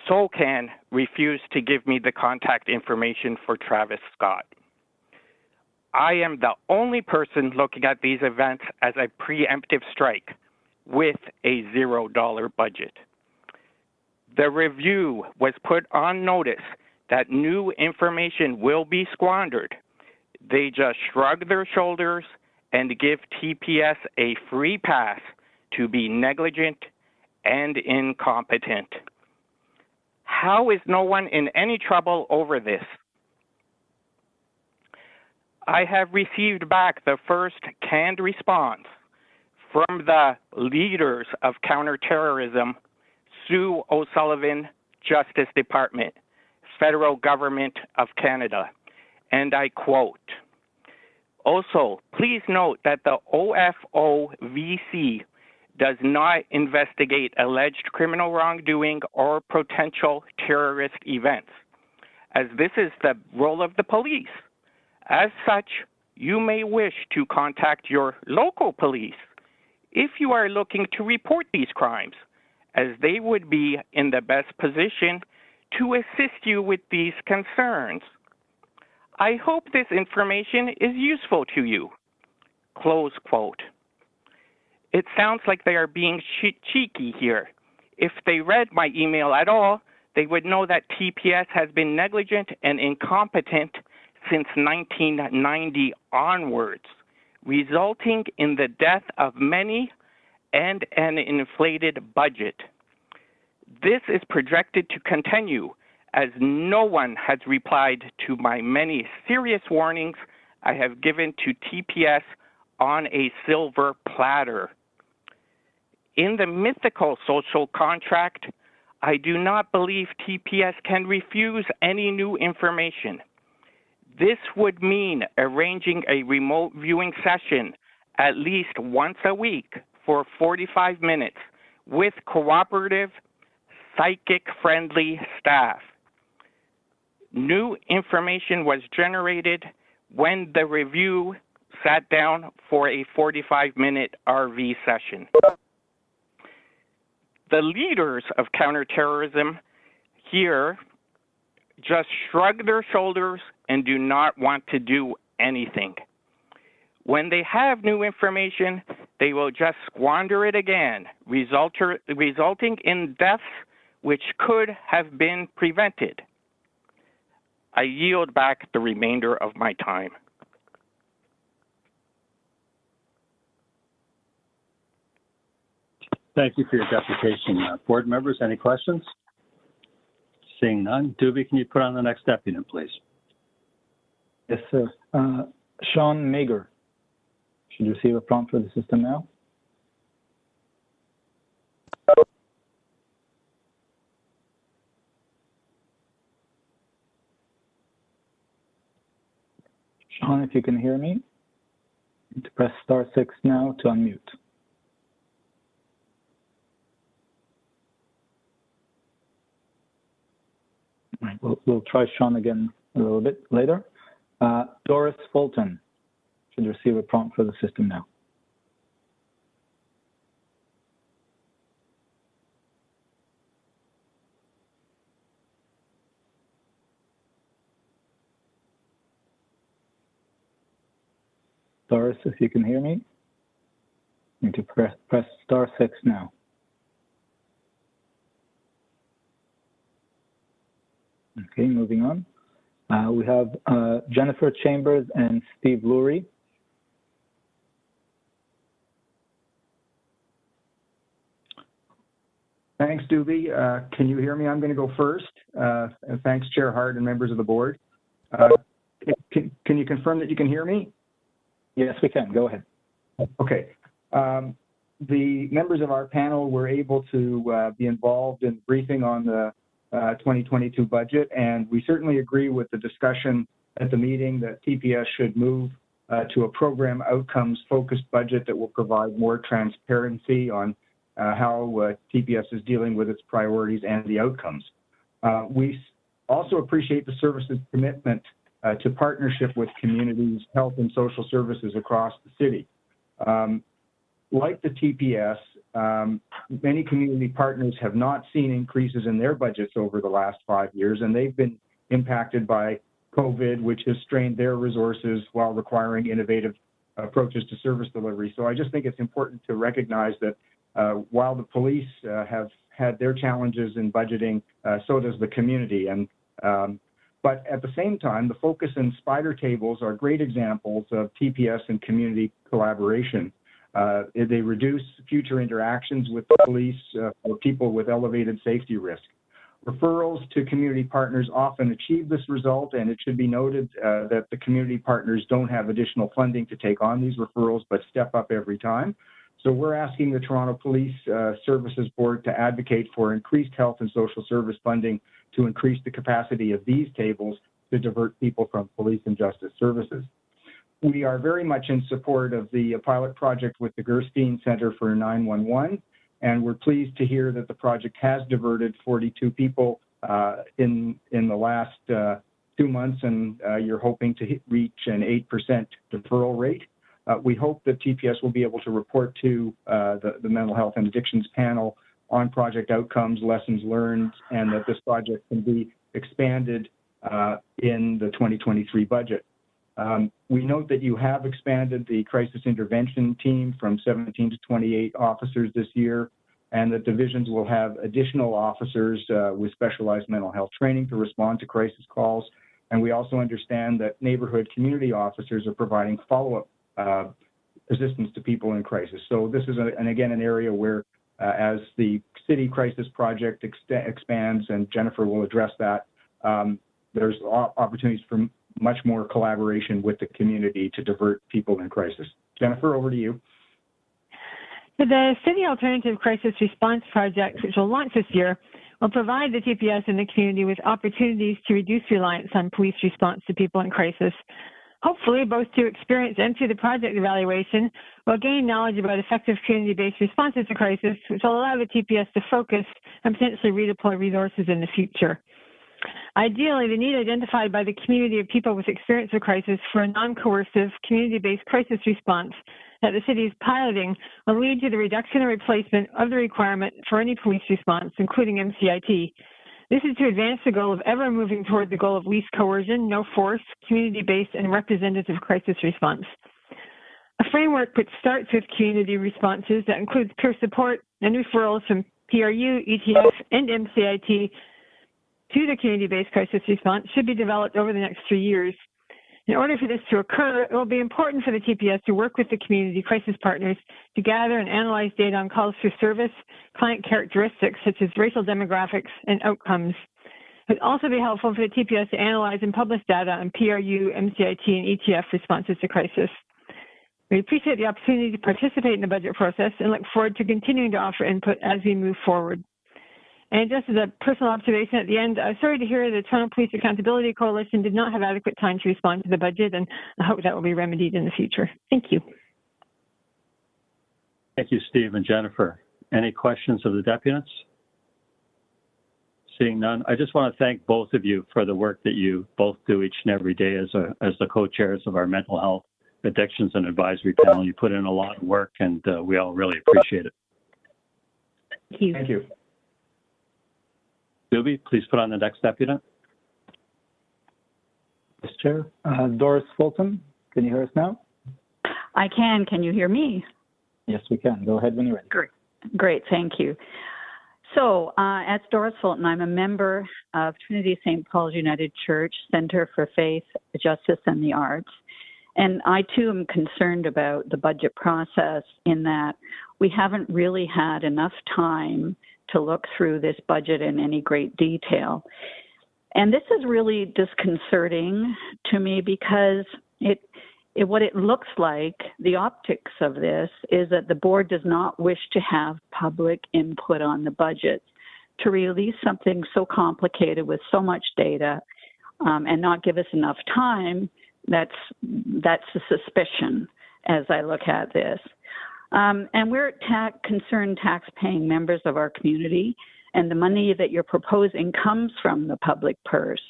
SOCAN refused to give me the contact information for Travis Scott. I am the only person looking at these events as a preemptive strike with a $0 budget. The review was put on notice that new information will be squandered. They just shrug their shoulders and give TPS a free pass to be negligent and incompetent. How is no one in any trouble over this? I have received back the first canned response from the leaders of counterterrorism, Sue O'Sullivan, Justice Department, Federal Government of Canada, and I quote, "Also, please note that the OFOVC does not investigate alleged criminal wrongdoing or potential terrorist events, as this is the role of the police. As such, you may wish to contact your local police if you are looking to report these crimes, as they would be in the best position to assist you with these concerns. I hope this information is useful to you." Close quote. It sounds like they are being cheeky here. If they read my email at all, they would know that TPS has been negligent and incompetent since 1990 onwards, resulting in the death of many and an inflated budget. This is projected to continue as no one has replied to my many serious warnings I have given to TPS on a silver platter. In the mythical social contract, I do not believe TPS can refuse any new information. This would mean arranging a remote viewing session at least once a week for 45 minutes with cooperative, psychic-friendly staff. New information was generated when the review sat down for a 45-minute RV session. The leaders of counterterrorism here just shrug their shoulders and do not want to do anything. When they have new information, they will just squander it again, resulting in deaths which could have been prevented. I yield back the remainder of my time. Thank you for your deputation. Board members, any questions? Seeing none. Doobie, can you put on the next deputant, please? Yes, sir. Sean Mager should receive a prompt for the system now. Sean, if you can hear me, you need to press *6 now to unmute. All right, we'll try Sean again a little bit later. Doris Fulton should receive a prompt for the system now. Doris, if you can hear me, you need to press *6 now. Okay, moving on. We have Jennifer Chambers and Steve Lurie. Thanks, Doobie. Can you hear me? I'm going to go first. And thanks, Chair Hart and members of the board. Can you confirm that you can hear me? Yes, we can. Go ahead. Okay. The members of our panel were able to be involved in briefing on the 2022 budget, and we certainly agree with the discussion at the meeting that TPS should move to a program outcomes focused budget that will provide more transparency on how TPS is dealing with its priorities and the outcomes. We also appreciate the service's commitment to partnership with communities, health and social services across the city. Like the TPS, many community partners have not seen increases in their budgets over the last 5 years, and they've been impacted by COVID, which has strained their resources while requiring innovative approaches to service delivery. So I just think it's important to recognize that while the police have had their challenges in budgeting, so does the community. But at the same time, the focus and spider tables are great examples of TPS and community collaboration. They reduce future interactions with the police for people with elevated safety risk. Referrals to community partners often achieve this result, and it should be noted that the community partners don't have additional funding to take on these referrals, but step up every time. So we're asking the Toronto Police Services Board to advocate for increased health and social service funding to increase the capacity of these tables to divert people from police and justice services. We are very much in support of the pilot project with the Gerstein Center for 911. And we're pleased to hear that the project has diverted 42 people in the last 2 months, and you're hoping to reach an 8% deferral rate. We hope that TPS will be able to report to the Mental Health and Addictions Panel on project outcomes, lessons learned, and that this project can be expanded in the 2023 budget. We note that you have expanded the crisis intervention team from 17 to 28 officers this year, and that divisions will have additional officers with specialized mental health training to respond to crisis calls. And we also understand that neighborhood community officers are providing follow-up assistance to people in crisis. So this is, again, an area where as the city crisis project expands, and Jennifer will address that, there's opportunities for much more collaboration with the community to divert people in crisis. Jennifer, over to you. The City Alternative Crisis Response Project, which will launch this year, will provide the TPS and the community with opportunities to reduce reliance on police response to people in crisis. Hopefully, both through experience and through the project evaluation, we'll gain knowledge about effective community-based responses to crisis, which will allow the TPS to focus and potentially redeploy resources in the future. Ideally, the need identified by the community of people with experience of crisis for a non-coercive, community-based crisis response that the city is piloting will lead to the reduction and replacement of the requirement for any police response, including MCIT. This is to advance the goal of ever moving toward the goal of least coercion, no force, community-based, and representative crisis response. A framework which starts with community responses that includes peer support and referrals from PRU, ETF, and MCIT to the community-based crisis response should be developed over the next 3 years. In order for this to occur, it will be important for the TPS to work with the community crisis partners to gather and analyze data on calls for service, client characteristics such as racial demographics, and outcomes. It would also be helpful for the TPS to analyze and publish data on PRU, MCIT, and ETF responses to crisis. We appreciate the opportunity to participate in the budget process and look forward to continuing to offer input as we move forward. And just as a personal observation at the end, I'm sorry to hear the Toronto Police Accountability Coalition did not have adequate time to respond to the budget, and I hope that will be remedied in the future. Thank you. Thank you, Steve and Jennifer. Any questions of the deputies? Seeing none, I just want to thank both of you for the work that you both do each and every day as the co-chairs of our mental health, addictions, and advisory panel. You put in a lot of work, and we all really appreciate it. Thank you. Thank you. Zuby, please put on the next deputy. Yes, Chair. Doris Fulton, can you hear us now? I can. Can you hear me? Yes, we can. Go ahead when you're ready. Great. Thank you. So, as Doris Fulton, I'm a member of Trinity St. Paul's United Church Center for Faith, Justice, and the Arts. And I, too, am concerned about the budget process in that we haven't really had enough time to look through this budget in any great detail. And this is really disconcerting to me because what it looks like, the optics of this, is that the board does not wish to have public input on the budget. To release something so complicated with so much data and not give us enough time, that's a suspicion as I look at this. And we're concerned tax-paying members of our community, and the money that you're proposing comes from the public purse.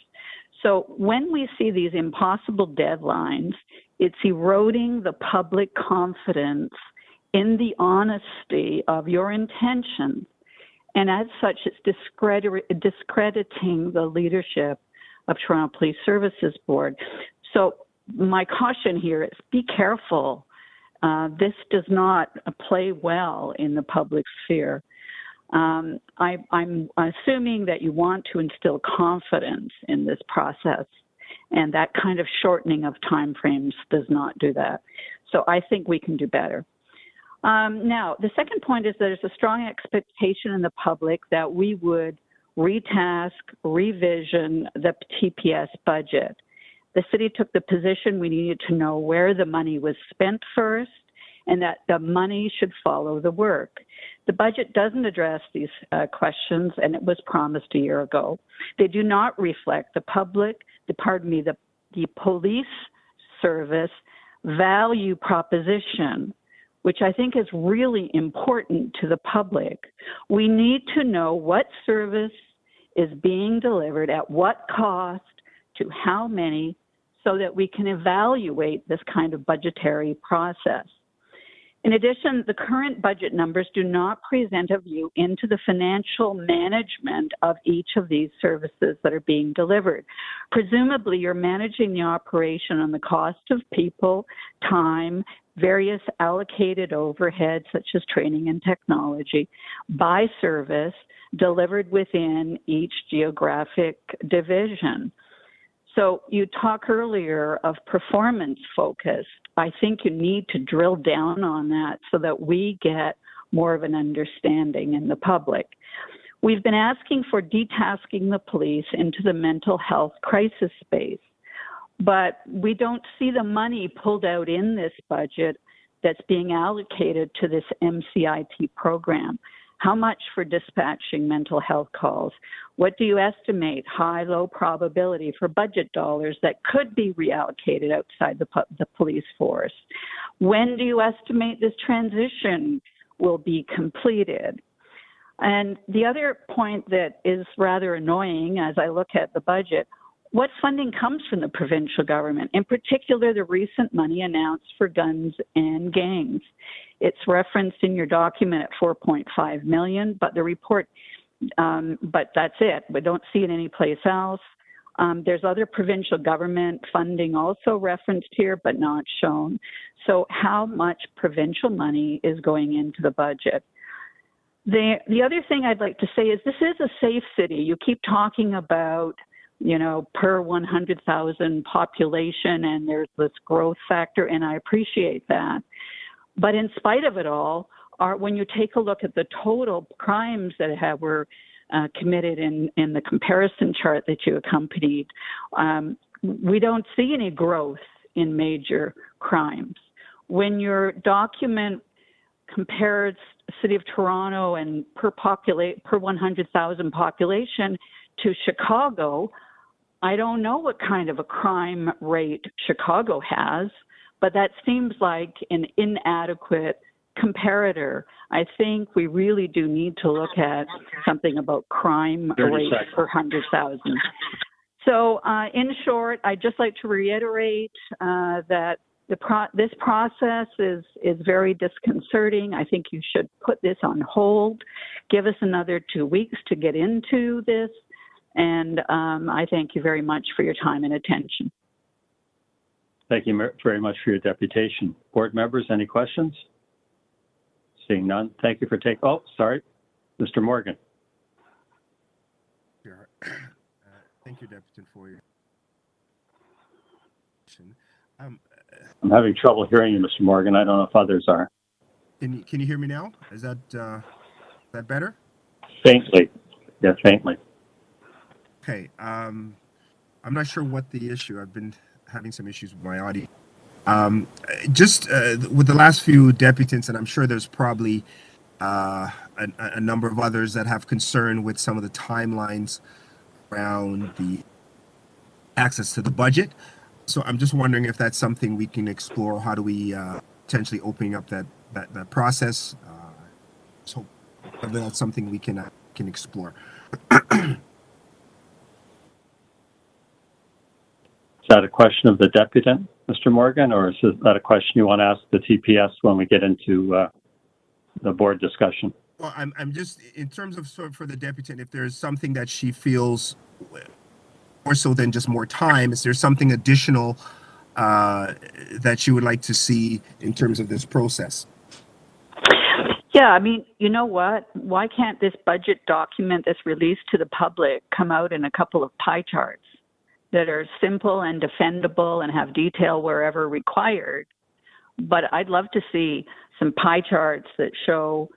So when we see these impossible deadlines, it's eroding the public confidence in the honesty of your intentions. And as such, it's discrediting the leadership of Toronto Police Services Board. So my caution here is be careful. This does not play well in the public sphere. I'm assuming that you want to instill confidence in this process, and that kind of shortening of timeframes does not do that. So I think we can do better. Now, the second point is there's a strong expectation in the public that we would retask, revision the TPS budget. The city took the position we needed to know where the money was spent first and that the money should follow the work. The budget doesn't address these questions, and it was promised a year ago. They do not reflect the police service value proposition, which I think is really important to the public. We need to know what service is being delivered, at what cost, to how many, so that we can evaluate this kind of budgetary process. In addition, the current budget numbers do not present a view into the financial management of each of these services that are being delivered. Presumably, you're managing the operation on the cost of people, time, various allocated overheads such as training and technology by service delivered within each geographic division. So you talked earlier of performance focused. I think you need to drill down on that so that we get more of an understanding in the public. We've been asking for detasking the police into the mental health crisis space, but we don't see the money pulled out in this budget that's being allocated to this MCIT program. How much for dispatching mental health calls? What do you estimate high, low probability for budget dollars that could be reallocated outside the police force? When do you estimate this transition will be completed? And the other point that is rather annoying as I look at the budget, what funding comes from the provincial government, in particular the recent money announced for guns and gangs? It's referenced in your document at $4.5 million, but the report, but that's it. We don't see it anyplace else. There's other provincial government funding also referenced here, but not shown. So how much provincial money is going into the budget? The other thing I'd like to say is this is a safe city. You keep talking about, you know, per 100,000 population, and there's this growth factor, and I appreciate that. But in spite of it all, when you take a look at the total crimes that were committed in the comparison chart that you accompanied, we don't see any growth in major crimes. When your document compares City of Toronto and per 100,000 population to Chicago, I don't know what kind of a crime rate Chicago has, but that seems like an inadequate comparator. I think we really do need to look at something about crime rate per 100,000. So in short, I'd just like to reiterate that this process is very disconcerting. I think you should put this on hold, give us another 2 weeks to get into this, and I thank you very much for your time and attention. Thank you very much for your deputation. Board members, any questions? Seeing none, thank you for taking, oh, sorry, Mr. Morgan. Sure. Thank you, Deputy, for your question. I'm having trouble hearing you, Mr. Morgan. I don't know if others are. Can you hear me now? Is that better? Faintly, yeah, faintly. Okay. I'm not sure what the issue. I've been having some issues with my audio. Just with the last few deputants, and I'm sure there's probably a number of others that have concern with some of the timelines around the access to the budget. So I'm just wondering if that's something we can explore. How do we potentially open up that process? So whether that's something we can explore. Is that a question of the deputant, Mr. Morgan, or is that a question you want to ask the TPS when we get into the board discussion? Well, I'm just, in terms of sort of for the deputant, if there's something that she feels more so than just more time, is there something additional that she would like to see in terms of this process? Yeah, I mean, you know what? Why can't this budget document that's released to the public come out in a couple of pie charts that are simple and defendable and have detail wherever required? But I'd love to see some pie charts that show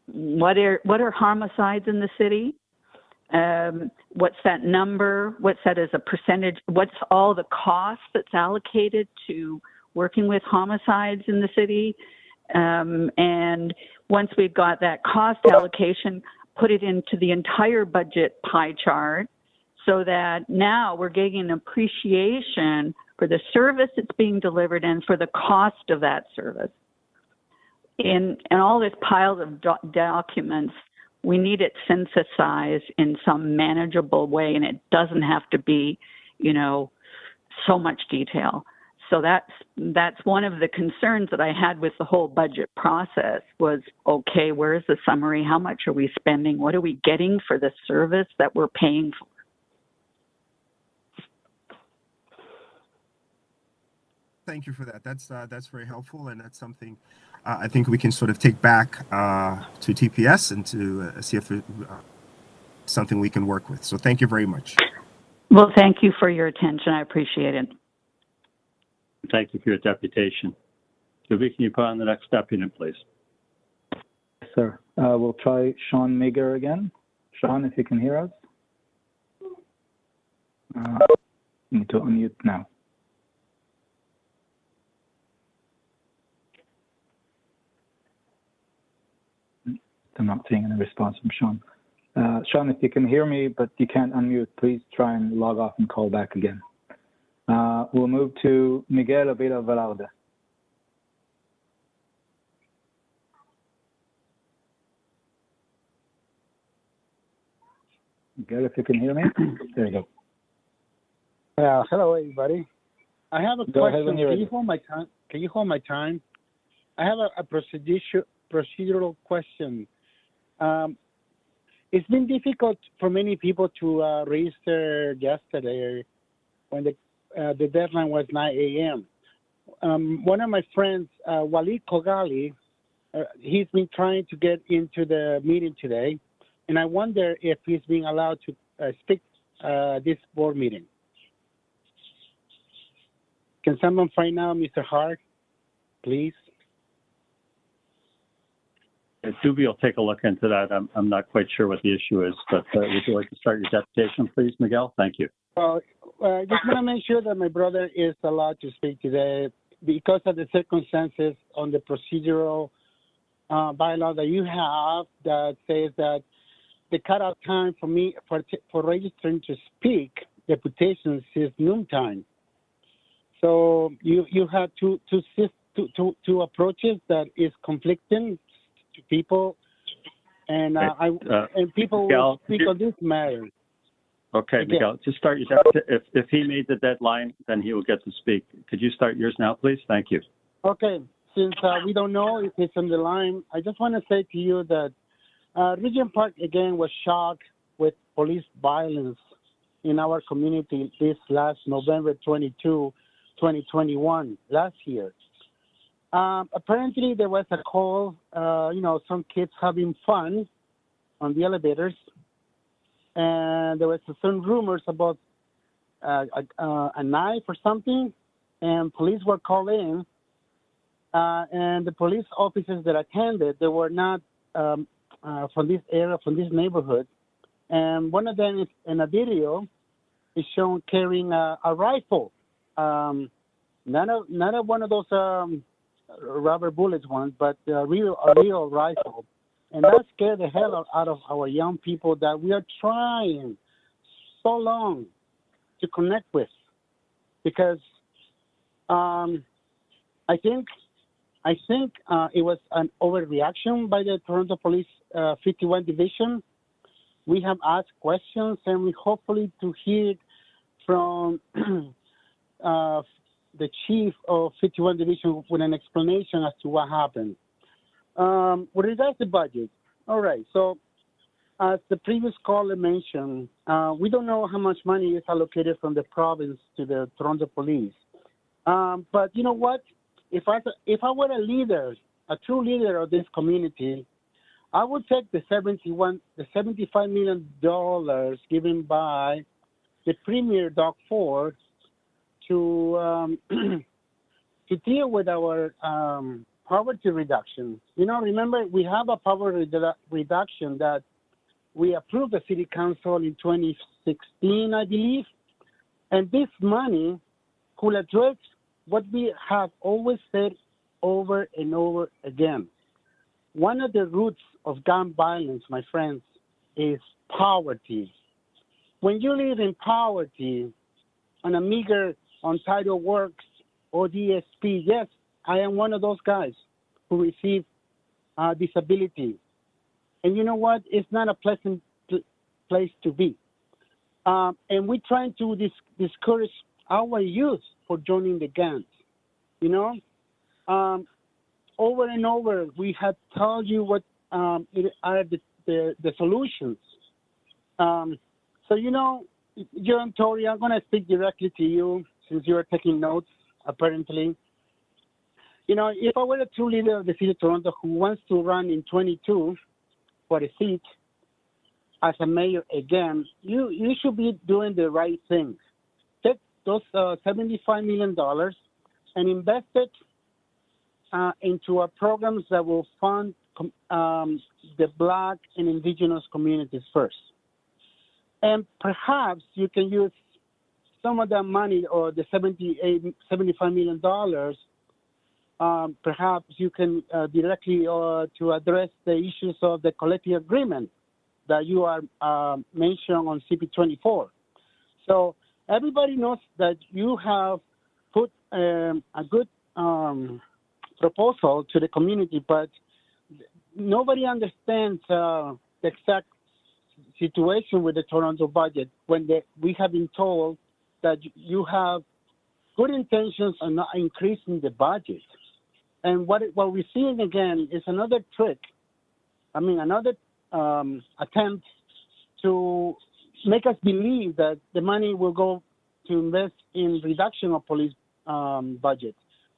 what are homicides in the city, What's that number? What's that as a percentage? What's all the cost that's allocated to working with homicides in the city? And once we've got that cost allocation, put it into the entire budget pie chart so that now we're getting an appreciation for the service that's being delivered and for the cost of that service. In all this piles of documents, we need it synthesized in some manageable way, and it doesn't have to be, so much detail. So that's one of the concerns that I had with the whole budget process was, okay, where's the summary? How much are we spending? What are we getting for the service that we're paying for? Thank you for that. That's very helpful, and that's something I think we can sort of take back to TPS and to see if it's something we can work with. So thank you very much. Well, thank you for your attention. I appreciate it. Thank you for your deputation. Juby, can you put on the next deputant, please? Yes, sir. We'll try Sean Meager again. Sean, if you can hear us. You need to unmute now. I'm not seeing any response from Sean. Sean, if you can hear me, but you can't unmute, please try and log off and call back again. We'll move to Miguel Avila Velarde. Miguel, if you can hear me. There you go. Hello, everybody. I have a question. Can you hold my time? Can you hold my time? I have a procedural question. It's been difficult for many people to register yesterday when the deadline was 9 a.m. One of my friends, Walid Kogali, he's been trying to get into the meeting today, and I wonder if he's being allowed to speak this board meeting. Can someone find out Mr. Hart, please? Juby will take a look into that. I'm not quite sure what the issue is, but would you like to start your deputation, please, Miguel? Thank you. Well, I just want to make sure that my brother is allowed to speak today because of the circumstances on the procedural bylaw that you have that says that the cutoff time for me for registering to speak deputations is noontime. So you have two approaches that is conflicting to people, and people will speak on this matter. Okay, Miguel, just start your deputation. If he made the deadline, then he will get to speak. Could you start yours now, please? Thank you. Okay, since we don't know if it's on the line, I just want to say to you that Regent Park, again, was shocked with police violence in our community this last November 22, 2021, last year. Apparently, there was a call, some kids having fun on the elevators, and there was some rumors about a knife or something, and police were called in, and the police officers that attended, they were not from this area, from this neighborhood, and one of them is in a video is shown carrying a rifle, not one of those rubber bullets ones, but a real rifle. And that scared the hell out of our young people that we are trying so long to connect with. Because I think it was an overreaction by the Toronto Police 51 Division. We have asked questions, and we hopefully to hear from the chief of 51 Division with an explanation as to what happened. With regards to budget, all right, so as the previous caller mentioned, we don't know how much money is allocated from the province to the Toronto Police. But you know what? If I were a leader, a true leader of this community, I would take the $75 million given by the Premier Doc Ford to deal with our poverty reduction. Remember, we have a poverty reduction that we approved the city council in 2016, I believe. And this money could address what we have always said over and over again. One of the roots of gun violence, my friends, is poverty. When you live in poverty, on a meager, untitled works or DSP, yes, I am one of those guys who receive disability. And you know what? It's not a pleasant place to be. And we're trying to discourage our youth for joining the gangs. You know, over and over, we have told you what are the solutions. So, you know, John Tory, I'm going to speak directly to you since you're taking notes, apparently. You know, if I were a true leader of the city of Toronto who wants to run in 22 for a seat as a mayor again, you should be doing the right thing. Take those $75 million and invest it into our programs that will fund the Black and Indigenous communities first. And perhaps you can use some of that money, or the $75 million, perhaps you can directly to address the issues of the collective agreement that you are mentioning on CP24. So everybody knows that you have put a good proposal to the community, but nobody understands the exact situation with the Toronto budget when we have been told that you have good intentions on not increasing the budget. And what we're seeing again is another trick, another attempt to make us believe that the money will go to invest in reduction of police budget.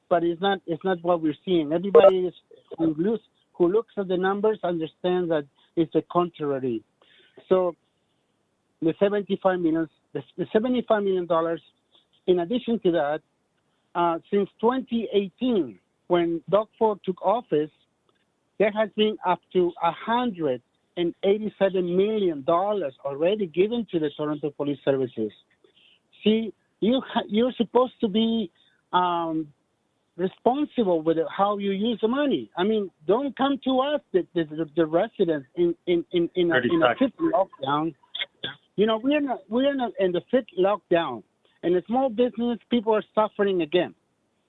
But it's not what we're seeing. Everybody who looks at the numbers understands that it's the contrary. So the $75 million, in addition to that, since 2018, when Doug Ford took office, there has been up to $187 million already given to the Toronto Police Services. See, you're supposed to be responsible with how you use the money. I mean, don't come to us, the residents, in a fifth lockdown. You know, we're not in the fifth lockdown, and the small business people are suffering again.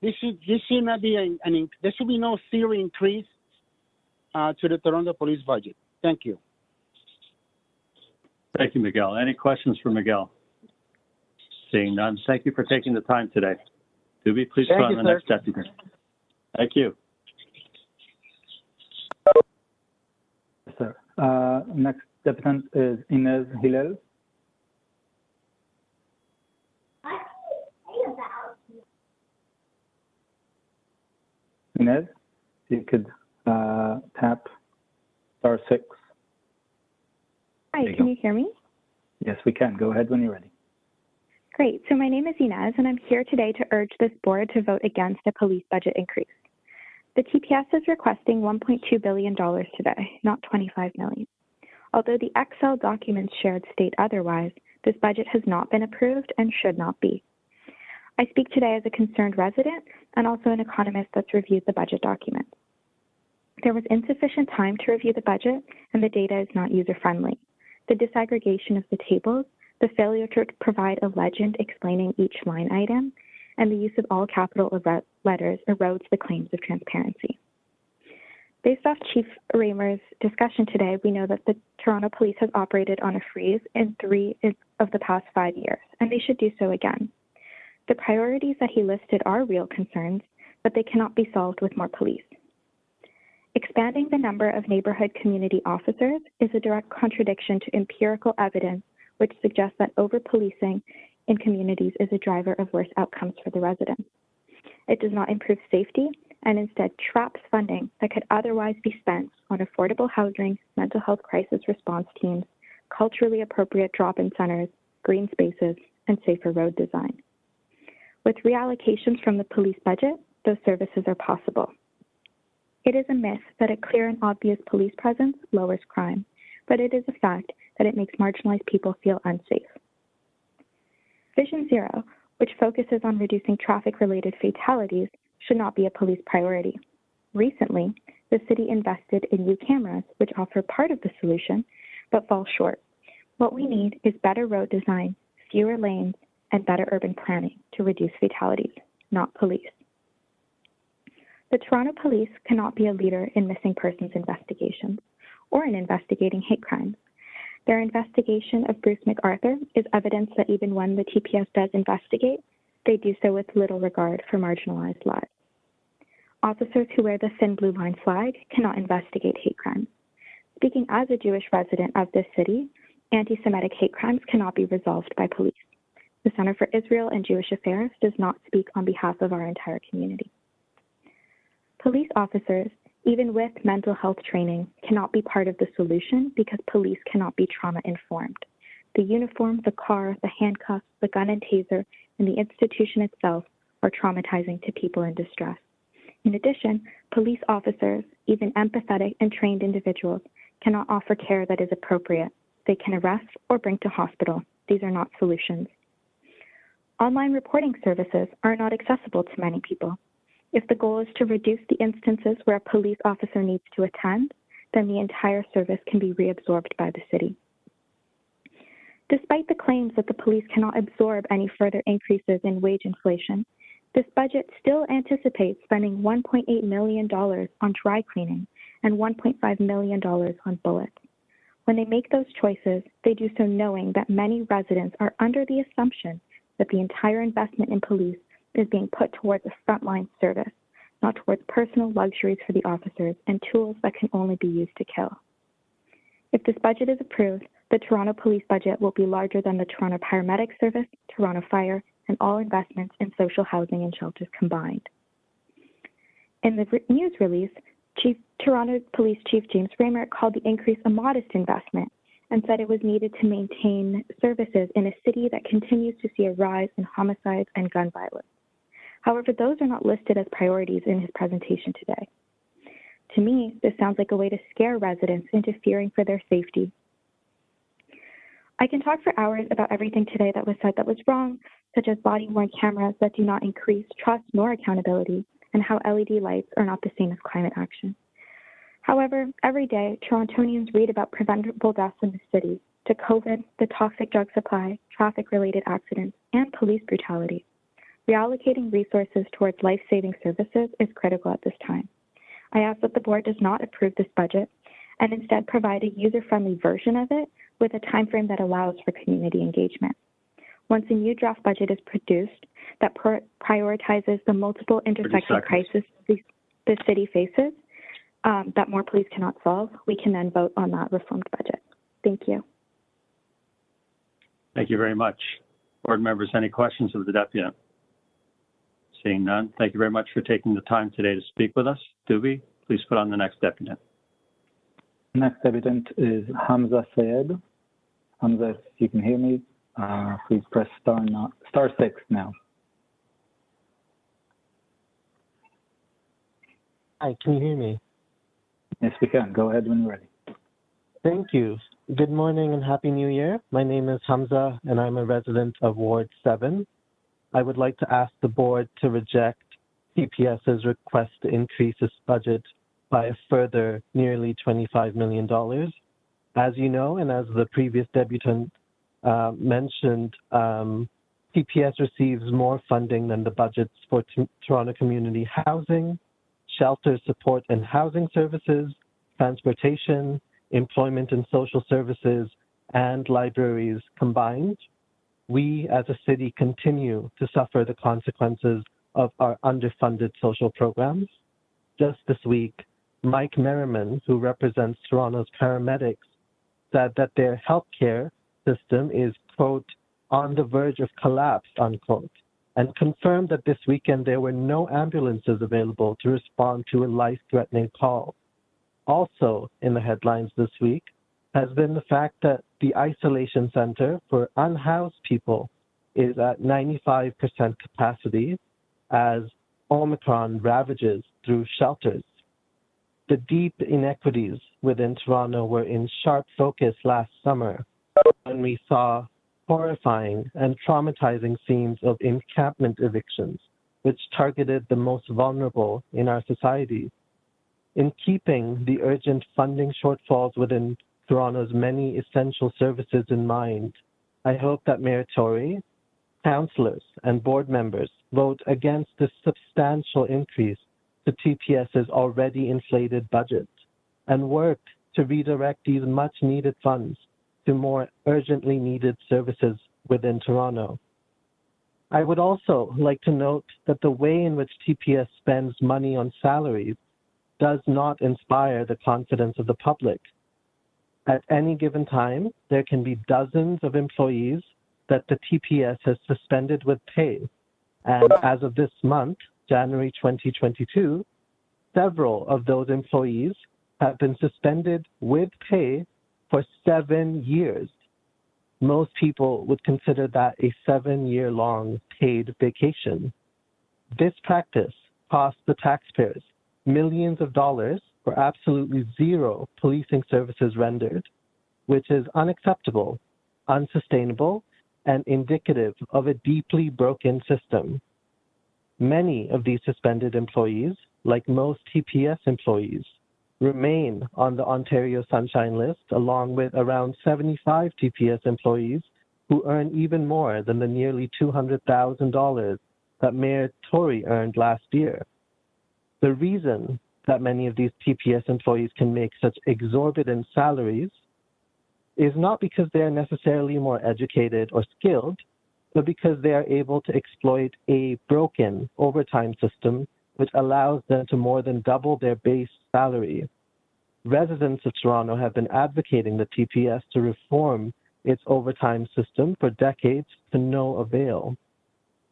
This should not be there should be no zero increase to the Toronto Police budget. Thank you. Thank you, Miguel. Any questions for Miguel? Seeing none, thank you for taking the time today. Doobie, please go on the next deputy. Thank you. Yes, sir. Next deputant is Inez Hillel. Inez, you could tap *6. Hi, can you hear me? Yes, we can. Go ahead when you're ready. Great. So my name is Inez, and I'm here today to urge this board to vote against a police budget increase. The TPS is requesting $1.2 billion today, not $25 million. Although the Excel documents shared state otherwise, this budget has not been approved and should not be. I speak today as a concerned resident and also an economist that's reviewed the budget documents. There was insufficient time to review the budget, and the data is not user-friendly. The disaggregation of the tables, the failure to provide a legend explaining each line item, and the use of all capital letters erodes the claims of transparency. Based off Chief Raymer's discussion today, we know that the Toronto Police has operated on a freeze in 3 of the past 5 years, and they should do so again. The priorities that he listed are real concerns, but they cannot be solved with more police. Expanding the number of neighborhood community officers is a direct contradiction to empirical evidence which suggests that over-policing in communities is a driver of worse outcomes for the residents. It does not improve safety and instead traps funding that could otherwise be spent on affordable housing, mental health crisis response teams, culturally appropriate drop-in centers, green spaces, and safer road design. With reallocations from the police budget, those services are possible. It is a myth that a clear and obvious police presence lowers crime. but it is a fact that it makes marginalized people feel unsafe. Vision Zero, which focuses on reducing traffic-related fatalities, should not be a police priority. Recently, the city invested in new cameras, which offer part of the solution, but fall short. What we need is better road design, fewer lanes, and better urban planning to reduce fatalities, not police. The Toronto Police cannot be a leader in missing persons investigations or in investigating hate crimes. Their investigation of Bruce McArthur is evidence that even when the TPS does investigate, they do so with little regard for marginalized lives. Officers who wear the thin blue line flag cannot investigate hate crimes. Speaking as a Jewish resident of this city, anti-Semitic hate crimes cannot be resolved by police. The Center for Israel and Jewish Affairs does not speak on behalf of our entire community. Police officers, even with mental health training, cannot be part of the solution because police cannot be trauma-informed. The uniform, the car, the handcuffs, the gun and taser, and the institution itself are traumatizing to people in distress. In addition, police officers, even empathetic and trained individuals, cannot offer care that is appropriate. They can arrest or bring to hospital. These are not solutions. Online reporting services are not accessible to many people. If the goal is to reduce the instances where a police officer needs to attend, then the entire service can be reabsorbed by the city. Despite the claims that the police cannot absorb any further increases in wage inflation, this budget still anticipates spending $1.8 million on dry cleaning and $1.5 million on bullets. When they make those choices, they do so knowing that many residents are under the assumption that the entire investment in police is being put towards a frontline service, not towards personal luxuries for the officers and tools that can only be used to kill. If this budget is approved, the Toronto Police budget will be larger than the Toronto Paramedic Service, Toronto Fire, and all investments in social housing and shelters combined. In the news release, Toronto Police Chief James Raymer called the increase a modest investment and said it was needed to maintain services in a city that continues to see a rise in homicides and gun violence. However, those are not listed as priorities in his presentation today. To me, this sounds like a way to scare residents into fearing for their safety. I can talk for hours about everything today that was said that was wrong, such as body-worn cameras that do not increase trust nor accountability, and how LED lights are not the same as climate action. However, every day, Torontonians read about preventable deaths in the city, to COVID, the toxic drug supply, traffic-related accidents, and police brutality. Reallocating resources towards life-saving services is critical at this time. I ask that the board does not approve this budget and instead provide a user-friendly version of it with a timeframe that allows for community engagement. Once a new draft budget is produced that prioritizes the multiple intersecting crises the city faces, that more police cannot solve, we can then vote on that reformed budget. Thank you. Thank you very much. Board members, any questions of the deputant? Seeing none, thank you very much for taking the time today to speak with us. Doobie, please put on the next deputant. Next deputant is Hamza Sayed. Hamza, if you can hear me, please press star 6 now. Hi, can you hear me? Yes, we can. Go ahead when you're ready. Thank you. Good morning and Happy New Year. My name is Hamza and I'm a resident of Ward 7. I would like to ask the board to reject CPS's request to increase its budget by a further nearly $25 million. As you know, and as the previous debutant mentioned, CPS receives more funding than the budgets for Toronto community housing, shelter support and housing services, transportation, employment and social services, and libraries combined. We as a city continue to suffer the consequences of our underfunded social programs. Just this week, Mike Merriman, who represents Toronto's paramedics, said that their healthcare system is, quote, on the verge of collapse, unquote, and confirmed that this weekend there were no ambulances available to respond to a life-threatening call. Also in the headlines this week has been the fact that the isolation center for unhoused people is at 95% capacity as Omicron ravages through shelters. The deep inequities within Toronto were in sharp focus last summer when we saw horrifying and traumatizing scenes of encampment evictions, which targeted the most vulnerable in our society. In keeping the urgent funding shortfalls within Toronto's many essential services in mind, I hope that Mayor Tory, councillors, and board members vote against this substantial increase to TPS's already inflated budget and work to redirect these much-needed funds to more urgently needed services within Toronto. I would also like to note that the way in which TPS spends money on salaries does not inspire the confidence of the public. At any given time, there can be dozens of employees that the TPS has suspended with pay. And as of this month, January 2022, several of those employees have been suspended with pay for 7 years. Most people would consider that a 7-year-long paid vacation. This practice costs the taxpayers millions of dollars for absolutely zero policing services rendered, which is unacceptable, unsustainable, and indicative of a deeply broken system. Many of these suspended employees, like most TPS employees, remain on the Ontario Sunshine List, along with around 75 TPS employees who earn even more than the nearly $200,000 that Mayor Tory earned last year. The reason that many of these TPS employees can make such exorbitant salaries is not because they are necessarily more educated or skilled, but because they are able to exploit a broken overtime system which allows them to more than double their base salary. Residents of Toronto have been advocating the TPS to reform its overtime system for decades to no avail.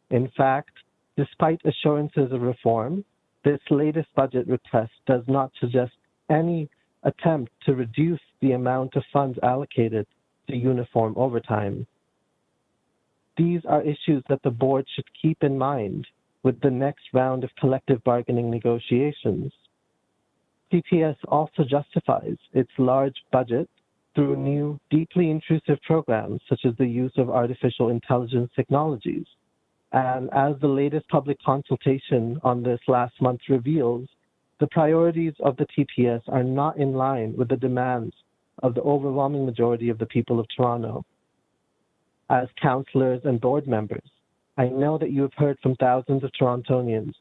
In fact, despite assurances of reform, this latest budget request does not suggest any attempt to reduce the amount of funds allocated to uniform overtime. These are issues that the board should keep in mind with the next round of collective bargaining negotiations. TPS also justifies its large budget through new, deeply intrusive programs such as the use of artificial intelligence technologies. And as the latest public consultation on this last month reveals, the priorities of the TPS are not in line with the demands of the overwhelming majority of the people of Toronto. As councillors and board members, I know that you have heard from thousands of Torontonians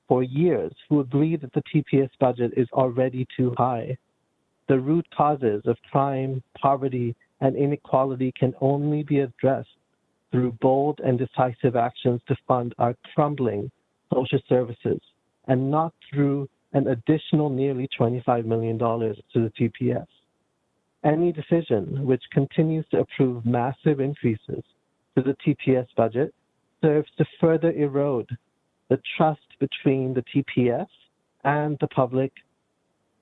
for years who agree that the TPS budget is already too high. The root causes of crime, poverty, and inequality can only be addressed through bold and decisive actions to fund our crumbling social services, and not through an additional nearly $25 million to the TPS. Any decision which continues to approve massive increases to the TPS budget serves to further erode the trust between the TPS and the public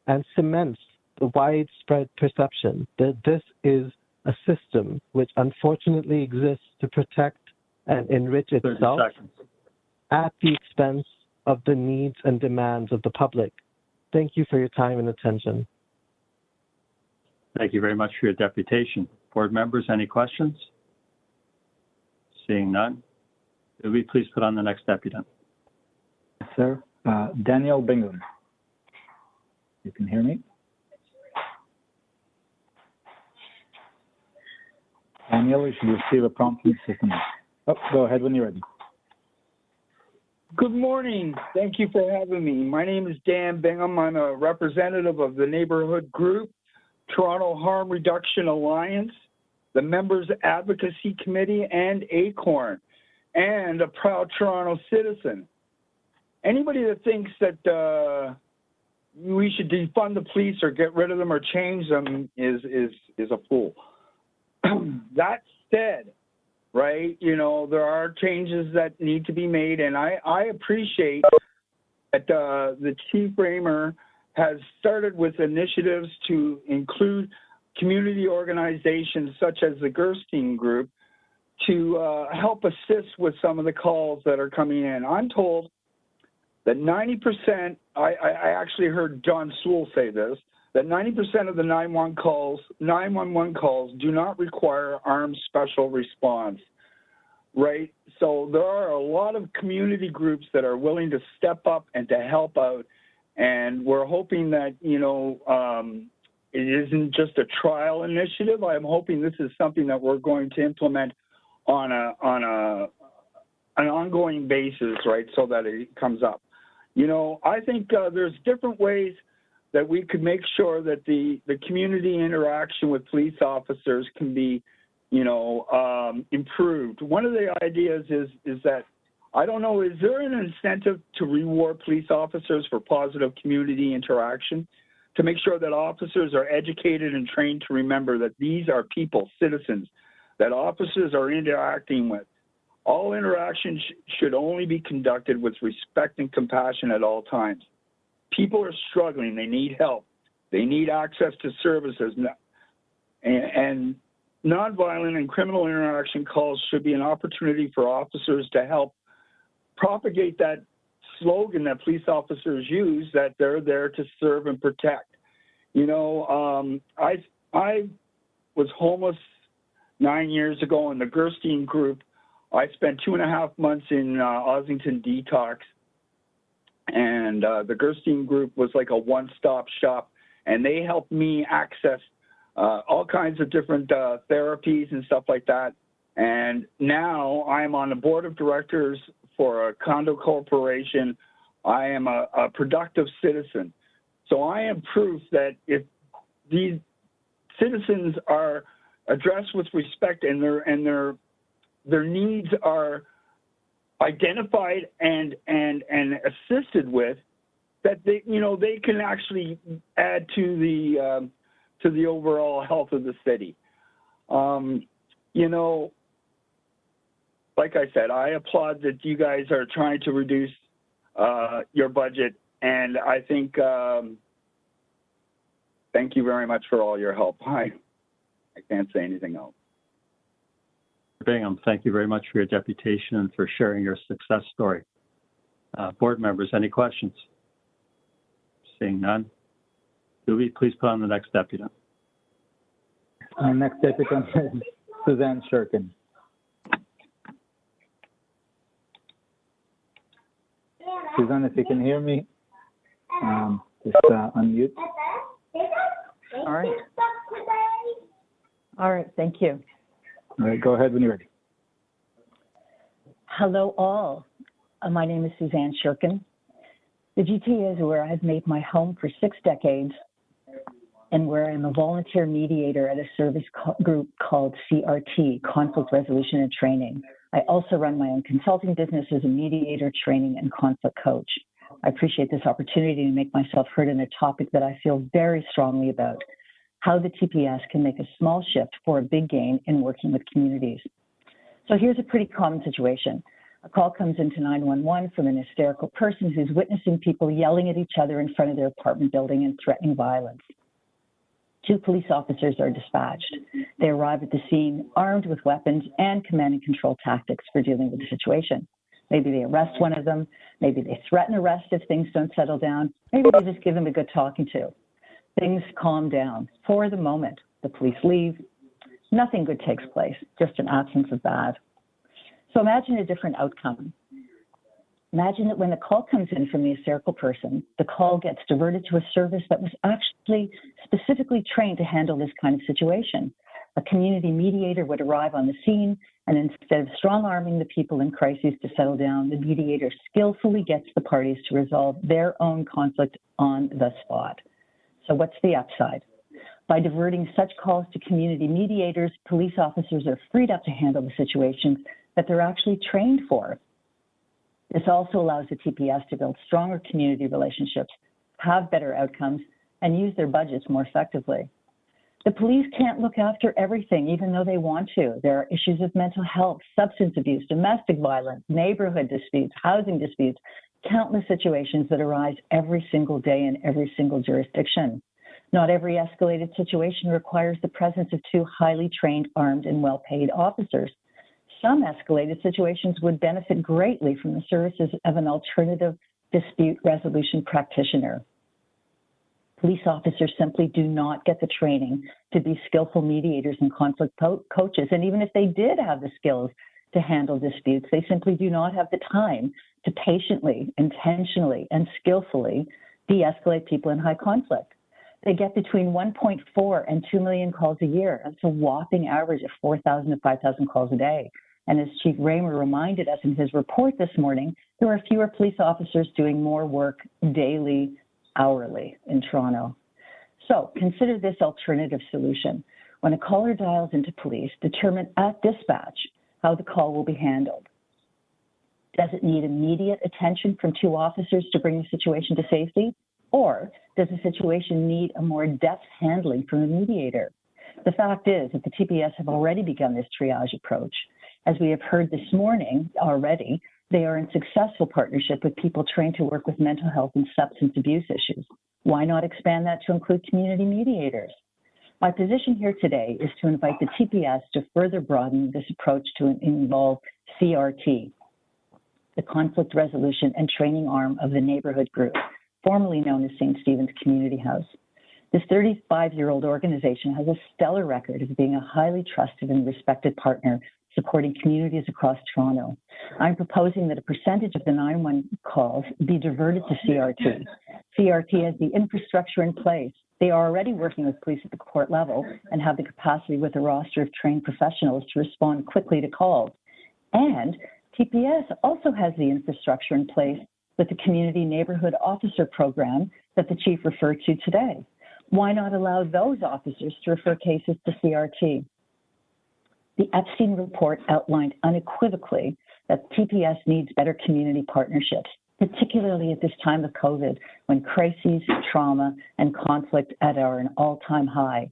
and cements the widespread perception that this is a system which unfortunately exists to protect and enrich itself at the expense of the needs and demands of the public. Thank you for your time and attention. Thank you very much for your deputation. Board members, any questions? Seeing none, will we please put on the next deputant? Yes, sir. Daniel Bingham. You can hear me? Daniel, you should receive a prompt from the system. Oh, go ahead when you're ready. Good morning. Thank you for having me. My name is Dan Bingham. I'm a representative of the neighborhood group, Toronto Harm Reduction Alliance, the Members Advocacy Committee, and ACORN, and a proud Toronto citizen. Anybody that thinks that we should defund the police or get rid of them or change them is a fool. That said, right, you know, there are changes that need to be made, and I appreciate that the Chief Raymer has started with initiatives to include community organizations such as the Gerstein Group to help assist with some of the calls that are coming in. I'm told that 90%, I actually heard John Sewell say this, that 90% of the 911 calls do not require armed special response, right? So there are a lot of community groups that are willing to step up and to help out. And we're hoping that, you know, it isn't just a trial initiative. I'm hoping this is something that we're going to implement on an ongoing basis, right, so that it comes up. You know, I think there's different ways that we could make sure that the community interaction with police officers can be, you know, improved. One of the ideas is that, I don't know, is there an incentive to reward police officers for positive community interaction, to make sure that officers are educated and trained to remember that these are people, citizens, that officers are interacting with? All interactions should only be conducted with respect and compassion at all times. People are struggling. They need help. They need access to services. And nonviolent and criminal interaction calls should be an opportunity for officers to help propagate that slogan that police officers use, that they're there to serve and protect. You know, I was homeless 9 years ago in the Gerstein group. I spent 2.5 months in Ossington Detox, and the Gerstein group was like a one-stop shop, and they helped me access all kinds of different therapies and stuff like that. And now I'm on the board of directors for a condo corporation. I am a productive citizen. So I am proof that if these citizens are addressed with respect and their needs are identified and assisted with, that they, you know, they can actually add to the overall health of the city. You know, like I said, I applaud that you guys are trying to reduce your budget, and I think thank you very much for all your help. I can't say anything else. Bingham, thank you very much for your deputation and for sharing your success story. Board members, any questions? Seeing none. Dewey, please put on the next deputant. Next deputant is Suzanne Shirkin. Suzanne, if you can hear me, just unmute. All right. All right, thank you. All right, go ahead when you're ready. Hello, all. My name is Suzanne Shirkin. The GTA is where I've made my home for 6 decades and where I'm a volunteer mediator at a service group called CRT, Conflict Resolution and Training. I also run my own consulting business as a mediator, training, and conflict coach. I appreciate this opportunity to make myself heard on a topic that I feel very strongly about, how the TPS can make a small shift for a big gain in working with communities. So here's a pretty common situation. A call comes into 911 from an hysterical person who's witnessing people yelling at each other in front of their apartment building and threatening violence. 2 police officers are dispatched. They arrive at the scene armed with weapons and command and control tactics for dealing with the situation. Maybe they arrest one of them. Maybe they threaten arrest if things don't settle down. Maybe they just give them a good talking to. Things calm down. For the moment, the police leave. Nothing good takes place, just an absence of bad. So imagine a different outcome. Imagine that when the call comes in from the hysterical person, the call gets diverted to a service that was actually specifically trained to handle this kind of situation. A community mediator would arrive on the scene, and instead of strong-arming the people in crises to settle down, the mediator skillfully gets the parties to resolve their own conflict on the spot. So what's the upside? By diverting such calls to community mediators, police officers are freed up to handle the situations that they're actually trained for. This also allows the TPS to build stronger community relationships, have better outcomes, and use their budgets more effectively. The police can't look after everything, even though they want to. There are issues of mental health, substance abuse, domestic violence, neighborhood disputes, housing disputes, countless situations that arise every single day in every single jurisdiction. Not every escalated situation requires the presence of 2 highly trained, armed, and well-paid officers. Some escalated situations would benefit greatly from the services of an alternative dispute resolution practitioner. Police officers simply do not get the training to be skillful mediators and conflict coaches. And even if they did have the skills to handle disputes, they simply do not have the time to patiently, intentionally, and skillfully de-escalate people in high conflict. They get between 1.4 and 2 million calls a year. That's a whopping average of 4,000 to 5,000 calls a day. And as Chief Raymer reminded us in his report this morning, there are fewer police officers doing more work daily, hourly in Toronto. So consider this alternative solution. When a caller dials into police, determine at dispatch how the call will be handled. Does it need immediate attention from 2 officers to bring the situation to safety? Or does the situation need a more deft handling from a mediator? The fact is that the TPS have already begun this triage approach. As we have heard this morning already, they are in successful partnership with people trained to work with mental health and substance abuse issues. Why not expand that to include community mediators? My position here today is to invite the TPS to further broaden this approach to involve CRT, the Conflict Resolution and Training Arm of the Neighborhood Group, formerly known as St. Stephen's Community House. This 35-year-old organization has a stellar record of being a highly trusted and respected partner supporting communities across Toronto. I'm proposing that a percentage of the 911 calls be diverted to CRT. CRT has the infrastructure in place. They are already working with police at the court level and have the capacity with a roster of trained professionals to respond quickly to calls. And TPS also has the infrastructure in place with the Community Neighborhood Officer Program that the Chief referred to today. Why not allow those officers to refer cases to CRT? The Epstein report outlined unequivocally that TPS needs better community partnerships, particularly at this time of COVID, when crises, trauma, and conflict are an all-time high.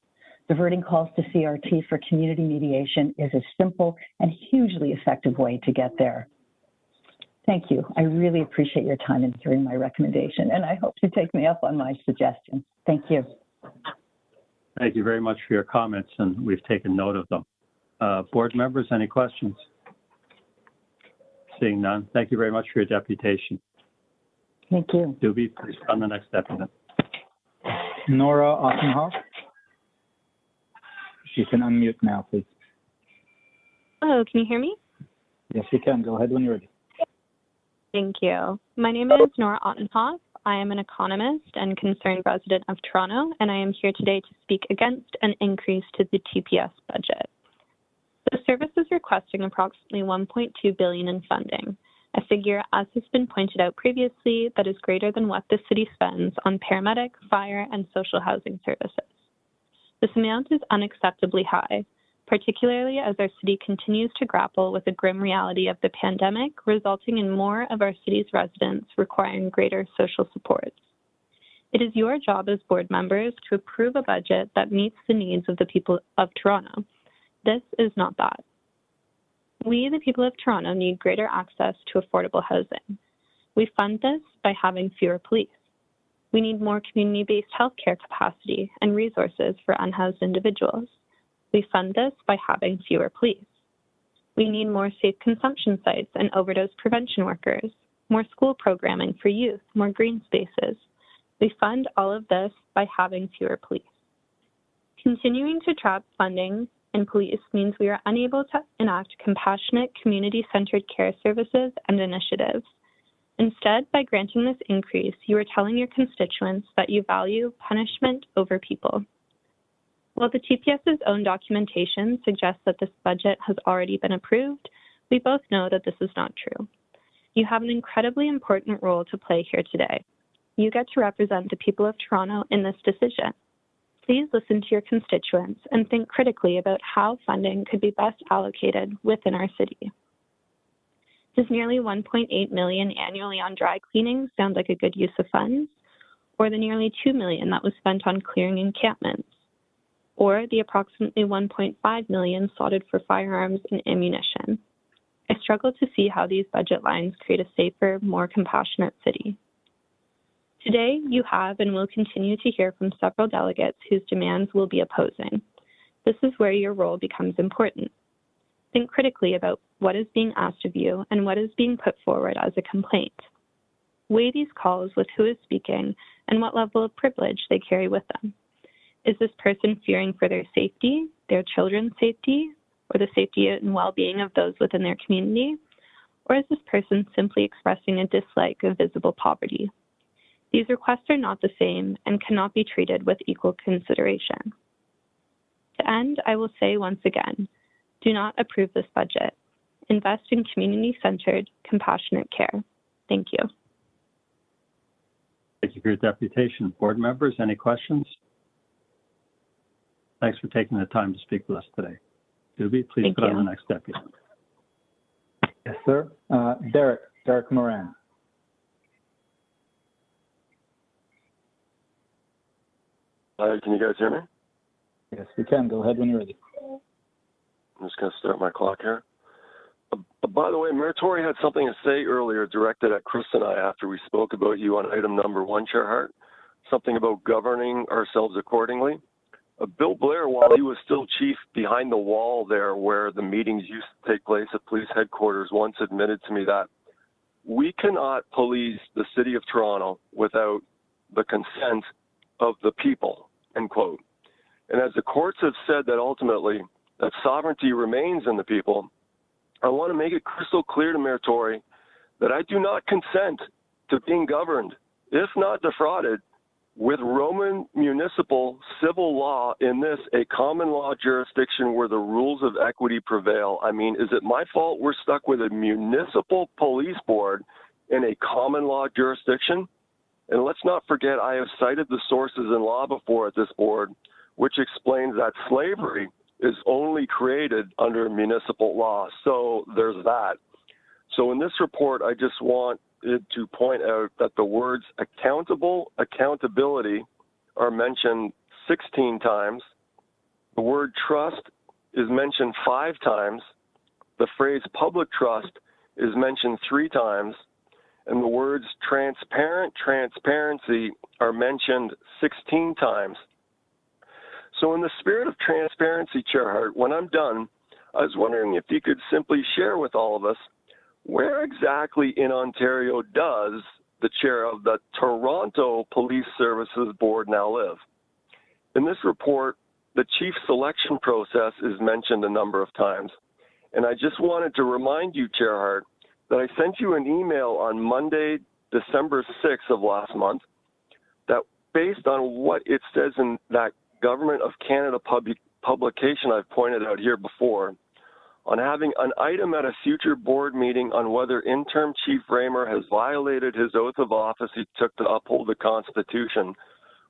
Diverting calls to CRT for community mediation is a simple and hugely effective way to get there. Thank you. I really appreciate your time in hearing my recommendation, and I hope you take me up on my suggestion. Thank you. Thank you very much for your comments, and we've taken note of them. Board members, any questions? Seeing none, thank you very much for your deputation. Thank you. Doobie, please on the next deputant. Nora Ottenhoff. You can unmute now, please. Hello, can you hear me? Yes, you can. Go ahead when you're ready. Thank you. My name is Nora Ottenhoff. I am an economist and concerned resident of Toronto, and I am here today to speak against an increase to the TPS budget. The service is requesting approximately $1.2 billion in funding, a figure, as has been pointed out previously, that is greater than what the city spends on paramedic, fire, and social housing services. This amount is unacceptably high, particularly as our city continues to grapple with the grim reality of the pandemic, resulting in more of our city's residents requiring greater social supports. It is your job as board members to approve a budget that meets the needs of the people of Toronto. This is not that. We, the people of Toronto, need greater access to affordable housing. We fund this by having fewer police. We need more community-based healthcare capacity and resources for unhoused individuals. We fund this by having fewer police. We need more safe consumption sites and overdose prevention workers, more school programming for youth, more green spaces. We fund all of this by having fewer police. Continuing to trap funding in police means we are unable to enact compassionate, community-centered care services and initiatives. Instead, by granting this increase, you are telling your constituents that you value punishment over people. While the TPS's own documentation suggests that this budget has already been approved, we both know that this is not true. You have an incredibly important role to play here today. You get to represent the people of Toronto in this decision. Please listen to your constituents and think critically about how funding could be best allocated within our city. Does nearly $1.8 million annually on dry cleaning sound like a good use of funds? Or the nearly $2 million that was spent on clearing encampments? Or the approximately $1.5 million slotted for firearms and ammunition? I struggle to see how these budget lines create a safer, more compassionate city. Today, you have and will continue to hear from several delegates whose demands we'll be opposing. This is where your role becomes important. Think critically about what is being asked of you and what is being put forward as a complaint. weigh these calls with who is speaking and what level of privilege they carry with them. Is this person fearing for their safety, their children's safety, or the safety and well-being of those within their community? Or is this person simply expressing a dislike of visible poverty? These requests are not the same and cannot be treated with equal consideration. To end, I will say once again, do not approve this budget. Invest in community-centered, compassionate care. Thank you. Thank you for your deputation. Board members, any questions? Thanks for taking the time to speak with us today. Doobie, please put on the next deputy. Yes, sir. Derek Moran. Hi, can you guys hear me? Yes, we can. Go ahead when you're ready. I'm just going to start my clock here. By the way, Mayor Tory had something to say earlier directed at Chris and I after we spoke about you on item number 1, Chair Hart, something about governing ourselves accordingly. Bill Blair, while he was still chief behind the wall there where the meetings used to take place at police headquarters, once admitted to me that we cannot police the city of Toronto without the consent of the people, end quote. And as the courts have said that ultimately that sovereignty remains in the people, I want to make it crystal clear to Mayor Tory that I do not consent to being governed, if not defrauded, with Roman municipal civil law in this, a common law jurisdiction where the rules of equity prevail. I mean, is it my fault we're stuck with a municipal police board in a common law jurisdiction? And let's not forget, I have cited the sources in law before at this board, which explains that slavery is only created under municipal law. So there's that. So in this report, I just want to point out that the words accountable, accountability are mentioned 16 times. The word trust is mentioned 5 times. The phrase public trust is mentioned 3 times. And the words transparent, transparency are mentioned 16 times. So in the spirit of transparency, Chair Hart, when I'm done, I was wondering if you could simply share with all of us where exactly in Ontario does the chair of the Toronto Police Services Board now live? In this report, the chief selection process is mentioned a number of times. And I just wanted to remind you, Chair Hart, that I sent you an email on Monday, December 6th of last month, that based on what it says in that Government of Canada publication I've pointed out here before, on having an item at a future board meeting on whether interim Chief Raymer has violated his oath of office he took to uphold the Constitution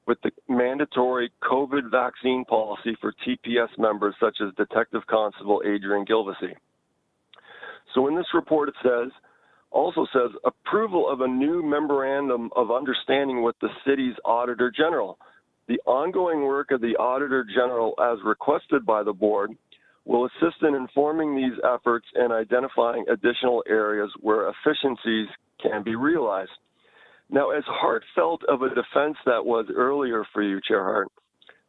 with the mandatory COVID vaccine policy for TPS members such as Detective Constable Adrian Gilvesy. So in this report it also says approval of a new memorandum of understanding with the city's Auditor General. The ongoing work of the Auditor General as requested by the board will assist in informing these efforts and identifying additional areas where efficiencies can be realized. Now, as heartfelt of a defense that was earlier for you, Chair Hart,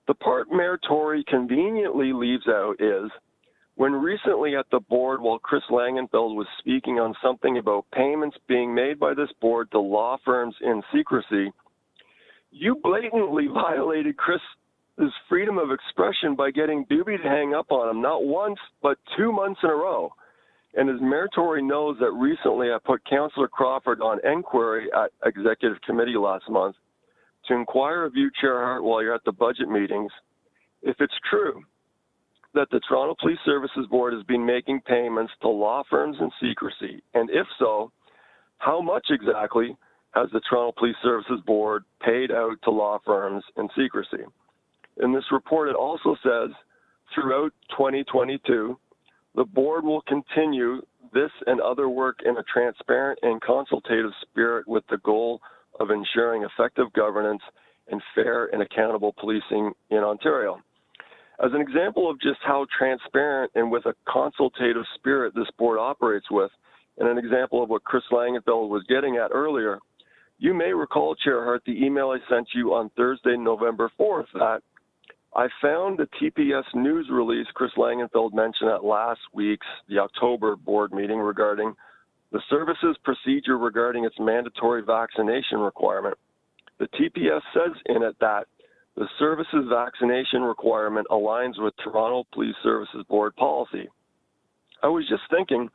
the part Mayor Tory conveniently leaves out is, when recently at the board while Chris Langenfeld was speaking on something about payments being made by this board to law firms in secrecy, you blatantly violated Chris's freedom of expression by getting Doobie to hang up on him, not once, but 2 months in a row. And as Mayor Tory knows that recently I put Councillor Crawford on inquiry at Executive Committee last month to inquire of you, Chair Hart, while you're at the budget meetings, if it's true that the Toronto Police Services Board has been making payments to law firms in secrecy, and if so, how much exactly has the Toronto Police Services Board paid out to law firms in secrecy? In this report, it also says, throughout 2022, the board will continue this and other work in a transparent and consultative spirit with the goal of ensuring effective governance and fair and accountable policing in Ontario. As an example of just how transparent and with a consultative spirit this board operates with, and an example of what Chris Langenfeld was getting at earlier, you may recall, Chair Hart, the email I sent you on Thursday, November 4th, that I found the TPS news release Chris Langenfeld mentioned at last week's, the October board meeting regarding the service's procedure regarding its mandatory vaccination requirement. The TPS says in it that the service's vaccination requirement aligns with Toronto Police Services Board policy. I was just thinking,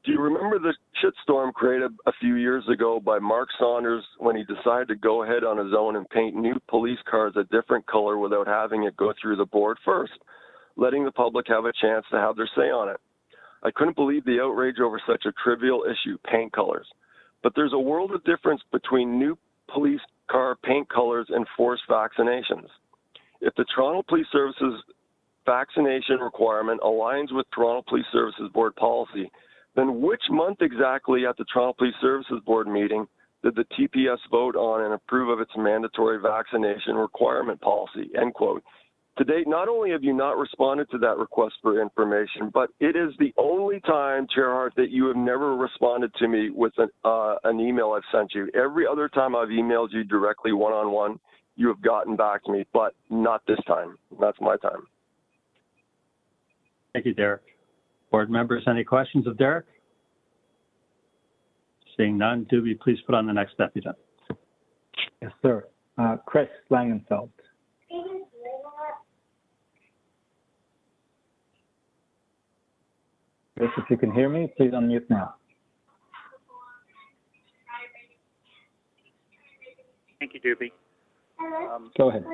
do you remember the shitstorm created a few years ago by Mark Saunders when he decided to go ahead on his own and paint new police cars a different color without having it go through the board first, letting the public have a chance to have their say on it? I couldn't believe the outrage over such a trivial issue, paint colors. But there's a world of difference between new police car paint colors and forced vaccinations. If the Toronto Police Services vaccination requirement aligns with Toronto Police Services Board policy, then which month exactly at the Toronto Police Services Board meeting did the TPS vote on and approve of its mandatory vaccination requirement policy, end quote. To date, not only have you not responded to that request for information, but it is the only time, Chair Hart, that you have never responded to me with an email I've sent you. Every other time I've emailed you directly one-on-one, you have gotten back to me, but not this time. That's my time. Thank you, Derek. Board members, any questions of Derek? Seeing none, Doobie, please put on the next deputant. Yes, sir. Chris Langenfeld. Chris, if you can hear me, please unmute now. Thank you, Doobie. Go ahead.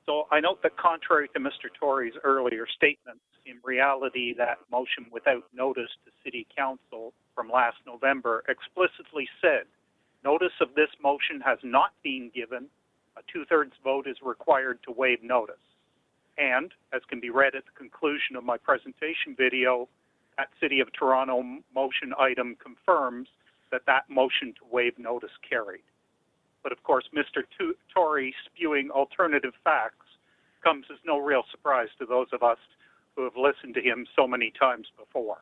So I note that contrary to Mr. Tory's earlier statements, in reality, that motion without notice to City Council from last November explicitly said, notice of this motion has not been given. A two-thirds vote is required to waive notice. And, as can be read at the conclusion of my presentation video, that City of Toronto motion item confirms that that motion to waive notice carried. But of course, Mr. Tory spewing alternative facts comes as no real surprise to those of us who have listened to him so many times before.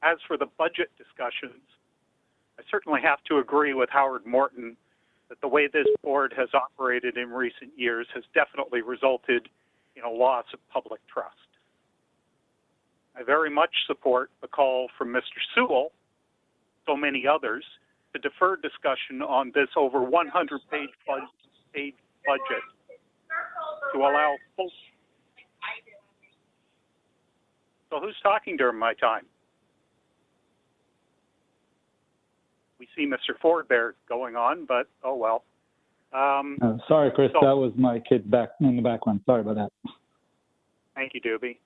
As for the budget discussions, I certainly have to agree with Howard Morton that the way this board has operated in recent years has definitely resulted in a loss of public trust. I very much support the call from Mr. Sewell, so many others, to defer discussion on this over 100-page budget to allow full... So who's talking during my time? We see Mr. Ford there going on, but oh well. Sorry, Chris, that was my kid back in the background. Sorry about that. Thank you, Doobie.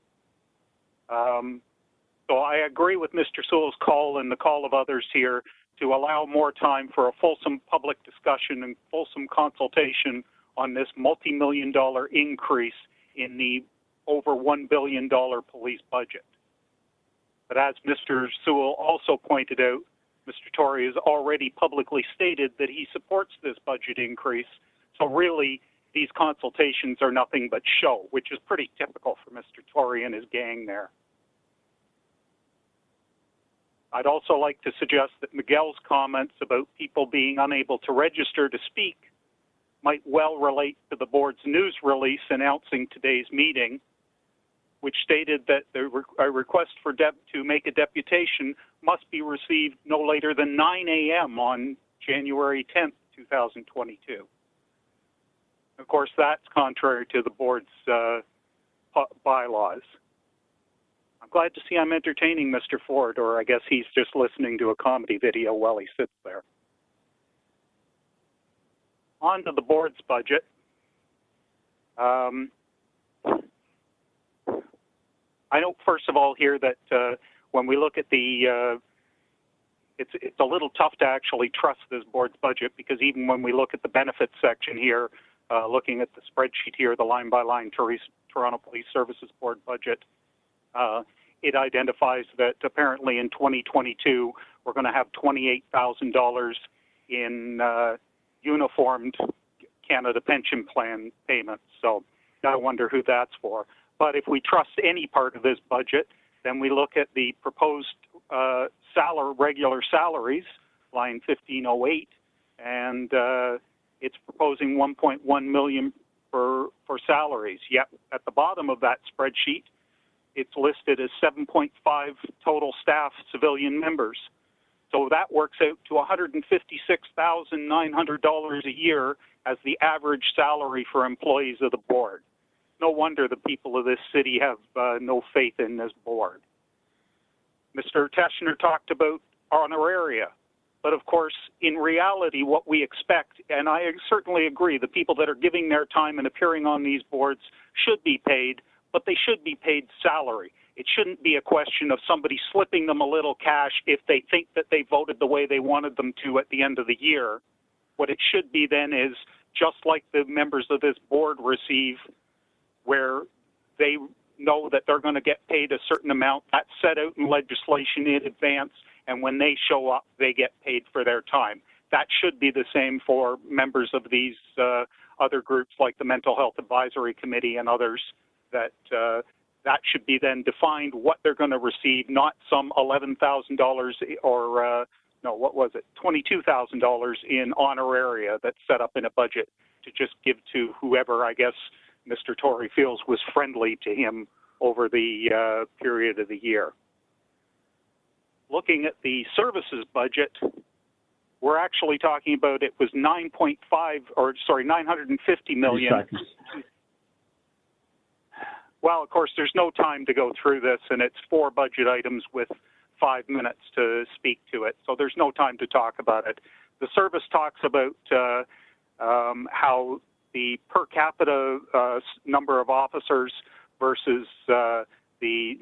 So I agree with Mr. Sewell's call and the call of others here to allow more time for a fulsome public discussion and fulsome consultation on this multi-million-dollar increase in the over $1 billion police budget. But as Mr. Sewell also pointed out, Mr. Tory has already publicly stated that he supports this budget increase. So really, these consultations are nothing but show, which is pretty typical for Mr. Tory and his gang there. I'd also like to suggest that Miguel's comments about people being unable to register to speak might well relate to the board's news release announcing today's meeting, which stated that a request for to make a deputation must be received no later than 9 a.m. on January 10th, 2022. Of course, that's contrary to the board's bylaws. I'm glad to see I'm entertaining Mr. Ford, or I guess he's just listening to a comedy video while he sits there. On to the board's budget. I know, first of all, here that when we look at the, it's a little tough to actually trust this board's budget, because even when we look at the benefits section here, looking at the spreadsheet here, the line-by-line Toronto Police Services Board budget, it identifies that apparently in 2022, we're going to have $28,000 in uniformed Canada Pension Plan payments. So I wonder who that's for. But if we trust any part of this budget, then we look at the proposed regular salaries, line 1508, and it's proposing $1.1 million for for salaries. Yet at the bottom of that spreadsheet, it's listed as 7.5 total staff civilian members. So that works out to $156,900 a year as the average salary for employees of the board. No wonder the people of this city have no faith in this board. Mr. Teschner talked about honoraria, but of course, in reality, what we expect, and I certainly agree, the people that are giving their time and appearing on these boards should be paid, but they should be paid salary. It shouldn't be a question of somebody slipping them a little cash if they think that they voted the way they wanted them to at the end of the year. What it should be then is just like the members of this board receive, where they know that they're going to get paid a certain amount. That's set out in legislation in advance, and when they show up, they get paid for their time. That should be the same for members of these other groups like the Mental Health Advisory Committee and others, that that should be then defined what they're going to receive, not some $11,000 or, no, what was it, $22,000 in honoraria that's set up in a budget to just give to whoever, I guess, Mr. Tory feels was friendly to him over the period of the year. Looking at the services budget, we're actually talking about it was 950 million. Well, of course, there's no time to go through this, and it's 4 budget items with 5 minutes to speak to it, so there's no time to talk about it. The service talks about how the per capita number of officers versus the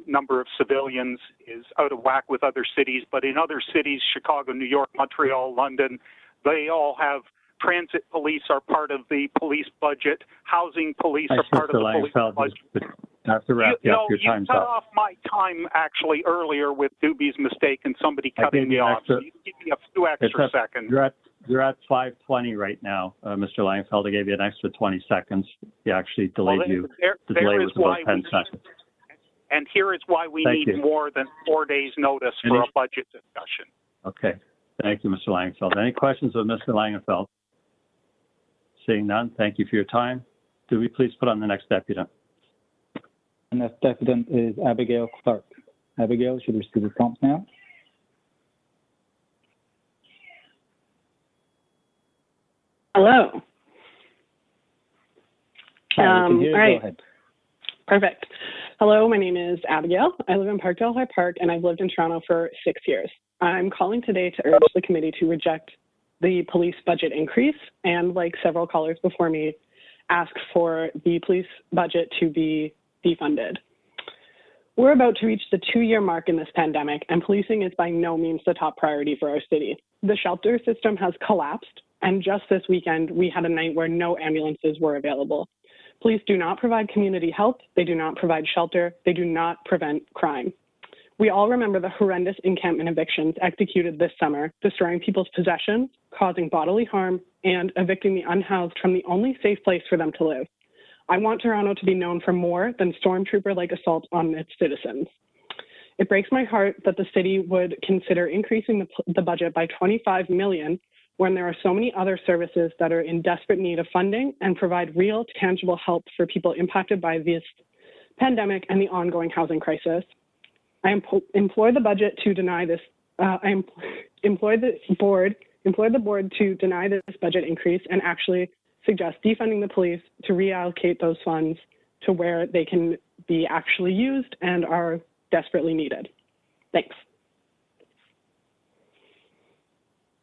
number of civilians is out of whack with other cities, but in other cities, Chicago, New York, Montreal, London, they all have transit police are part of the police budget, housing police are part of the police budget. Have to wrap you up. Your time's cut up. off my time actually earlier with Doobie's mistake and somebody cutting me off. So you give me a few extra seconds. You're at 5:20 right now, Mr. Langfeld. I gave you an extra 20 seconds. He actually delayed you. The delay was about 10 seconds. And here is why we need more than 4 days' notice for a budget discussion. Okay. Thank you, Mr. Langfeld. Any questions of Mr. Langfeld? Seeing none, thank you for your time. Do we please put on the next deputant? The next deputant is Abigail Clark. Abigail should receive the prompt now. Hello. All right. Go ahead. Perfect. Hello, my name is Abigail. I live in Parkdale High Park, and I've lived in Toronto for 6 years. I'm calling today to urge the committee to reject the police budget increase and, like several callers before me, ask for the police budget to be defunded. We're about to reach the 2-year mark in this pandemic, and policing is by no means the top priority for our city. The shelter system has collapsed, and just this weekend, we had a night where no ambulances were available. Police do not provide community health, they do not provide shelter, they do not prevent crime. We all remember the horrendous encampment evictions executed this summer, destroying people's possessions, causing bodily harm, and evicting the unhoused from the only safe place for them to live. I want Toronto to be known for more than stormtrooper-like assaults on its citizens. It breaks my heart that the city would consider increasing the budget by $25 million when there are so many other services that are in desperate need of funding and provide real, tangible help for people impacted by this pandemic and the ongoing housing crisis. I implore the budget to deny this. I implore the board to deny this budget increase and actually suggest defunding the police to reallocate those funds to where they can be actually used and are desperately needed. Thanks.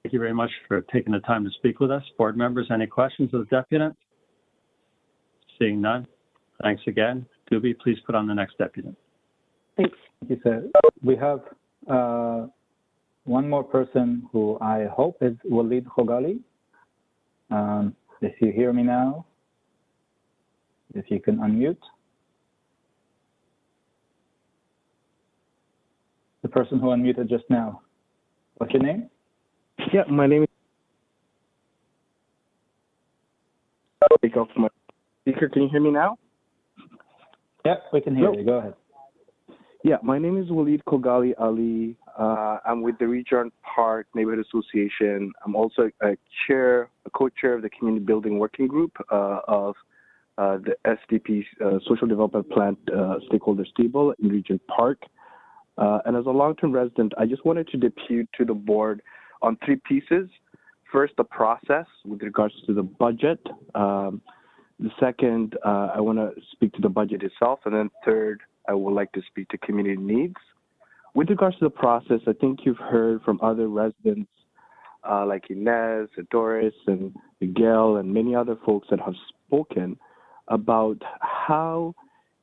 Thank you very much for taking the time to speak with us. Board members, any questions of the deputant? Seeing none, thanks again. Doobie, please put on the next deputant. Thanks. Thank you, sir. We have one more person who I hope is Walid Khogali. If you hear me now, if you can unmute. The person who unmuted just now. What's your name? Yeah, my name is. Take off my speaker. Can you hear me now? Yeah, we can hear you. Go ahead. Yeah, my name is Walid Khogali Ali. I'm with the Regent Park Neighborhood Association. I'm also a co-chair of the Community Building Working Group of the SDP Social Development Plan stakeholders table in Regent Park. And as a long-term resident, I just wanted to depute to the board on three pieces. First, the process with regards to the budget. The second, I want to speak to the budget itself. And then third, I would like to speak to community needs. With regards to the process, I think you've heard from other residents like Inez, and Doris, and Miguel, and many other folks that have spoken about how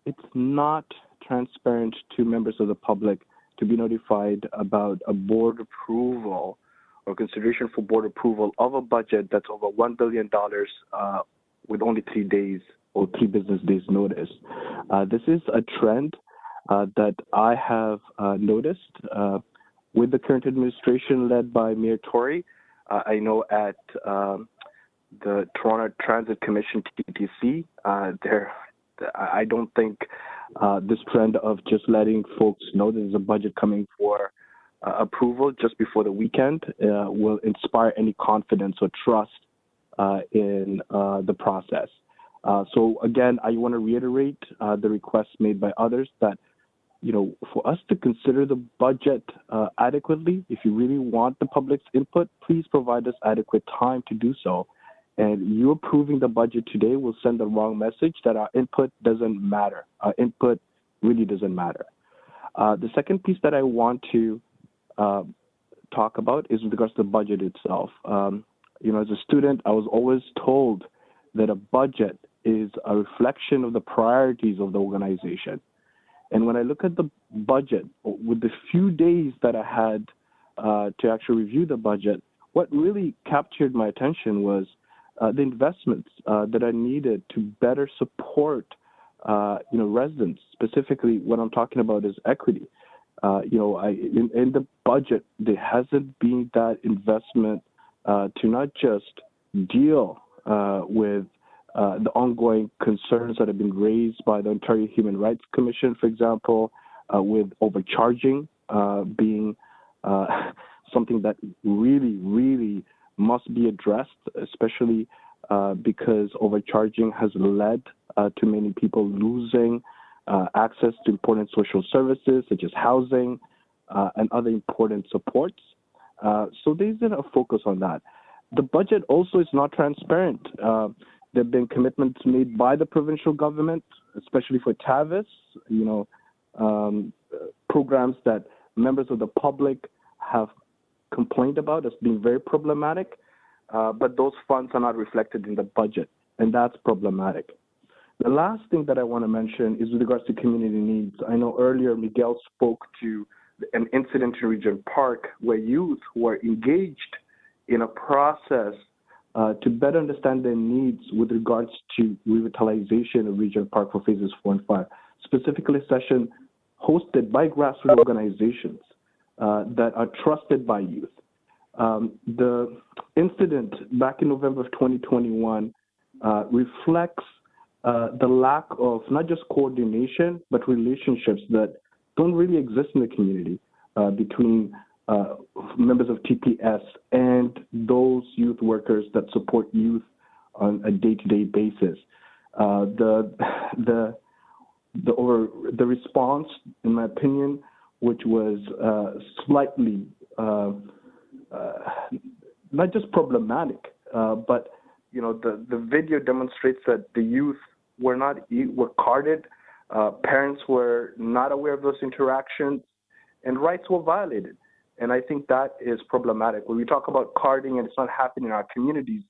it's not transparent to members of the public to be notified about a board approval or consideration for board approval of a budget that's over $1 billion with only 3 days or 3 business days notice. This is a trend that I have noticed with the current administration led by Mayor Tory. I know at the Toronto Transit Commission, TTC, I don't think this trend of just letting folks know there's a budget coming for approval just before the weekend will inspire any confidence or trust in the process. So again, I want to reiterate the request made by others that, you know, for us to consider the budget adequately, if you really want the public's input, please provide us adequate time to do so. And you approving the budget today will send the wrong message that our input doesn't matter. Our input really doesn't matter. The second piece that I want to talk about is with regards to the budget itself. You know, as a student, I was always told that a budget is a reflection of the priorities of the organization. And when I look at the budget, with the few days that I had to actually review the budget, what really captured my attention was the investments that are needed to better support, you know, residents. Specifically, what I'm talking about is equity. You know, in the budget, there hasn't been that investment to not just deal with the ongoing concerns that have been raised by the Ontario Human Rights Commission, for example, with overcharging being something that really must be addressed, especially because overcharging has led to many people losing access to important social services such as housing and other important supports. So there's been a focus on that. The budget also is not transparent. There have been commitments made by the provincial government, especially for TAVIS, you know, programs that members of the public have complained about as being very problematic, but those funds are not reflected in the budget, and that's problematic. The last thing that I want to mention is with regards to community needs. I know earlier Miguel spoke to an incident in Regent Park where youth were engaged in a process to better understand their needs with regards to revitalization of Regent Park for phases 4 and 5, specifically a session hosted by grassroots organizations that are trusted by youth. The incident back in November of 2021 reflects the lack of not just coordination, but relationships that don't really exist in the community between members of TPS and those youth workers that support youth on a day-to-day basis. The response, in my opinion, which was slightly not just problematic, but you know, the video demonstrates that the youth were carded, parents were not aware of those interactions, and rights were violated. And I think that is problematic. When we talk about carding and it's not happening in our communities,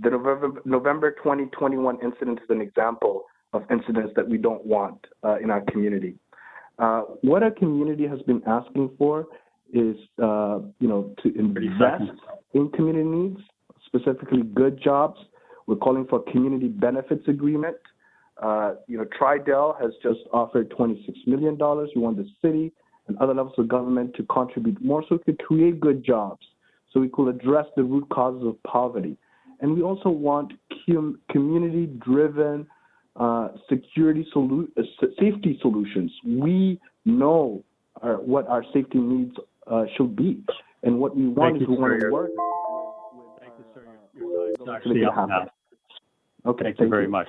the November 2021 incident is an example of incidents that we don't want in our community. What our community has been asking for is, you know, to invest in community needs, specifically good jobs. We're calling for a community benefits agreement. You know, Tridel has just offered $26 million. We want the city and other levels of government to contribute more so we could create good jobs, so we could address the root causes of poverty. And we also want community-driven safety solutions. We know what our safety needs should be, and what we want is we want to work. Thank you, sir. Your time is actually up now. Okay, thank you very much.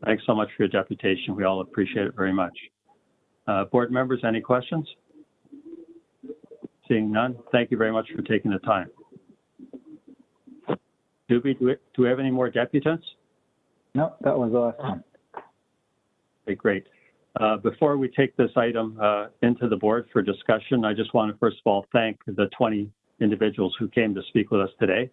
Thanks so much for your deputation. We all appreciate it very much. Board members, any questions? Seeing none, thank you very much for taking the time. Do we have any more deputants? No, that was awesome. Okay, great. Before we take this item into the board for discussion, I just want to first of all thank the 20 individuals who came to speak with us today.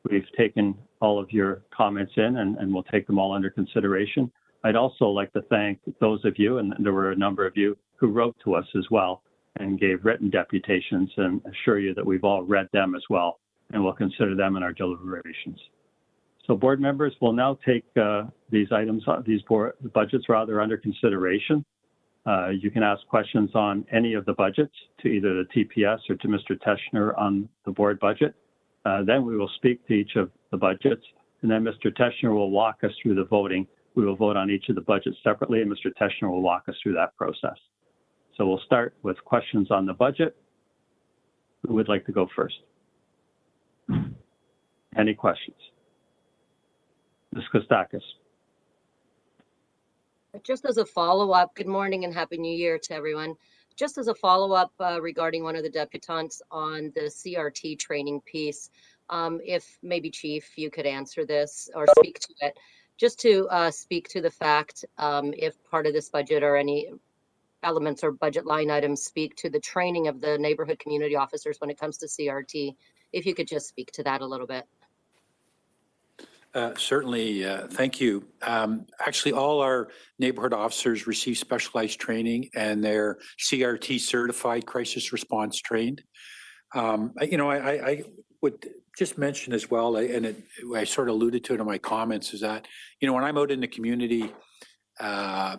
We've taken all of your comments in and we'll take them all under consideration. I'd also like to thank those of you, and there were a number of you, who wrote to us as well and gave written deputations, and assure you that we've all read them as well, and we'll consider them in our deliberations. So board members will now take these items, budgets rather, under consideration. You can ask questions on any of the budgets to either the TPS or to Mr. Teschner on the board budget. Then we will speak to each of the budgets, and then Mr. Teschner will walk us through the voting. We will vote on each of the budgets separately, and Mr. Teschner will walk us through that process. So we'll start with questions on the budget. Who would like to go first? Any questions? Ms. Kostakis. Just as a follow-up, good morning and Happy New Year to everyone. Just as a follow-up regarding one of the deputants on the CRT training piece, if maybe Chief, you could answer this or speak to it, just to speak to the fact if part of this budget or any elements or budget line items speak to the training of the neighborhood community officers when it comes to CRT, if you could just speak to that a little bit. Certainly, thank you. Actually, all our neighborhood officers receive specialized training and they're CRT certified crisis response trained. I would just mention as well, and I sort of alluded to it in my comments, is that, when I'm out in the community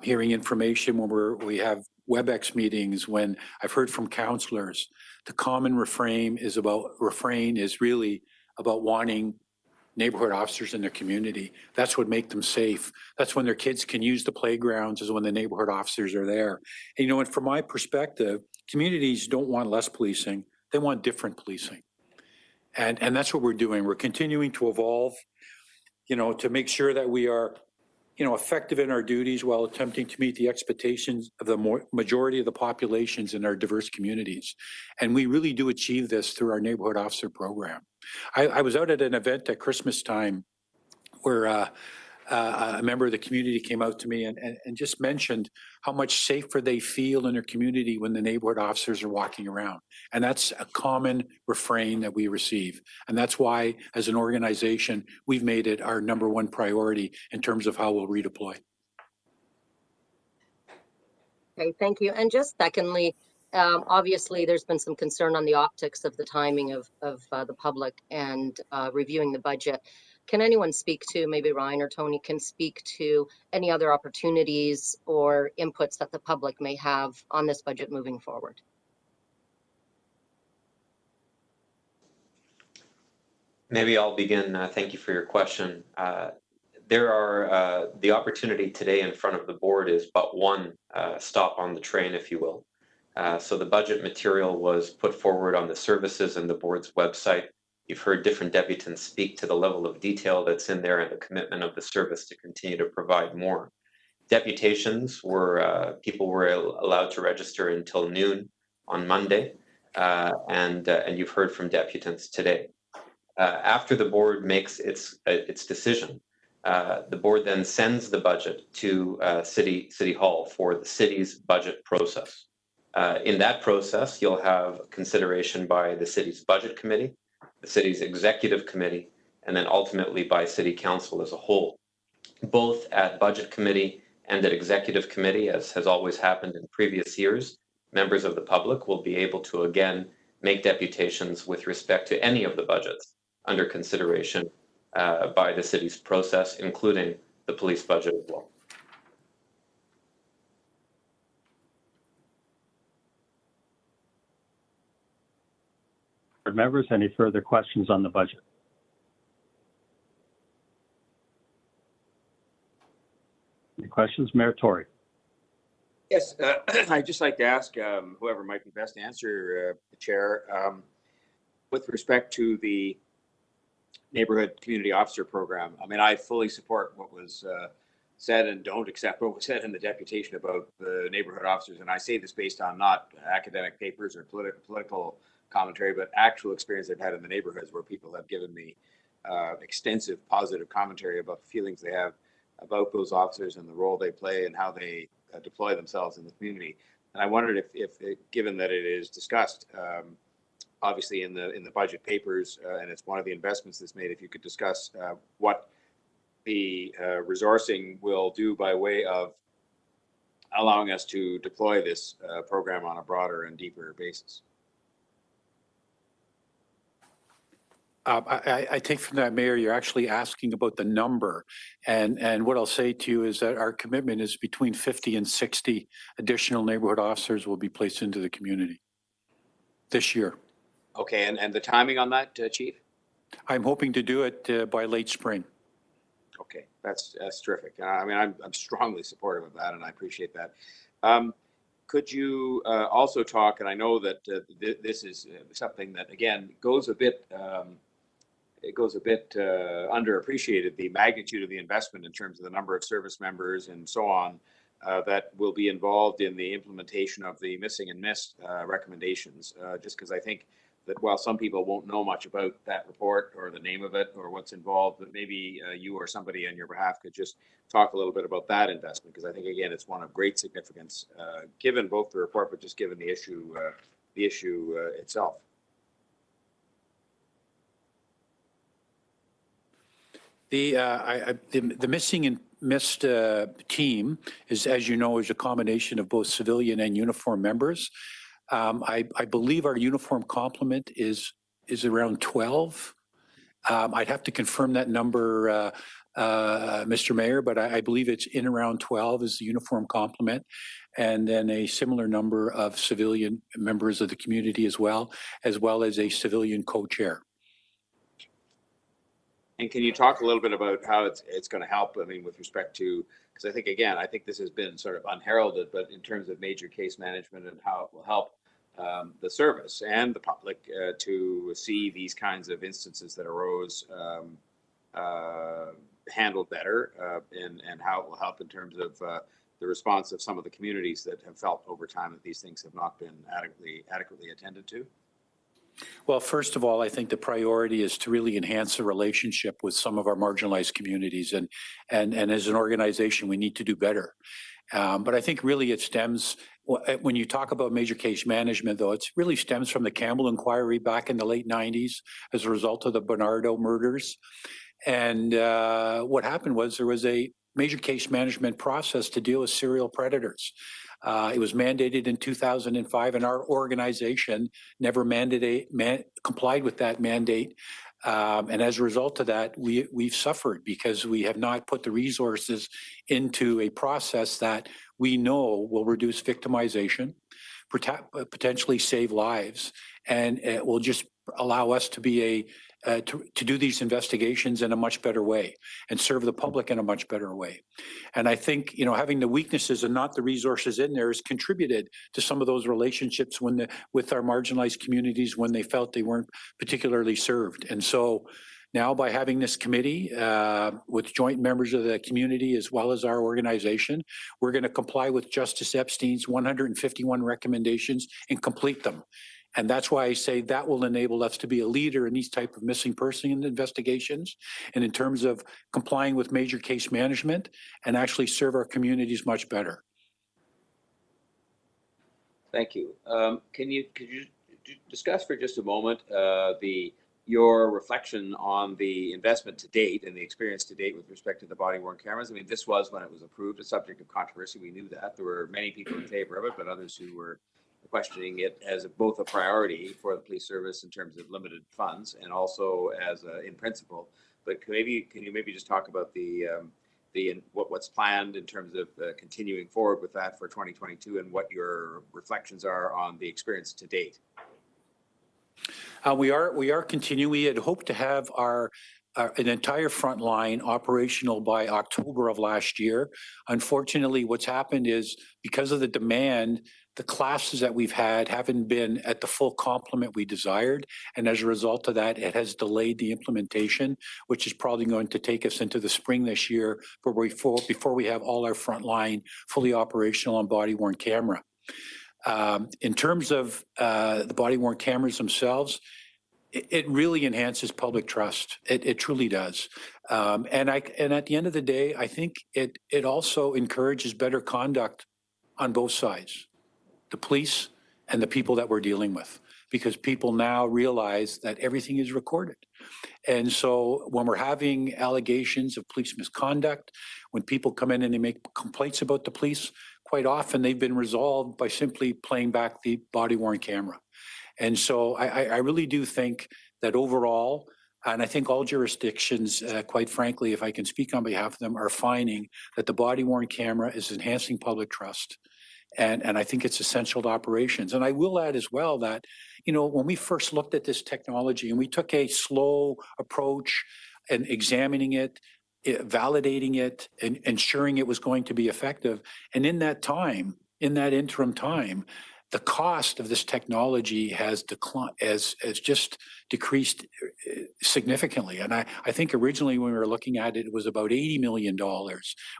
hearing information, when we have WebEx meetings, when I've heard from counselors, the common refrain is really about wanting neighborhood officers in their community. That's what makes them safe. That's when their kids can use the playgrounds, is when the neighborhood officers are there. And, and from my perspective, communities don't want less policing. They want different policing. And that's what we're doing. We're continuing to evolve, to make sure that we are, effective in our duties while attempting to meet the expectations of the majority of the populations in our diverse communities. And we really do achieve this through our neighborhood officer program. I was out at an event at Christmas time where a member of the community came out to me and just mentioned how much safer they feel in their community when the neighborhood officers are walking around. And that's a common refrain that we receive. And that's why, as an organization, we've made it our #1 priority in terms of how we'll redeploy. Okay, thank you. And just secondly, obviously there's been some concern on the optics of the timing of the public and reviewing the budget. Can anyone speak to, maybe Ryan or Tony can speak to any other opportunities or inputs that the public may have on this budget moving forward? Maybe I'll begin. Thank you for your question. There are the opportunity today in front of the board is but one stop on the train, if you will. So the budget material was put forward on the services and the board's website. You've heard different deputants speak to the level of detail that's in there and the commitment of the service to continue to provide more. Deputations were, people were allowed to register until noon on Monday, and you've heard from deputants today. After the board makes its decision, the board then sends the budget to City Hall for the city's budget process. In that process, you'll have consideration by the city's budget committee, the city's executive committee, and then ultimately by City Council as a whole. Both at budget committee and at executive committee, as has always happened in previous years, members of the public will be able to again make deputations with respect to any of the budgets under consideration by the city's process, including the police budget as well. Board members, any further questions on the budget? Any questions? Mayor Tory. Yes, I'd just like to ask whoever might be best to answer, the chair, with respect to the neighborhood community officer program. I mean, I fully support what was said and don't accept what was said in the deputation about the neighborhood officers. And I say this based on not academic papers or political commentary, but actual experience I've had in the neighborhoods where people have given me extensive positive commentary about the feelings they have about those officers and the role they play and how they deploy themselves in the community. And I wondered if given that it is discussed, obviously in the budget papers, and it's one of the investments that's made, if you could discuss what the resourcing will do by way of allowing us to deploy this program on a broader and deeper basis. I take from that, Mayor, you're actually asking about the number. And what I'll say to you is that our commitment is between 50 and 60 additional neighborhood officers will be placed into the community this year. Okay, and the timing on that, Chief? I'm hoping to do it by late spring. Okay, that's terrific. I mean, I'm strongly supportive of that, and I appreciate that. Could you also talk, and I know that this is something that, again, goes a bit underappreciated, the magnitude of the investment in terms of the number of service members and so on that will be involved in the implementation of the missing and missed recommendations, just because I think that while some people won't know much about that report or the name of it or what's involved, that maybe you or somebody on your behalf could just talk a little bit about that investment, because I think, again, it's one of great significance, given both the report, but just given the issue itself. The missing and missed team is, as you know, is a combination of both civilian and uniform members. I believe our uniform complement is around 12. I'd have to confirm that number, Mr. Mayor, but I believe it's in around 12 is the uniform complement, and then a similar number of civilian members of the community as well as a civilian co-chair. And can you talk a little bit about how it's going to help? I mean, with respect to, because I think, again, I think this has been sort of unheralded, but in terms of major case management and how it will help the service and the public to see these kinds of instances that arose handled better, and how it will help in terms of the response of some of the communities that have felt over time that these things have not been adequately attended to? Well, first of all, I think the priority is to really enhance the relationship with some of our marginalized communities, and as an organization, we need to do better. But I think really it stems, when you talk about major case management, though, it really stems from the Campbell inquiry back in the late 90s as a result of the Bernardo murders. And what happened was there was a major case management process to deal with serial predators. It was mandated in 2005, and our organization never complied with that mandate. And as a result of that, we've suffered because we have not put the resources into a process that we know will reduce victimization, potentially save lives, and it will just allow us to be to do these investigations in a much better way and serve the public in a much better way. And I think, having the weaknesses and not the resources in there has contributed to some of those relationships with our marginalized communities when they felt they weren't particularly served. And so now, by having this committee with joint members of the community as well as our organization, we're going to comply with Justice Epstein's 151 recommendations and complete them. And that's why I say that will enable us to be a leader in these type of missing person investigations, and in terms of complying with major case management and actually serve our communities much better. Thank you. Could you discuss for just a moment your reflection on the investment to date and the experience to date with respect to the body-worn cameras? I mean, this was, when it was approved, a subject of controversy. We knew that. There were many people in favor of it, but others who were questioning it as both a priority for the police service in terms of limited funds and also as in principle. But can you maybe just talk about what's planned in terms of continuing forward with that for 2022 and what your reflections are on the experience to date? We are continuing. We had hoped to have our an entire front line operational by October of last year. Unfortunately, what's happened is because of the demand, the classes that we've had haven't been at the full complement we desired. And as a result of that, it has delayed the implementation, which is probably going to take us into the spring this year before we have all our front line fully operational on body-worn camera. In terms of the body-worn cameras themselves, it really enhances public trust. It truly does. And at the end of the day, I think it also encourages better conduct on both sides, the police and the people that we're dealing with, because people now realize that everything is recorded. And so when we're having allegations of police misconduct, when people come in and they make complaints about the police, quite often they've been resolved by simply playing back the body-worn camera. And so I really do think that overall, and I think all jurisdictions, quite frankly, if I can speak on behalf of them, are finding that the body-worn camera is enhancing public trust. And I think it's essential to operations. And I will add as well that, you know, when we first looked at this technology and we took a slow approach and examining it, validating it, and ensuring it was going to be effective. And in that time, in that interim time, the cost of this technology has declined, has just decreased significantly. And I think originally when we were looking at it, it was about $80 million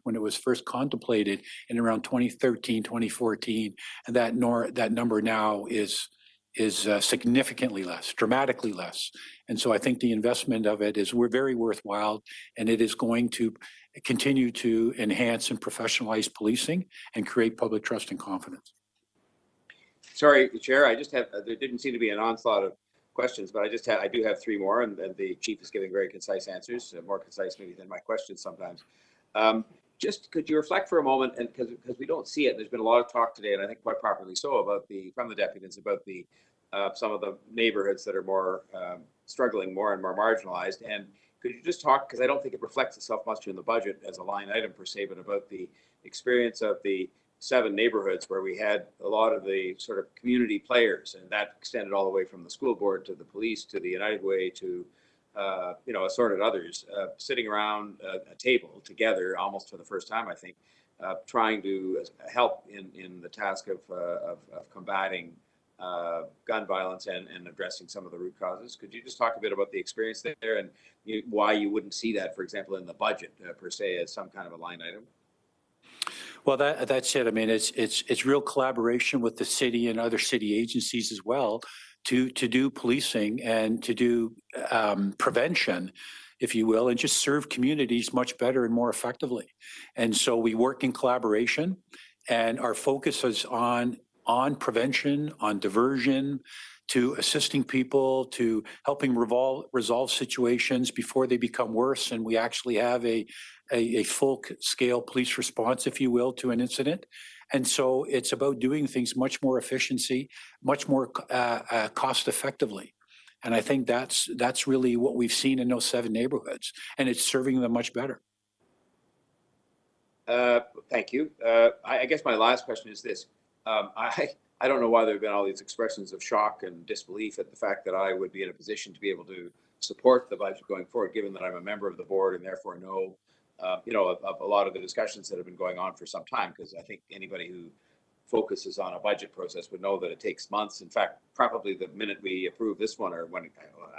when it was first contemplated in around 2013, 2014. And that number now is significantly less, dramatically less. And so I think the investment of it is very worthwhile, and it is going to continue to enhance and professionalize policing and create public trust and confidence. Sorry, Chair, I just have, there didn't seem to be an onslaught of questions, but I do have three more, and the Chief is giving very concise answers, more concise maybe than my questions sometimes. Just could you reflect for a moment, and because we don't see it, there's been a lot of talk today, and I think quite properly so, about from the deputies about the some of the neighborhoods that are more struggling more and more marginalized. And could you just talk, because I don't think it reflects itself much in the budget as a line item per se, but about the experience of the 7 neighborhoods where we had a lot of the sort of community players, and that extended all the way from the school board to the police to the United Way to you know, assorted others, sitting around a table together almost for the first time, I think, trying to help in the task of combating gun violence and addressing some of the root causes. Could you just talk a bit about the experience there and why you wouldn't see that, for example, in the budget per se as some kind of a line item? Well, that's it. I mean, it's real collaboration with the city and other city agencies as well to do policing and to do prevention, if you will, and just serve communities much better and more effectively. And so we work in collaboration, and our focus is on prevention, on diversion, to assisting people, to helping resolve situations before they become worse, and we actually have a full-scale police response, if you will, to an incident. And so it's about doing things much more efficiency, much more cost-effectively. And I think that's really what we've seen in those 7 neighborhoods, and it's serving them much better. Thank you. I guess my last question is this. I don't know why there have been all these expressions of shock and disbelief at the fact that I would be in a position to be able to support the budget going forward, given that I'm a member of the board and therefore know, you know, of a lot of the discussions that have been going on for some time, because I think anybody who focuses on a budget process would know that it takes months. In fact, probably the minute we approve this one, or when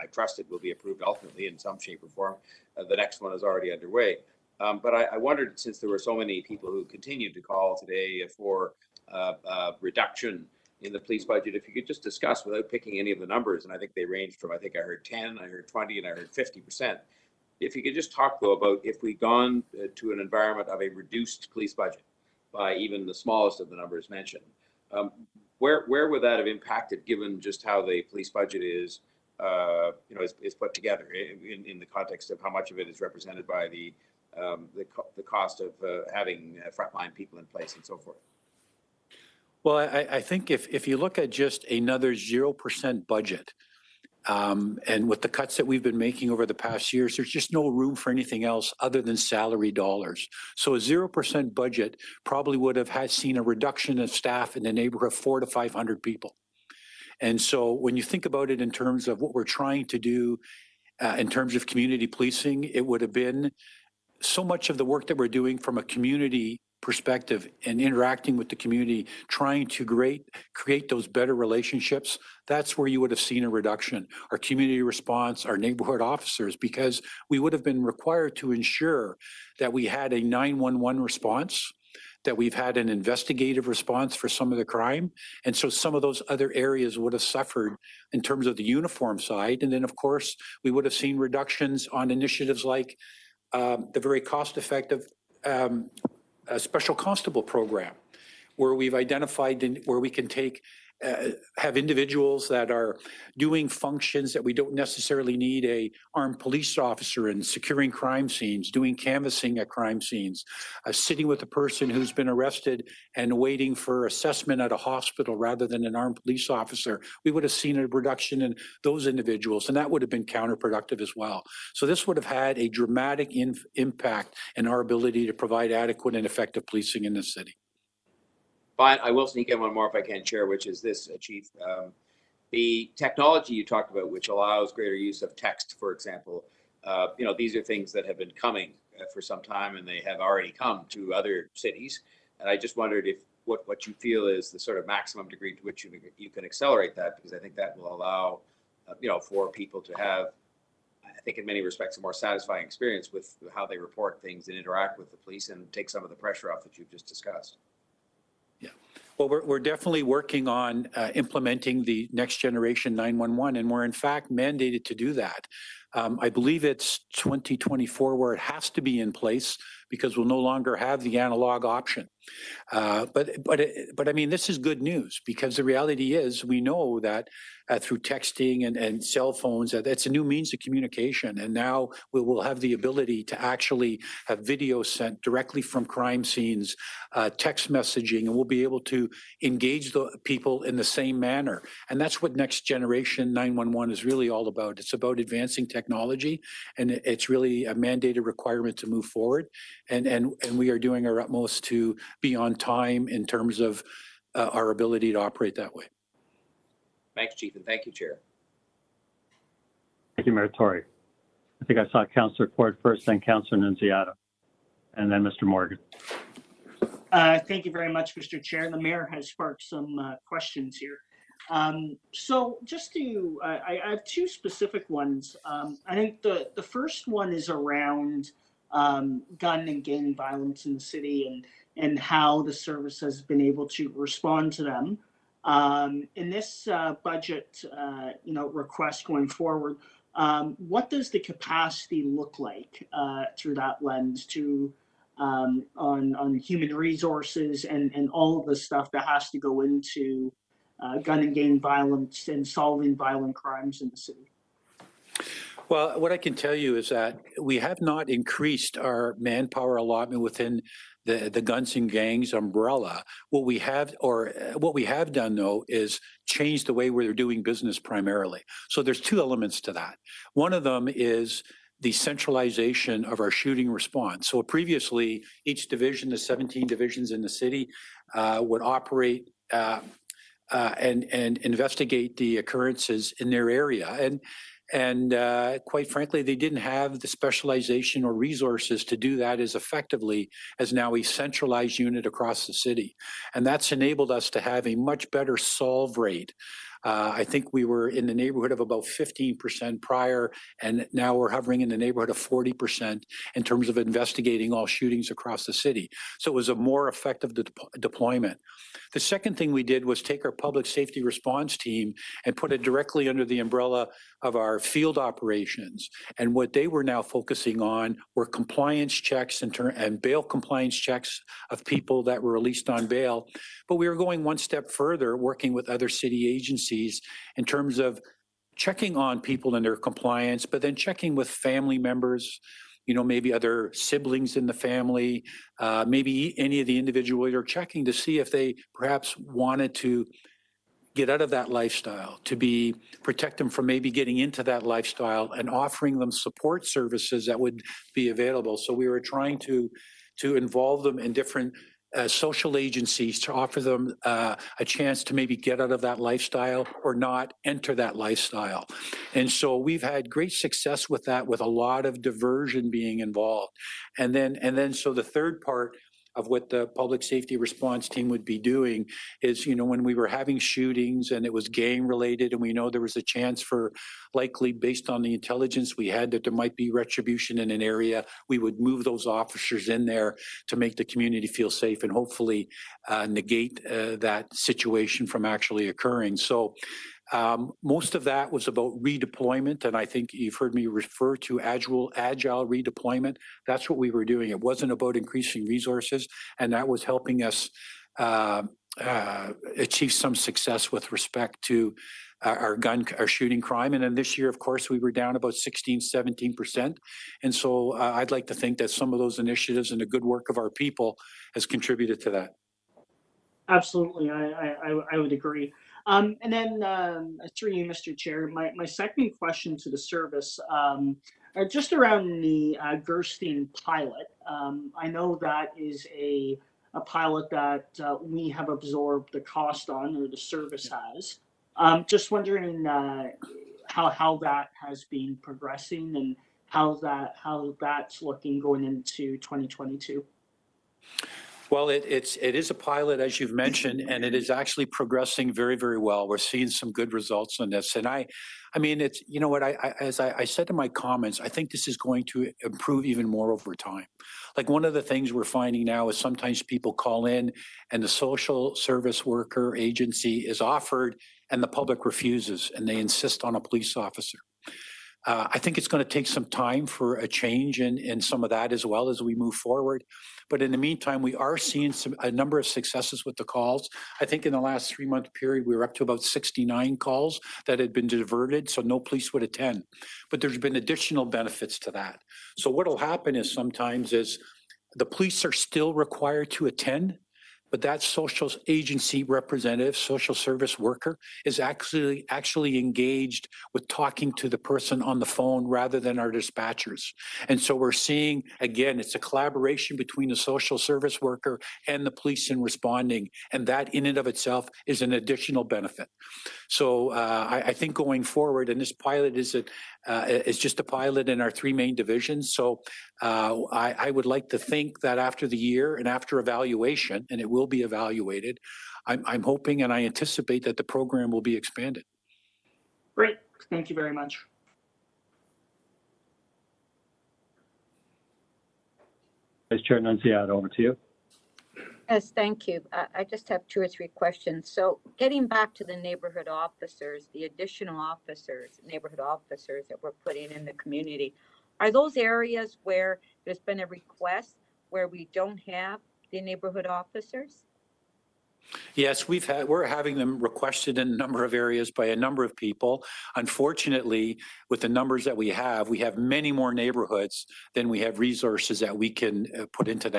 I trust it will be approved ultimately in some shape or form, the next one is already underway. But I wondered, since there were so many people who continued to call today for reduction in the police budget, if you could just discuss, without picking any of the numbers, and I think they ranged from, I think I heard 10, I heard 20, and I heard 50%. If you could just talk, though, about if we'd gone to an environment of a reduced police budget by even the smallest of the numbers mentioned, where would that have impacted, given just how the police budget is, you know, is put together in the context of how much of it is represented by the cost of having frontline people in place and so forth? Well, I think if you look at just another 0% budget, and with the cuts that we've been making over the past years, there's just no room for anything else other than salary dollars. So a 0% budget probably would have seen a reduction of staff in the neighborhood of 400 to 500 people. And so when you think about it in terms of what we're trying to do in terms of community policing, it would have been so much of the work that we're doing from a community perspective and interacting with the community, trying to create those better relationships. That's where you would have seen a reduction. Our community response, our neighborhood officers, because we would have been required to ensure that we had a 911 response, that we've had an investigative response for some of the crime. And so some of those other areas would have suffered in terms of the uniform side. And then, of course, we would have seen reductions on initiatives like the very cost-effective special constable program, where we've identified where we can have individuals that are doing functions that we don't necessarily need a armed police officer in, securing crime scenes, doing canvassing at crime scenes, sitting with a person who's been arrested and waiting for assessment at a hospital rather than an armed police officer. We would have seen a reduction in those individuals, and that would have been counterproductive as well. So this would have had a dramatic impact in our ability to provide adequate and effective policing in this city. Fine, I will sneak in one more if I can, Chair, which is this, Chief. The technology you talked about, which allows greater use of text, for example, these are things that have been coming for some time, and they have already come to other cities. And I just wondered if what you feel is the sort of maximum degree to which you can accelerate that, because I think that will allow, for people to have, I think in many respects, a more satisfying experience with how they report things and interact with the police, and take some of the pressure off that you've just discussed. Well, we're definitely working on implementing the next generation 911, and we're in fact mandated to do that. I believe it's 2024 where it has to be in place because we'll no longer have the analog option. But I mean, this is good news, because the reality is we know that through texting and cell phones, that it's a new means of communication. And now we will have the ability to actually have video sent directly from crime scenes, text messaging, and we'll be able to engage the people in the same manner. And that's what next generation 911 is really all about. It's about advancing technology, and it's really a mandated requirement to move forward. And we are doing our utmost to be on time in terms of our ability to operate that way. Thanks, Chief, and thank you, Chair. Thank you, Mayor Tory. I think I saw Councillor Ford first, then Councillor Nunziata, and then Mr. Morgan. Thank you very much, Mr. Chair. The Mayor has sparked some questions here. So just to, I have two specific ones. I think the first one is around gun and gang violence in the city, and how the service has been able to respond to them. In this budget, request going forward, what does the capacity look like through that lens to on human resources and all of the stuff that has to go into gun and gang violence and solving violent crimes in the city? Well, what I can tell you is that we have not increased our manpower allotment within the guns and gangs umbrella. What we have done though is change the way we're doing business primarily. So there's two elements to that. One of them is the centralization of our shooting response. So previously, each division, the 17 divisions in the city, would operate and investigate the occurrences in their area. And quite frankly, they didn't have the specialization or resources to do that as effectively as now a centralized unit across the city. And that's enabled us to have a much better solve rate. I think we were in the neighborhood of about 15% prior, and now we're hovering in the neighborhood of 40% in terms of investigating all shootings across the city. So it was a more effective deployment. The second thing we did was take our public safety response team and put it directly under the umbrella of our field operations. And what they were now focusing on were compliance checks and bail compliance checks of people that were released on bail. But we were going one step further, working with other city agencies in terms of checking on people and their compliance, but then checking with family members, maybe other siblings in the family, maybe any of the individuals you're checking to see if they perhaps wanted to get out of that lifestyle, to protect them from maybe getting into that lifestyle, and offering them support services that would be available. So we were trying to involve them in different social agencies to offer them a chance to maybe get out of that lifestyle or not enter that lifestyle. And so we've had great success with that, with a lot of diversion being involved. And then so the third part of what the public safety response team would be doing is, when we were having shootings and it was gang related, and we know there was a chance for, likely based on the intelligence we had, that there might be retribution in an area, we would move those officers in there to make the community feel safe and hopefully negate that situation from actually occurring. So most of that was about redeployment, and I think you've heard me refer to agile redeployment. That's what we were doing. It wasn't about increasing resources, and that was helping us achieve some success with respect to our shooting crime. And then this year, of course, we were down about 16, 17%. And so I'd like to think that some of those initiatives and the good work of our people has contributed to that. Absolutely, I would agree. And then through you, Mr. Chair, my second question to the service, just around the Gerstein pilot. I know that is a pilot that we have absorbed the cost on, or the service has. Just wondering how that has been progressing and how that's looking going into 2022. Well, it is a pilot, as you've mentioned, and it is actually progressing very, very well. We're seeing some good results on this. And I mean, it's, as I said in my comments, I think this is going to improve even more over time. Like, one of the things we're finding now is sometimes people call in and the social service worker agency is offered and the public refuses and they insist on a police officer. I think it's going to take some time for a change in some of that as well as we move forward. But in the meantime, we are seeing a number of successes with the calls. I think in the last 3-month period, we were up to about 69 calls that had been diverted, so no police would attend. But there's been additional benefits to that. So what will happen is sometimes is the police are still required to attend, but that social agency representative, social service worker, is actually engaged with talking to the person on the phone rather than our dispatchers. And so we're seeing, again, it's a collaboration between the social service worker and the police in responding, and that in and of itself is an additional benefit. So I think going forward, and this pilot is just a pilot in our 3 main divisions. So I would like to think that after the year and after evaluation, and it will be evaluated, I'm hoping and I anticipate that the program will be expanded. Great, thank you very much. Vice Chair Nunziata, over to you. Yes, thank you. I just have 2 or 3 questions. So getting back to the neighborhood officers, the additional officers, neighborhood officers that we're putting in the community, are those areas where there's been a request where we don't have the neighborhood officers? Yes, we're having them requested in a number of areas by a number of people. Unfortunately, with the numbers that we have many more neighborhoods than we have resources that we can put into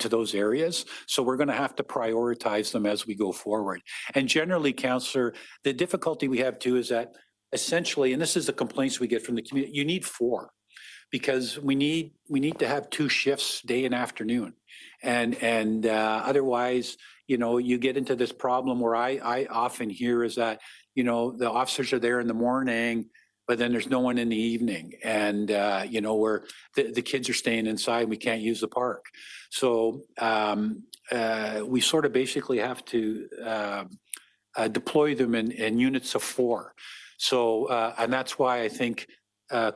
those areas. So we're going to have to prioritize them as we go forward. And generally, Councillor, the difficulty we have too is that essentially, and this is the complaints we get from the community, you need 4. Because we need to have 2 shifts, day and afternoon, and otherwise, you get into this problem where I often hear is that the officers are there in the morning, but then there's no one in the evening, and where the kids are staying inside, we can't use the park, so we sort of basically have to deploy them in units of 4. So and that's why I think.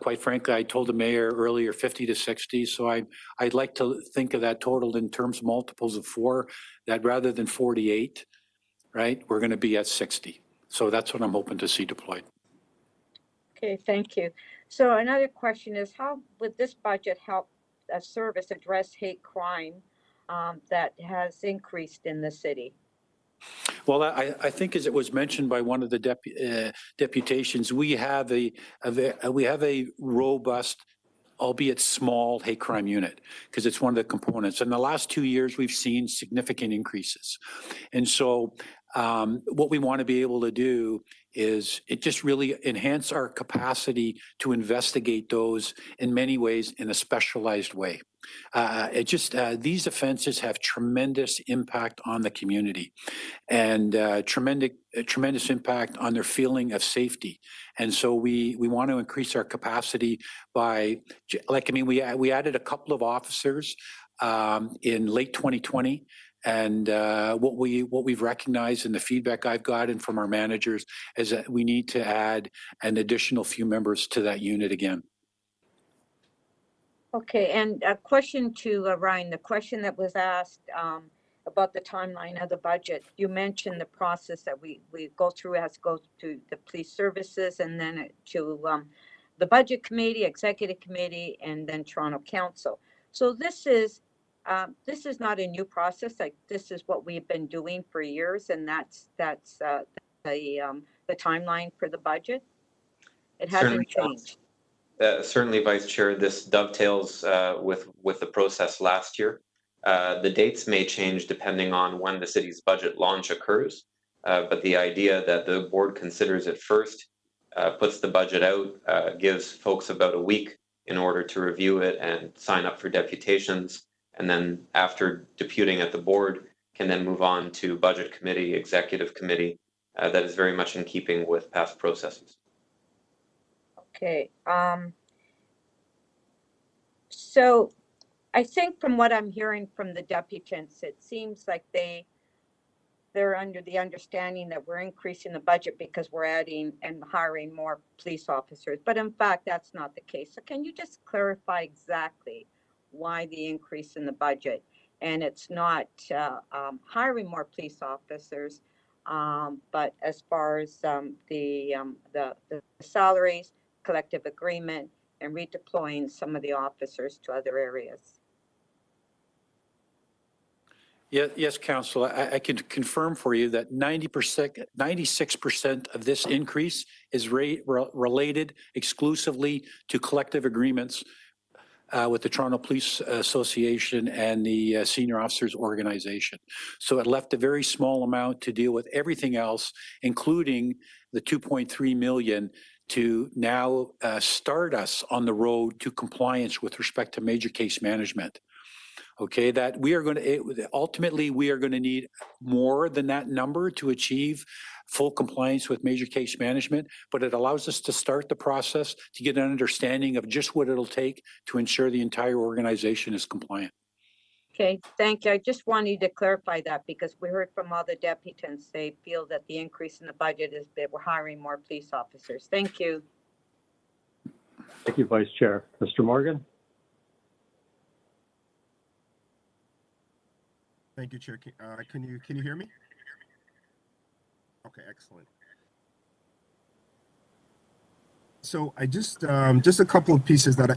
Quite frankly, I told the mayor earlier 50 to 60. So I'd like to think of that total in terms of multiples of 4, that rather than 48, right, we're going to be at 60. So that's what I'm hoping to see deployed. Okay, thank you. So another question is, how would this budget help a service address hate crime that has increased in the city? Well, I think, as it was mentioned by one of the deputations, we have a robust, albeit small, hate crime unit, because it's one of the components. In the last 2 years, we've seen significant increases. And so what we want to be able to do is it just really enhance our capacity to investigate those in many ways in a specialized way. These offenses have tremendous impact on the community and tremendous impact on their feeling of safety. And so we want to increase our capacity by, we added a couple of officers in late 2020. And what we've recognized and the feedback I've gotten from our managers is that we need to add an additional few members to that unit again. Okay, and a question to Ryan, the question that was asked about the timeline of the budget. You mentioned the process that we go through has to go to the police services and then to the budget committee, executive committee, and then Toronto Council. So this is not a new process. Like, this is what we've been doing for years, and that's the timeline for the budget. It hasn't changed. Certainly, Vice Chair, this dovetails with the process last year. The dates may change depending on when the city's budget launch occurs, but the idea that the board considers it first, puts the budget out, gives folks about a week in order to review it and sign up for deputations, and then after deputing at the board, can then move on to budget committee, executive committee. That is very much in keeping with past processes. Okay. So I think from what I'm hearing from the deputants, it seems like they're under the understanding that we're increasing the budget because we're adding and hiring more police officers. But in fact, that's not the case. So can you just clarify exactly why the increase in the budget? And it's not hiring more police officers, but as far as the salaries, collective agreement, and redeploying some of the officers to other areas. Yes, Council. I can confirm for you that 96% of this increase is related exclusively to collective agreements with the Toronto Police Association and the Senior Officers Organization. So it left a very small amount to deal with everything else, including the $2.3 million to now start us on the road to compliance with respect to major case management. Okay, that we are going to, ultimately, we are going to need more than that number to achieve full compliance with major case management, but it allows us to start the process to get an understanding of just what it'll take to ensure the entire organization is compliant. Okay, thank you. I just wanted to clarify that because we heard from other deputants, they feel that the increase in the budget is that we're hiring more police officers. Thank you. Thank you, Vice Chair. Mr. Morgan? Thank you, Chair. Can you hear me? Okay, excellent. So I just a couple of pieces that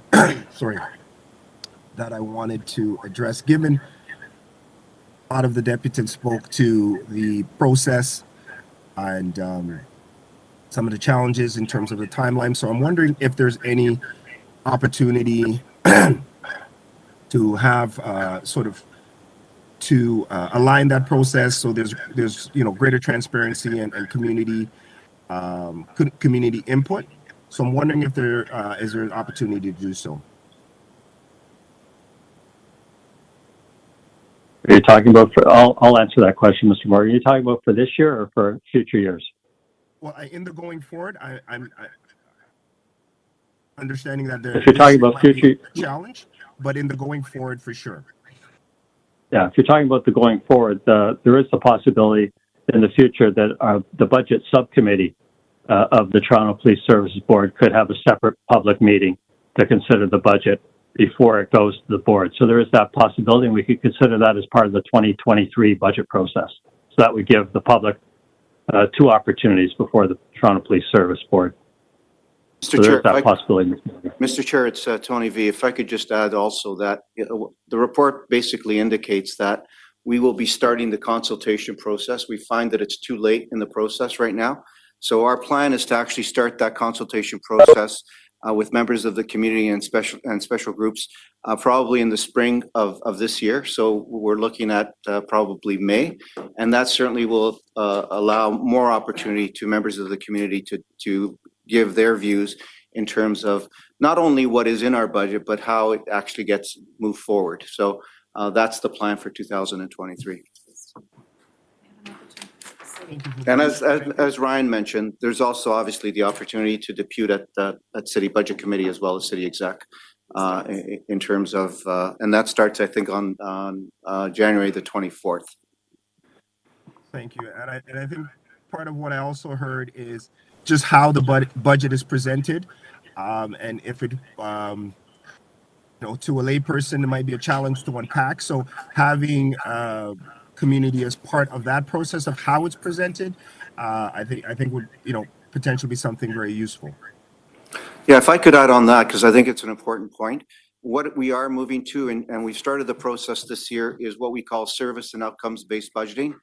that I wanted to address. Given a lot of the deputants spoke to the process and some of the challenges in terms of the timeline. So I'm wondering if there's any opportunity to have to align that process so there's greater transparency and community community input. So I'm wondering if there is an opportunity to do so. Are you talking about I'll answer that question, Mr. Morgan. Are you talking about for this year or for future years? Well, in the going forward, I'm understanding that if you're talking about future challenge, but in the going forward for sure. Yeah, if you're talking about the going forward, there is the possibility in the future that the budget subcommittee of the Toronto Police Services Board could have a separate public meeting to consider the budget before it goes to the board. So there is that possibility, and we could consider that as part of the 2023 budget process. So that would give the public two opportunities before the Toronto Police Service Board. Mr. Chair, possibility. Mr. Chair, it's Tony V. If I could just add also that the report basically indicates that we will be starting the consultation process. We find that it's too late in the process right now. So our plan is to actually start that consultation process with members of the community and special groups probably in the spring of this year. So we're looking at probably May, and that certainly will allow more opportunity to members of the community to give their views in terms of not only what is in our budget, but how it actually gets moved forward. So that's the plan for 2023. And as Ryan mentioned, there's also obviously the opportunity to depute at City Budget Committee as well as City Exec in terms of, and that starts I think on January the 24th. Thank you. And I think part of what I also heard is just how the budget is presented, and if it, to a layperson, it might be a challenge to unpack. So having community as part of that process of how it's presented, I think would potentially be something very useful. Yeah, if I could add on that, because I think it's an important point. What we are moving to, and we've started the process this year, is what we call service and outcomes-based budgeting.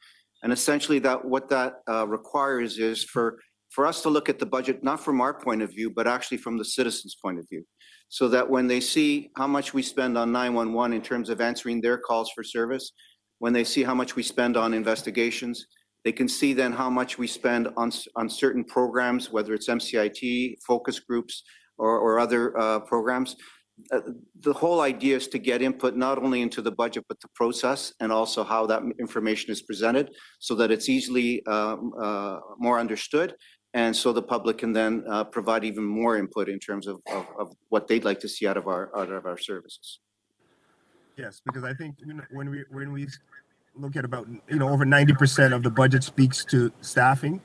And essentially what that requires is for us to look at the budget, not from our point of view, but actually from the citizens' point of view. So that when they see how much we spend on 911 in terms of answering their calls for service, when they see how much we spend on investigations, they can see then how much we spend on certain programs, whether it's MCIT, focus groups, or other programs. The whole idea is to get input not only into the budget, but the process and also how that information is presented so that it's easily more understood. And so the public can then provide even more input in terms of what they'd like to see out of our services. Yes, because I think when we look at about over 90% of the budget speaks to staffing,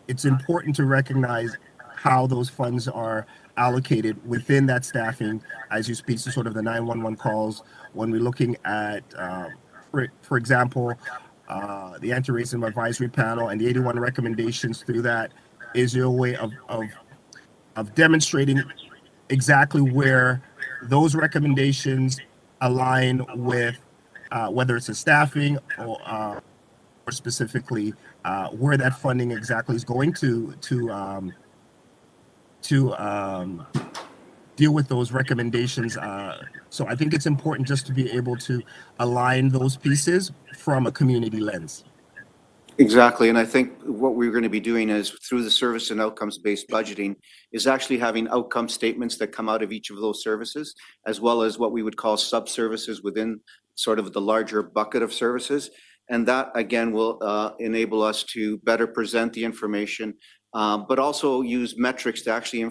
it's important to recognize how those funds are allocated within that staffing as you speak to sort of the 911 calls. When we're looking at, for example, the anti-racism advisory panel and the 81 recommendations through that, is your way of demonstrating exactly where those recommendations align with whether it's a staffing or specifically where that funding exactly is going to deal with those recommendations. So I think it's important just to be able to align those pieces from a community lens. Exactly, and I think what we're going to be doing is through the service and outcomes-based budgeting is actually having outcome statements that come out of each of those services, as well as what we would call sub-services within sort of the larger bucket of services. And that, again, will enable us to better present the information, but also use metrics to actually,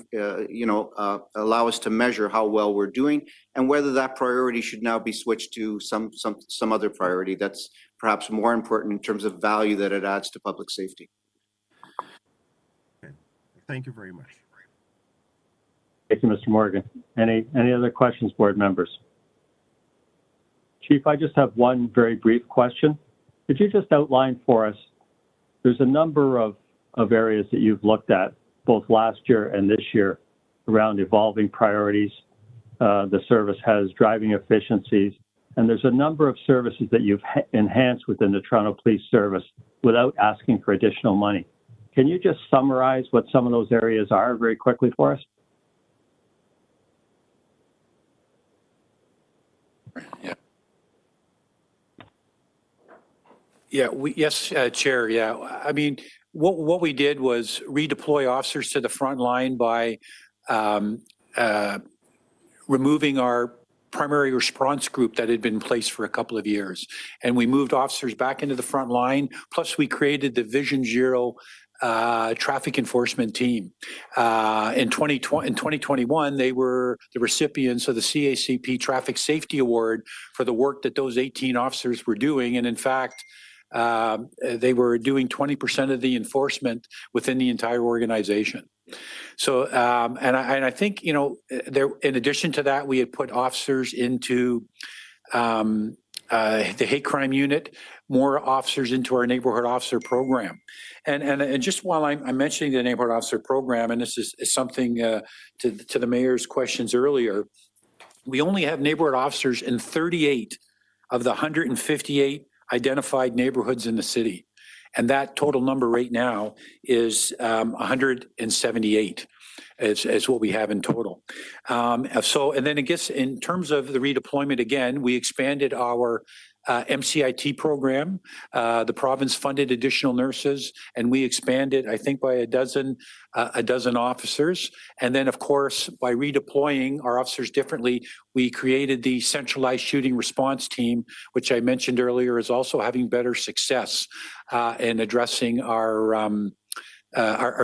allow us to measure how well we're doing and whether that priority should now be switched to some other priority that's perhaps more important in terms of value that it adds to public safety. Okay. Thank you very much. Thank you, Mr. Morgan. Any other questions, board members? Chief, I just have one very brief question. Could you just outline for us, there's a number of areas that you've looked at both last year and this year around evolving priorities. The service has driving efficiencies, and there's a number of services that you've enhanced within the Toronto Police Service without asking for additional money. Can you just summarize what some of those areas are very quickly for us? Yeah. Yes, Chair. Yeah. I mean, what we did was redeploy officers to the front line by removing our primary response group that had been in place for a couple of years. And we moved officers back into the front line. Plus, we created the Vision Zero traffic enforcement team. In 2021, they were the recipients of the CACP Traffic Safety Award for the work that those 18 officers were doing. And in fact, they were doing 20% of the enforcement within the entire organization. So, and I think, there, in addition to that, we had put officers into the hate crime unit, more officers into our neighborhood officer program. And just while I'm mentioning the neighborhood officer program, and this is something to the mayor's questions earlier, we only have neighborhood officers in 38 of the 158 identified neighborhoods in the city. And that total number right now is 178. as what we have in total. And then I guess in terms of the redeployment, again, we expanded our MCIT program. The province funded additional nurses, and we expanded, I think, by a dozen officers. And then, of course, by redeploying our officers differently, we created the centralized shooting response team, which I mentioned earlier is also having better success in addressing our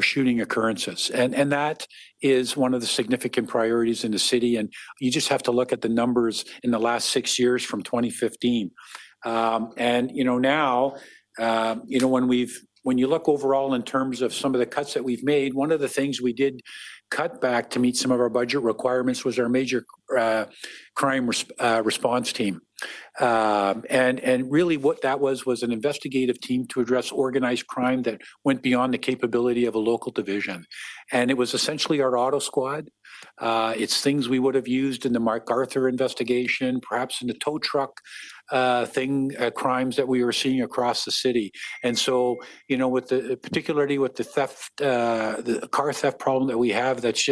shooting occurrences. And that is one of the significant priorities in the city. And you just have to look at the numbers in the last 6 years from 2015. And, now, when you look overall in terms of some of the cuts that we've made, one of the things we did cut back to meet some of our budget requirements was our major crime response team. And really what that was an investigative team to address organized crime that went beyond the capability of a local division. And it was essentially our auto squad. It's things we would have used in the MacArthur investigation, perhaps in the tow truck crimes that we were seeing across the city. And so, particularly with the theft, the car theft problem that we have, it's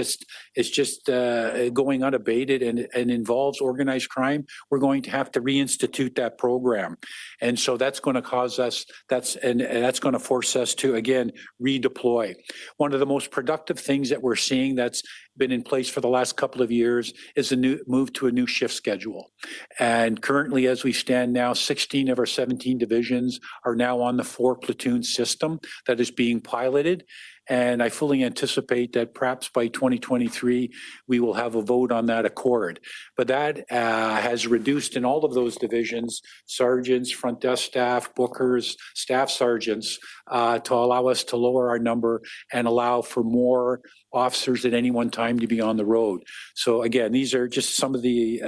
just going unabated and involves organized crime, we're going to have to reinstitute that program. And so that's going to cause us, that's going to force us to, again, redeploy. One of the most productive things that we're seeing that's been in place for the last couple of years is a move to a new shift schedule. And currently, as we stand now, 16 of our 17 divisions are now on the 4-platoon system that is being piloted. And I fully anticipate that perhaps by 2023, we will have a vote on that accord. But that has reduced in all of those divisions, sergeants, front desk staff, bookers, staff sergeants, to allow us to lower our number and allow for more officers at any one time to be on the road. So again, these are just some of the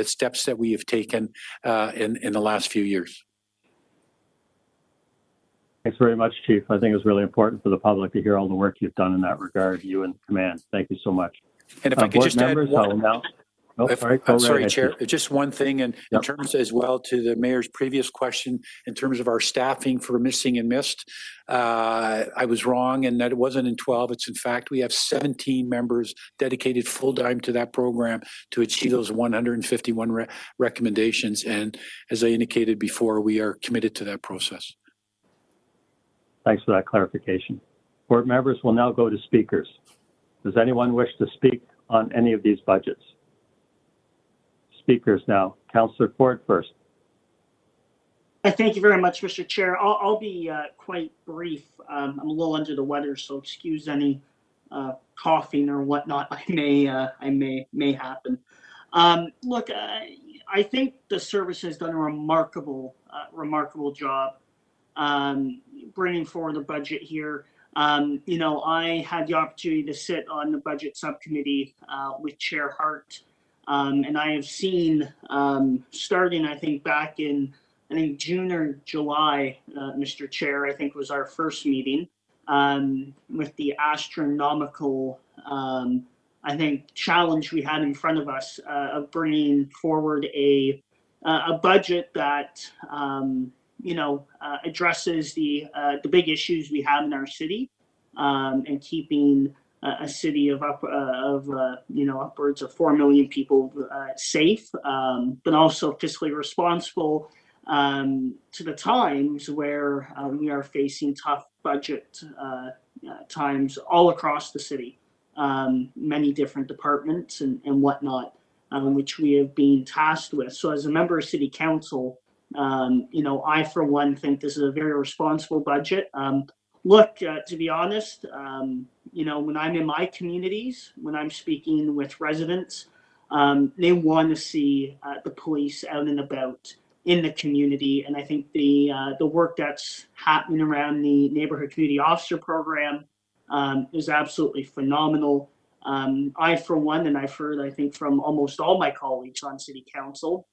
steps that we have taken in the last few years. Thanks very much, Chief. I think it's really important for the public to hear all the work you've done in that regard, you and command. Thank you so much. And if I could just add one, I'm sorry, Chair. Just one thing, and in terms as well to the Mayor's previous question, in terms of our staffing for missing and missed, I was wrong in that it wasn't in 12. It's in fact, we have 17 members dedicated full time to that program to achieve those 151 recommendations. And as I indicated before, we are committed to that process. Thanks for that clarification. Board members will now go to speakers. Does anyone wish to speak on any of these budgets? Speakers now. Councillor Ford first. Thank you very much, Mr. Chair. I'll be quite brief. I'm a little under the weather, so excuse any coughing or whatnot I may happen. Look, I think the service has done a remarkable job bringing forward the budget here. I had the opportunity to sit on the budget subcommittee with Chair Hart, and I have seen, starting I think back in June or July, Mr. Chair, I think was our first meeting, with the astronomical challenge we had in front of us of bringing forward a budget that addresses the big issues we have in our city, and keeping a city of upwards of 4 million people safe, but also fiscally responsible to the times where we are facing tough budget times all across the city, many different departments and whatnot, which we have been tasked with. So as a member of City Council, I, for one, think this is a very responsible budget. Look, to be honest, when I'm in my communities, when I'm speaking with residents, they want to see the police out and about in the community. And I think the work that's happening around the neighborhood community officer program is absolutely phenomenal. I, for one, and I've heard, I think, from almost all my colleagues on City Council,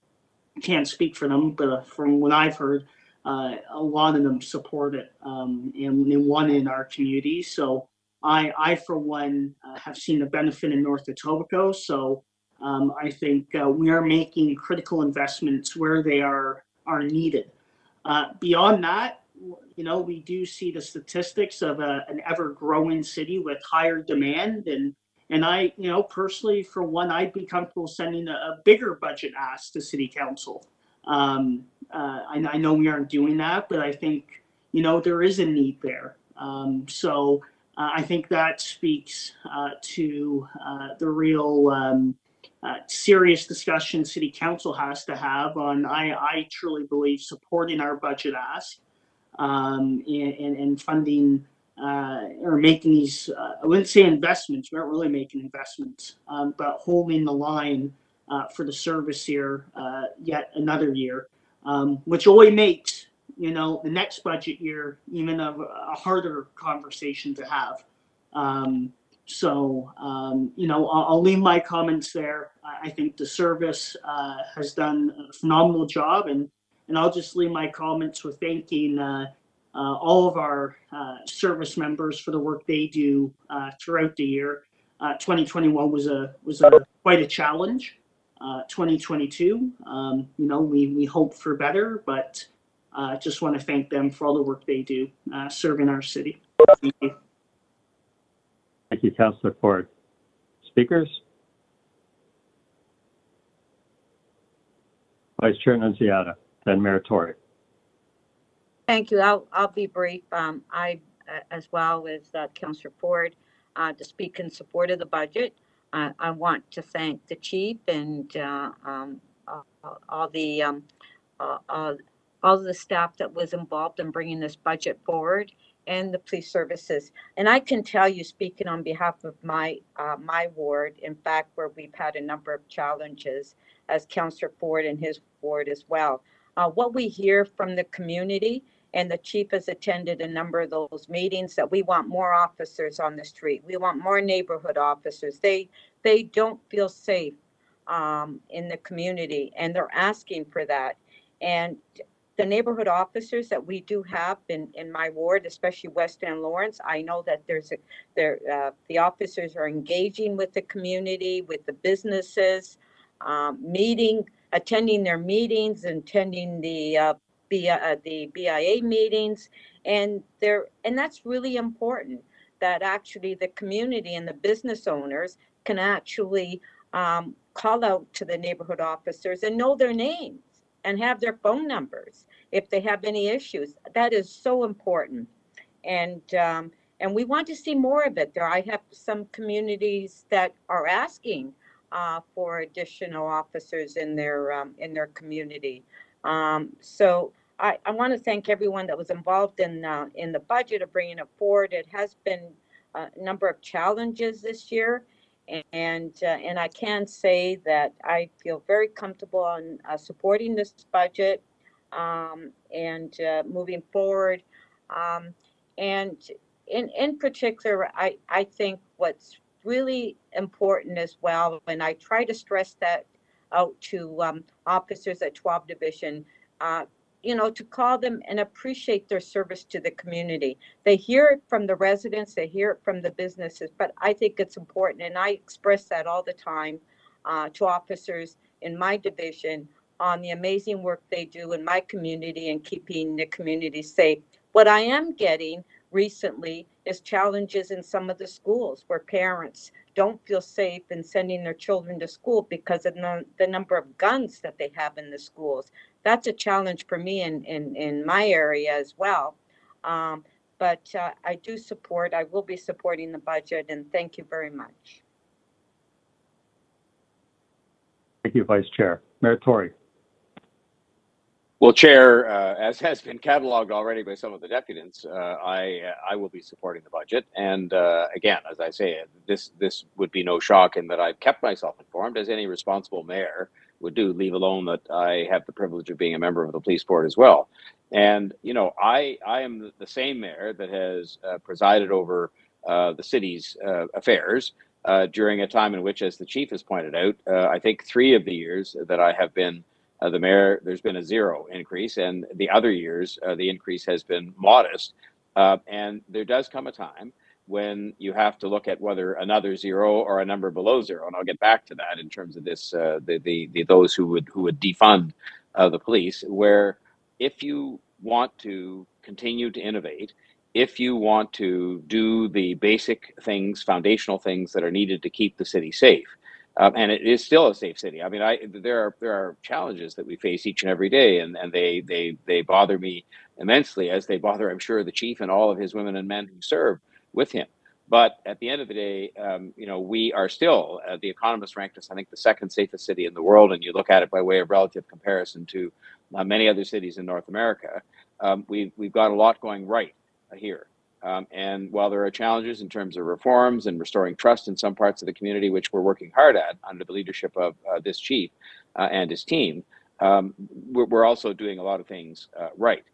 can't speak for them, but from what I've heard, a lot of them support it, and they want it in our community. So I for one, have seen the benefit in North Etobicoke. So I think we are making critical investments where they are needed. Beyond that, you know, we do see the statistics of an ever-growing city with higher demand, and I, you know, personally, for one, I'd be comfortable sending a bigger budget ask to City Council. I know we aren't doing that, but I think, you know, there is a need there. So I think that speaks to the real serious discussion City Council has to have on, I truly believe, supporting our budget ask and funding or making these, I wouldn't say investments, we aren't really making investments, but holding the line for the service here yet another year, which only makes, you know, the next budget year even a harder conversation to have. You know, I'll leave my comments there. I think the service has done a phenomenal job, and I'll just leave my comments with thanking all of our service members for the work they do throughout the year. 2021 was quite a challenge. 2022, you know, we hope for better, but just want to thank them for all the work they do serving our city. Thank you. Thank you, Councillor Ford. Speakers? Vice Chair Nunziata, then Mayor Tory. Thank you. I'll be brief. I, as well as Councillor Ford, to speak in support of the budget. I want to thank the chief and all the staff that was involved in bringing this budget forward, and the police services. And I can tell you, speaking on behalf of my ward, in fact, where we've had a number of challenges, as Councillor Ford and his ward as well. What we hear from the community, and the chief has attended a number of those meetings, that we want more officers on the street. We want more neighborhood officers. They don't feel safe in the community, and they're asking for that. And the neighborhood officers that we do have in my ward, especially West End Lawrence, I know that the officers are engaging with the community, with the businesses, attending their meetings, attending the BIA meetings, and that's really important, that actually the community and the business owners can actually call out to the neighborhood officers and know their names and have their phone numbers if they have any issues. That is so important, and we want to see more of it. I have some communities that are asking for additional officers in their community. So I want to thank everyone that was involved in the budget of bringing it forward. It has been a number of challenges this year, and I can say that I feel very comfortable on supporting this budget and moving forward. And in particular, I think what's really important as well, and I try to stress that out to officers at 12th Division, you know, to call them and appreciate their service to the community. They hear it from the residents, they hear it from the businesses, but I think it's important, and I express that all the time to officers in my division on the amazing work they do in my community and keeping the community safe. What I am getting recently is challenges in some of the schools where parents don't feel safe in sending their children to school because of the number of guns that they have in the schools. That's a challenge for me in my area as well. But I will be supporting the budget, and thank you very much. Thank you, Vice Chair. Mayor Tory. Well, Chair, as has been cataloged already by some of the deputants, I will be supporting the budget. And again, as I say, this would be no shock in that I've kept myself informed, as any responsible mayor would do, leave alone that I have the privilege of being a member of the police board as well. And, you know, I am the same mayor that has presided over the city's affairs during a time in which, as the chief has pointed out, I think 3 of the years that I have been the mayor, there's been a 0 increase, and the other years, the increase has been modest. And there does come a time when you have to look at whether another 0 or a number below 0, and I'll get back to that in terms of this, those who would defund the police, where if you want to continue to innovate, if you want to do the basic things, foundational things that are needed to keep the city safe, and it is still a safe city. I mean, there are challenges that we face each and every day, and they bother me immensely, as they bother, I'm sure, the chief and all of his women and men who serve with him. But at the end of the day, we are still, The Economist ranked us, I think, the second safest city in the world, and you look at it by way of relative comparison to many other cities in North America. We've got a lot going right here. And while there are challenges in terms of reforms and restoring trust in some parts of the community, which we're working hard at under the leadership of this chief and his team, we're also doing a lot of things right.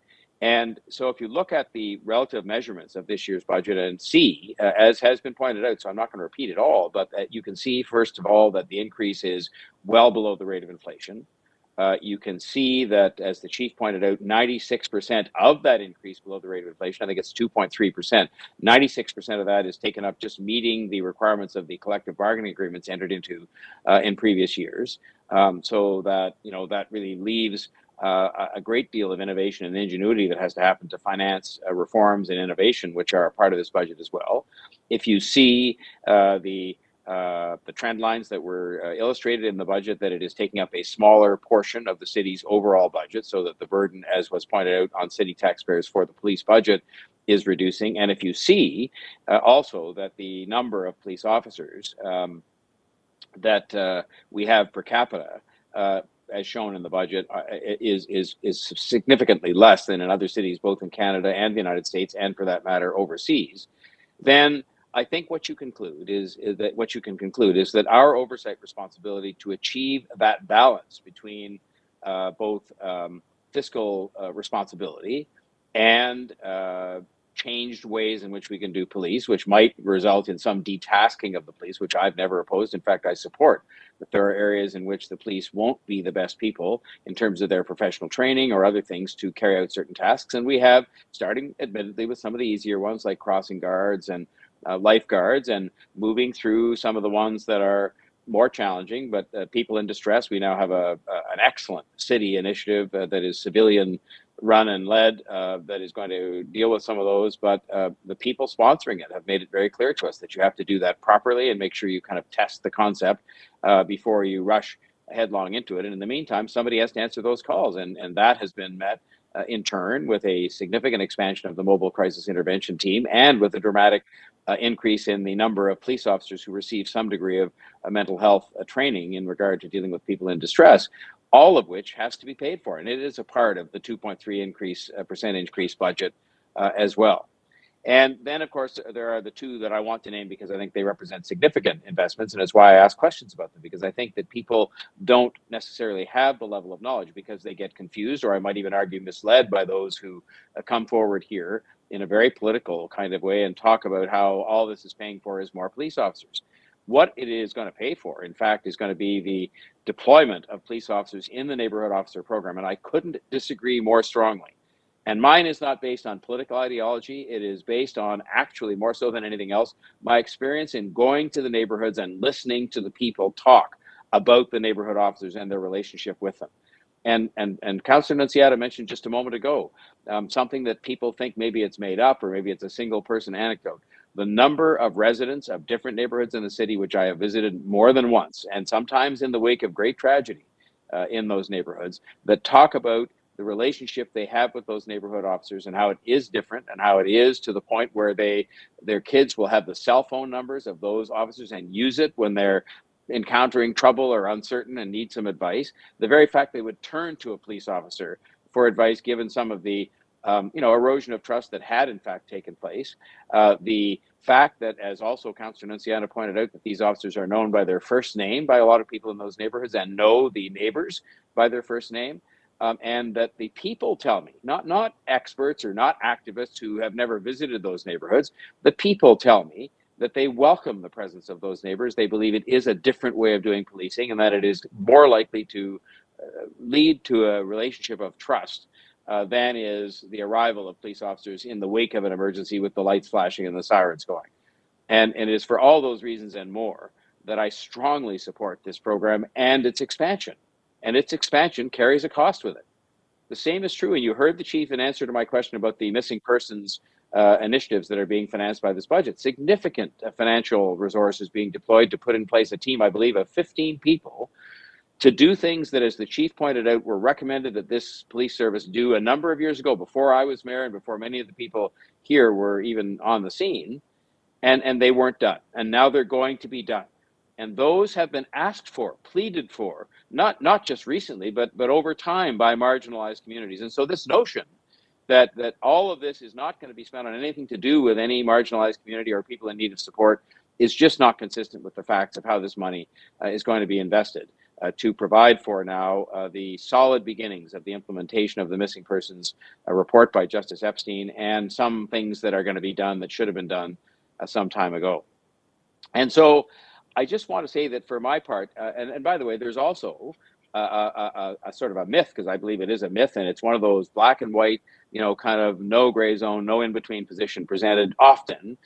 And so if you look at the relative measurements of this year's budget and see, as has been pointed out, so I'm not going to repeat it all, but you can see, first of all, that the increase is well below the rate of inflation. You can see that, as the chief pointed out, 96% of that increase below the rate of inflation, I think it's 2.3%, 96% of that is taken up just meeting the requirements of the collective bargaining agreements entered into in previous years. So that, that really leaves a great deal of innovation and ingenuity that has to happen to finance reforms and innovation, which are a part of this budget as well. If you see the trend lines that were illustrated in the budget, that it is taking up a smaller portion of the city's overall budget, so that the burden, as was pointed out, on city taxpayers for the police budget is reducing. And if you see also that the number of police officers that we have per capita, as shown in the budget, is significantly less than in other cities, both in Canada and the United States, and for that matter, overseas, then I think what you conclude is that our oversight responsibility to achieve that balance between both fiscal responsibility and changed ways in which we can do police, which might result in some detasking of the police, which I've never opposed. In fact, I support that there are areas in which the police won't be the best people in terms of their professional training or other things to carry out certain tasks. And we have, starting admittedly with some of the easier ones like crossing guards and lifeguards, and moving through some of the ones that are more challenging, but people in distress. We now have an excellent city initiative that is civilian run and led that is going to deal with some of those, but the people sponsoring it have made it very clear to us that you have to do that properly and make sure you kind of test the concept before you rush headlong into it. And in the meantime, somebody has to answer those calls, and that has been met in turn with a significant expansion of the mobile crisis intervention team, and with a dramatic increase in the number of police officers who receive some degree of mental health training in regard to dealing with people in distress, all of which has to be paid for. And it is a part of the 2.3% increase budget as well. And then, of course, there are the two that I want to name because I think they represent significant investments, and it's why I ask questions about them, because I think that people don't necessarily have the level of knowledge, because they get confused, or I might even argue misled, by those who come forward here in a very political kind of way and talk about how all this is paying for is more police officers. What it is going to pay for, in fact, is going to be the deployment of police officers in the neighborhood officer program, and I couldn't disagree more strongly. And mine is not based on political ideology. It is based on, actually, more so than anything else, my experience in going to the neighborhoods and listening to the people talk about the neighborhood officers and their relationship with them. And Councillor Nunziata mentioned just a moment ago something that people think maybe it's made up, or maybe it's a single person anecdote. The number of residents of different neighborhoods in the city, which I have visited more than once, and sometimes in the wake of great tragedy in those neighborhoods, that talk about the relationship they have with those neighborhood officers, and how it is different, and how it is to the point where their kids will have the cell phone numbers of those officers and use it when they're encountering trouble or uncertain and need some advice. The very fact they would turn to a police officer for advice, given some of the erosion of trust that had in fact taken place. The fact that, as also Councillor Nunziata pointed out, that these officers are known by their first name by a lot of people in those neighborhoods, and know the neighbors by their first name. And that the people tell me, not experts or not activists who have never visited those neighborhoods, the people tell me that they welcome the presence of those neighbors. They believe it is a different way of doing policing, and that it is more likely to lead to a relationship of trust than is the arrival of police officers in the wake of an emergency with the lights flashing and the sirens going. And it is for all those reasons and more that I strongly support this program and its expansion. And its expansion carries a cost with it. The same is true, and you heard the chief in answer to my question about the missing persons initiatives that are being financed by this budget. Significant financial resources being deployed to put in place a team, I believe, of 15 people to do things that, as the chief pointed out, were recommended that this police service do a number of years ago, before I was mayor and before many of the people here were even on the scene, and they weren't done. And now they're going to be done. And those have been asked for, pleaded for, not just recently, but over time by marginalized communities. And so this notion that all of this is not going to be spent on anything to do with any marginalized community or people in need of support is just not consistent with the facts of how this money is going to be invested to provide for now the solid beginnings of the implementation of the missing persons report by Justice Epstein, and some things that are going to be done that should have been done some time ago. And so I just want to say that for my part, and by the way, there's also a sort of a myth, because I believe it is a myth, and it's one of those black and white, kind of no gray zone, no in-between position presented often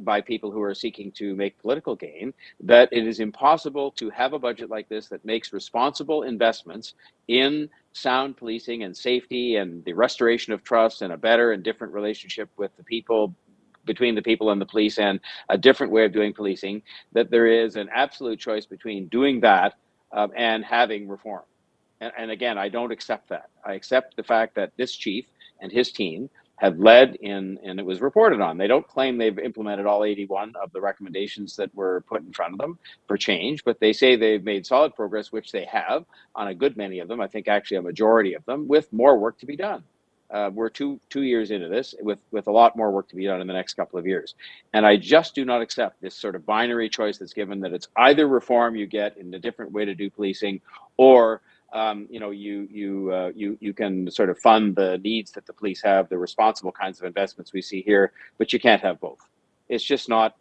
by people who are seeking to make political gain, that it is impossible to have a budget like this that makes responsible investments in sound policing and safety and the restoration of trust and a better and different relationship with the people, between the people and the police, and a different way of doing policing, that there is an absolute choice between doing that and having reform. And again, I don't accept that. I accept the fact that this chief and his team have led in, and it was reported on. They don't claim they've implemented all 81 of the recommendations that were put in front of them for change, but they say they've made solid progress, which they have on a good many of them. I think actually a majority of them, with more work to be done. We're two years into this with a lot more work to be done in the next couple of years. And I just do not accept this sort of binary choice that's given, that it's either reform you get in a different way to do policing, or you can sort of fund the needs that the police have, the responsible kinds of investments we see here, but you can't have both. It's just not,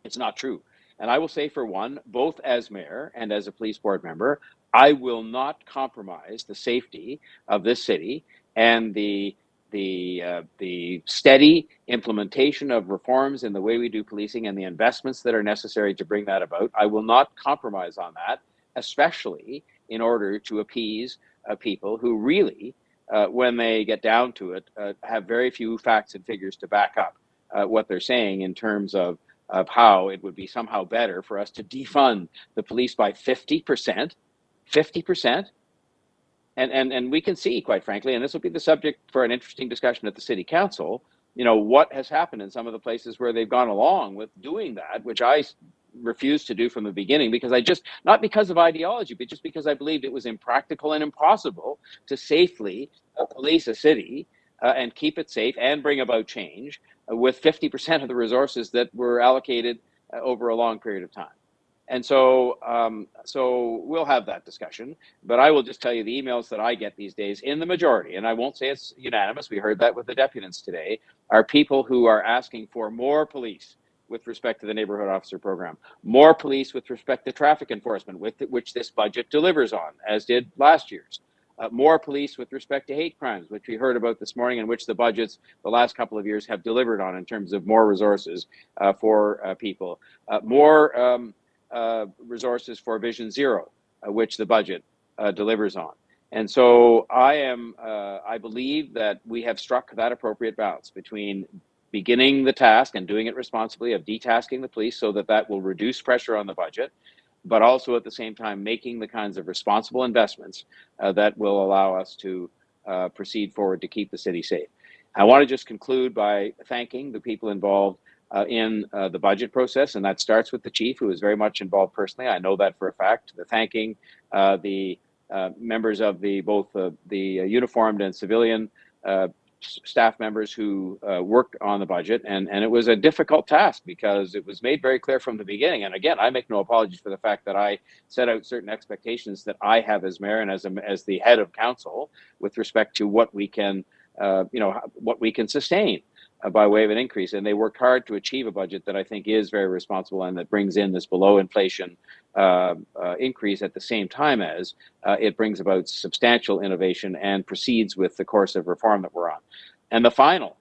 it's not true. And I will say, for one, both as mayor and as a police board member, I will not compromise the safety of this city and the steady implementation of reforms in the way we do policing and the investments that are necessary to bring that about. I will not compromise on that, especially in order to appease people who really, when they get down to it, have very few facts and figures to back up what they're saying in terms of how it would be somehow better for us to defund the police by 50%. 50%. And we can see, quite frankly, and this will be the subject for an interesting discussion at the city council, what has happened in some of the places where they've gone along with doing that, which I refused to do from the beginning, because not because of ideology, but just because I believed it was impractical and impossible to safely police a city and keep it safe and bring about change with 50% of the resources that were allocated over a long period of time. And so we'll have that discussion, but I will just tell you the emails that I get these days, in the majority, and I won't say it's unanimous, we heard that with the deputants today, are people who are asking for more police with respect to the neighborhood officer program, more police with respect to traffic enforcement, which this budget delivers on, as did last year's. More police with respect to hate crimes, which we heard about this morning, and which the budgets the last couple of years have delivered on in terms of more resources for people. More resources for Vision Zero, which the budget delivers on. And so I believe that we have struck that appropriate balance between beginning the task and doing it responsibly of detasking the police so that will reduce pressure on the budget, but also at the same time making the kinds of responsible investments that will allow us to proceed forward to keep the city safe. I want to just conclude by thanking the people involved in the budget process, and that starts with the chief, who is very much involved personally. I know that for a fact. The thanking the members of both the uniformed and civilian staff members who worked on the budget, and it was a difficult task because it was made very clear from the beginning. And again, I make no apologies for the fact that I set out certain expectations that I have as mayor and as the head of council with respect to what we can what we can sustain by way of an increase. And they worked hard to achieve a budget that I think is very responsible and that brings in this below inflation increase at the same time as it brings about substantial innovation and proceeds with the course of reform that we're on. And the final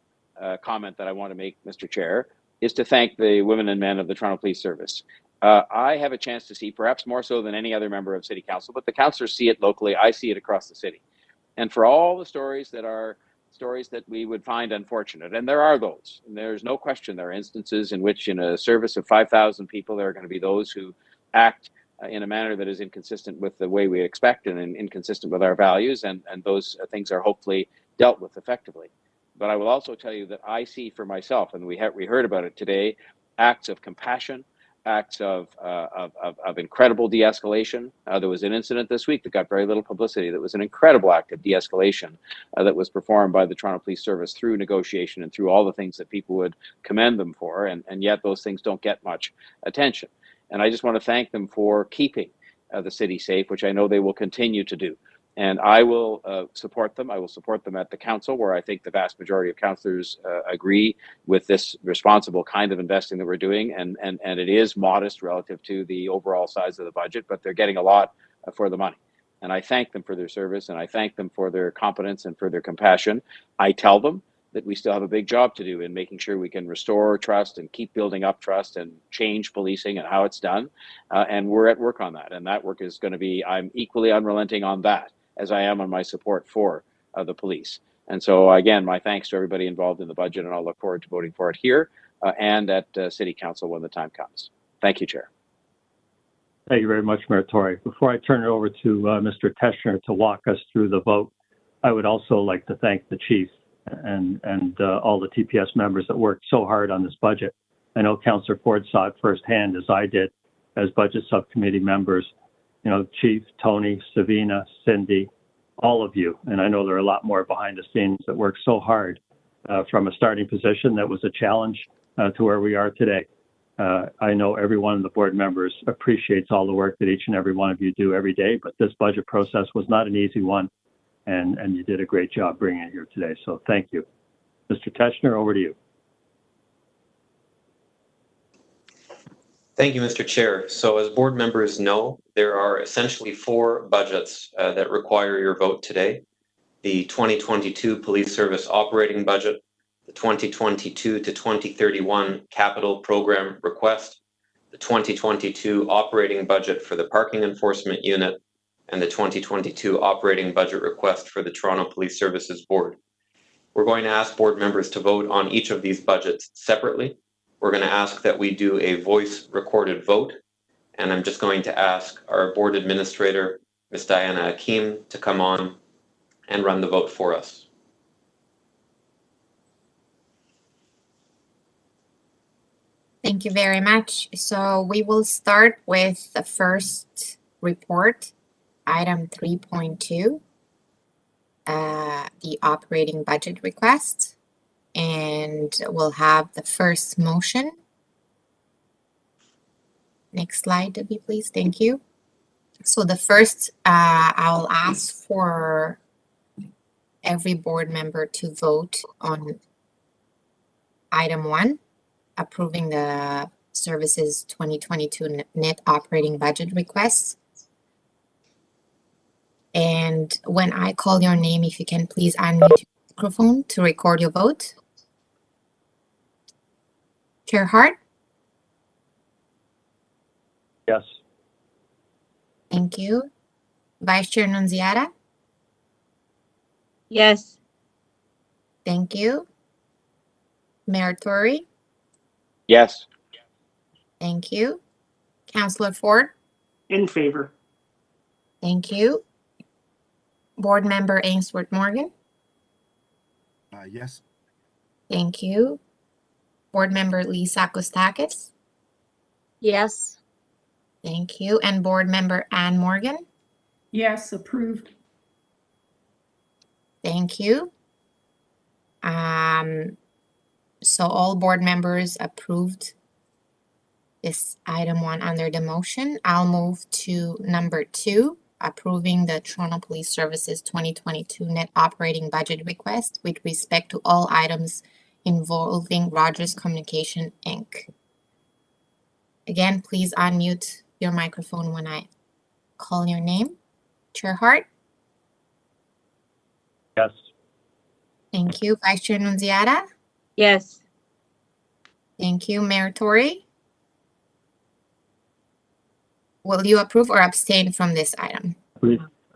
comment that I want to make, Mr. Chair, is to thank the women and men of the Toronto Police Service. I have a chance to see, perhaps more so than any other member of City Council, but the councillors see it locally. I see it across the city. and for all the stories that are stories that we would find unfortunate, and there are those, and there's no question there are instances in which in a service of 5,000 people, there are going to be those who act in a manner that is inconsistent with the way we expect and inconsistent with our values, and those things are hopefully dealt with effectively. But I will also tell you that I see for myself, and we heard about it today, acts of compassion, acts of incredible de-escalation. There was an incident this week that got very little publicity. That was an incredible act of de-escalation that was performed by the Toronto Police Service through negotiation and through all the things that people would commend them for, and yet those things don't get much attention. And I just want to thank them for keeping the city safe, which I know they will continue to do. And I will support them. I will support them at the council, where I think the vast majority of councillors agree with this responsible kind of investing that we're doing. And it is modest relative to the overall size of the budget, but they're getting a lot for the money. And I thank them for their service, and I thank them for their competence and for their compassion. I tell them that we still have a big job to do in making sure we can restore trust and keep building up trust and change policing and how it's done. And we're at work on that. And that work is going to be, I'm equally unrelenting on that as I am on my support for the police. And so again, my thanks to everybody involved in the budget, and I'll look forward to voting for it here and at City Council when the time comes. Thank you, Chair. Thank you very much, Mayor Tory. Before I turn it over to Mr. Teschner to walk us through the vote, I would also like to thank the chief and all the TPS members that worked so hard on this budget. I know Councillor Ford saw it firsthand, as I did, as budget subcommittee members. You know, Chief, Tony, Savina, Cindy, all of you, and I know there are a lot more behind the scenes that worked so hard from a starting position that was a challenge to where we are today. I know every one of the board members appreciates all the work that each and every one of you do every day, but this budget process was not an easy one, and you did a great job bringing it here today, so thank you. Mr. Teschner, over to you. Thank you, Mr. Chair. So as board members know, there are essentially 4 budgets that require your vote today. The 2022 Police Service Operating Budget, the 2022 to 2031 Capital Program Request, the 2022 Operating Budget for the Parking Enforcement Unit, and the 2022 Operating Budget Request for the Toronto Police Services Board. We're going to ask board members to vote on each of these budgets separately. We're going to ask that we do a voice recorded vote, and I'm just going to ask our board administrator, Ms. Diana Akeem, to come on and run the vote for us. Thank you very much. So we will start with the first report, item 3.2, the operating budget request. And we'll have the first motion. Next slide, Debbie, please. Thank you. So the first, I'll ask for every board member to vote on item 1, approving the services 2022 net operating budget requests. And when I call your name, if you can please unmute your microphone to record your vote. Chair Hart? Yes. Thank you. Vice Chair Nunziata? Yes. Thank you. Mayor Tory? Yes. Thank you. Councillor Ford? In favor. Thank you. Board Member Ainsworth Morgan? Yes. Thank you. Board Member Lisa Kostakis? Yes. Thank you. And Board Member Ann Morgan? Yes, approved. Thank you. So all board members approved this item 1 under the motion. I'll move to number 2, approving the Toronto Police Services 2022 net operating budget request with respect to all items involving Rogers Communication, Inc. Again, please unmute your microphone when I call your name. Chair Hart? Yes. Thank you. Vice Chair Nunziata? Yes. Thank you. Mayor Tory? Will you approve or abstain from this item?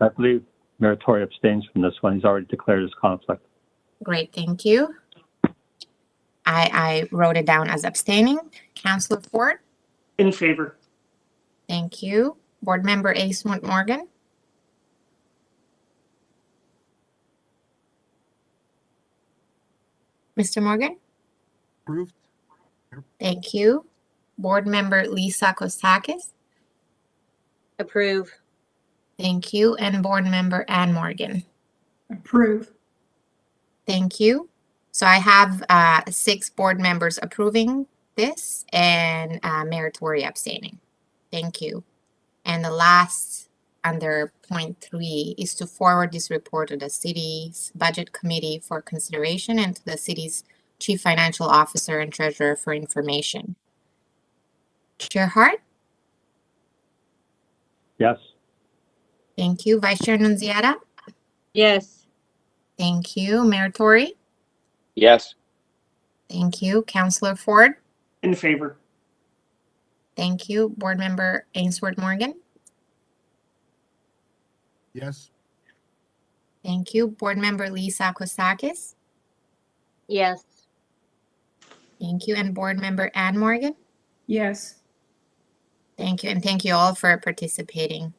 I believe Mayor Tory abstains from this one. He's already declared his conflict. Great, thank you. I wrote it down as abstaining. Councillor Ford? In favor. Thank you. Board Member Ainsworth Morgan? Mr. Morgan? Approved. Thank you. Board Member Lisa Kostakis? Approve. Thank you. And Board Member Ann Morgan? Approve. Thank you. So I have 6 board members approving this and Mayor Tory abstaining. Thank you. And the last under point 3 is to forward this report to the city's budget committee for consideration and to the city's chief financial officer and treasurer for information. Chair Hart? Yes. Thank you. Vice Chair Nunziata? Yes. Thank you. Mayor Tory? Yes. Thank you. Councillor Ford? In favor. Thank you. Board Member Ainsworth Morgan? Yes. Thank you. Board Member Lisa Kostakis? Yes. Thank you. And Board Member Ann Morgan? Yes. Thank you. And thank you all for participating.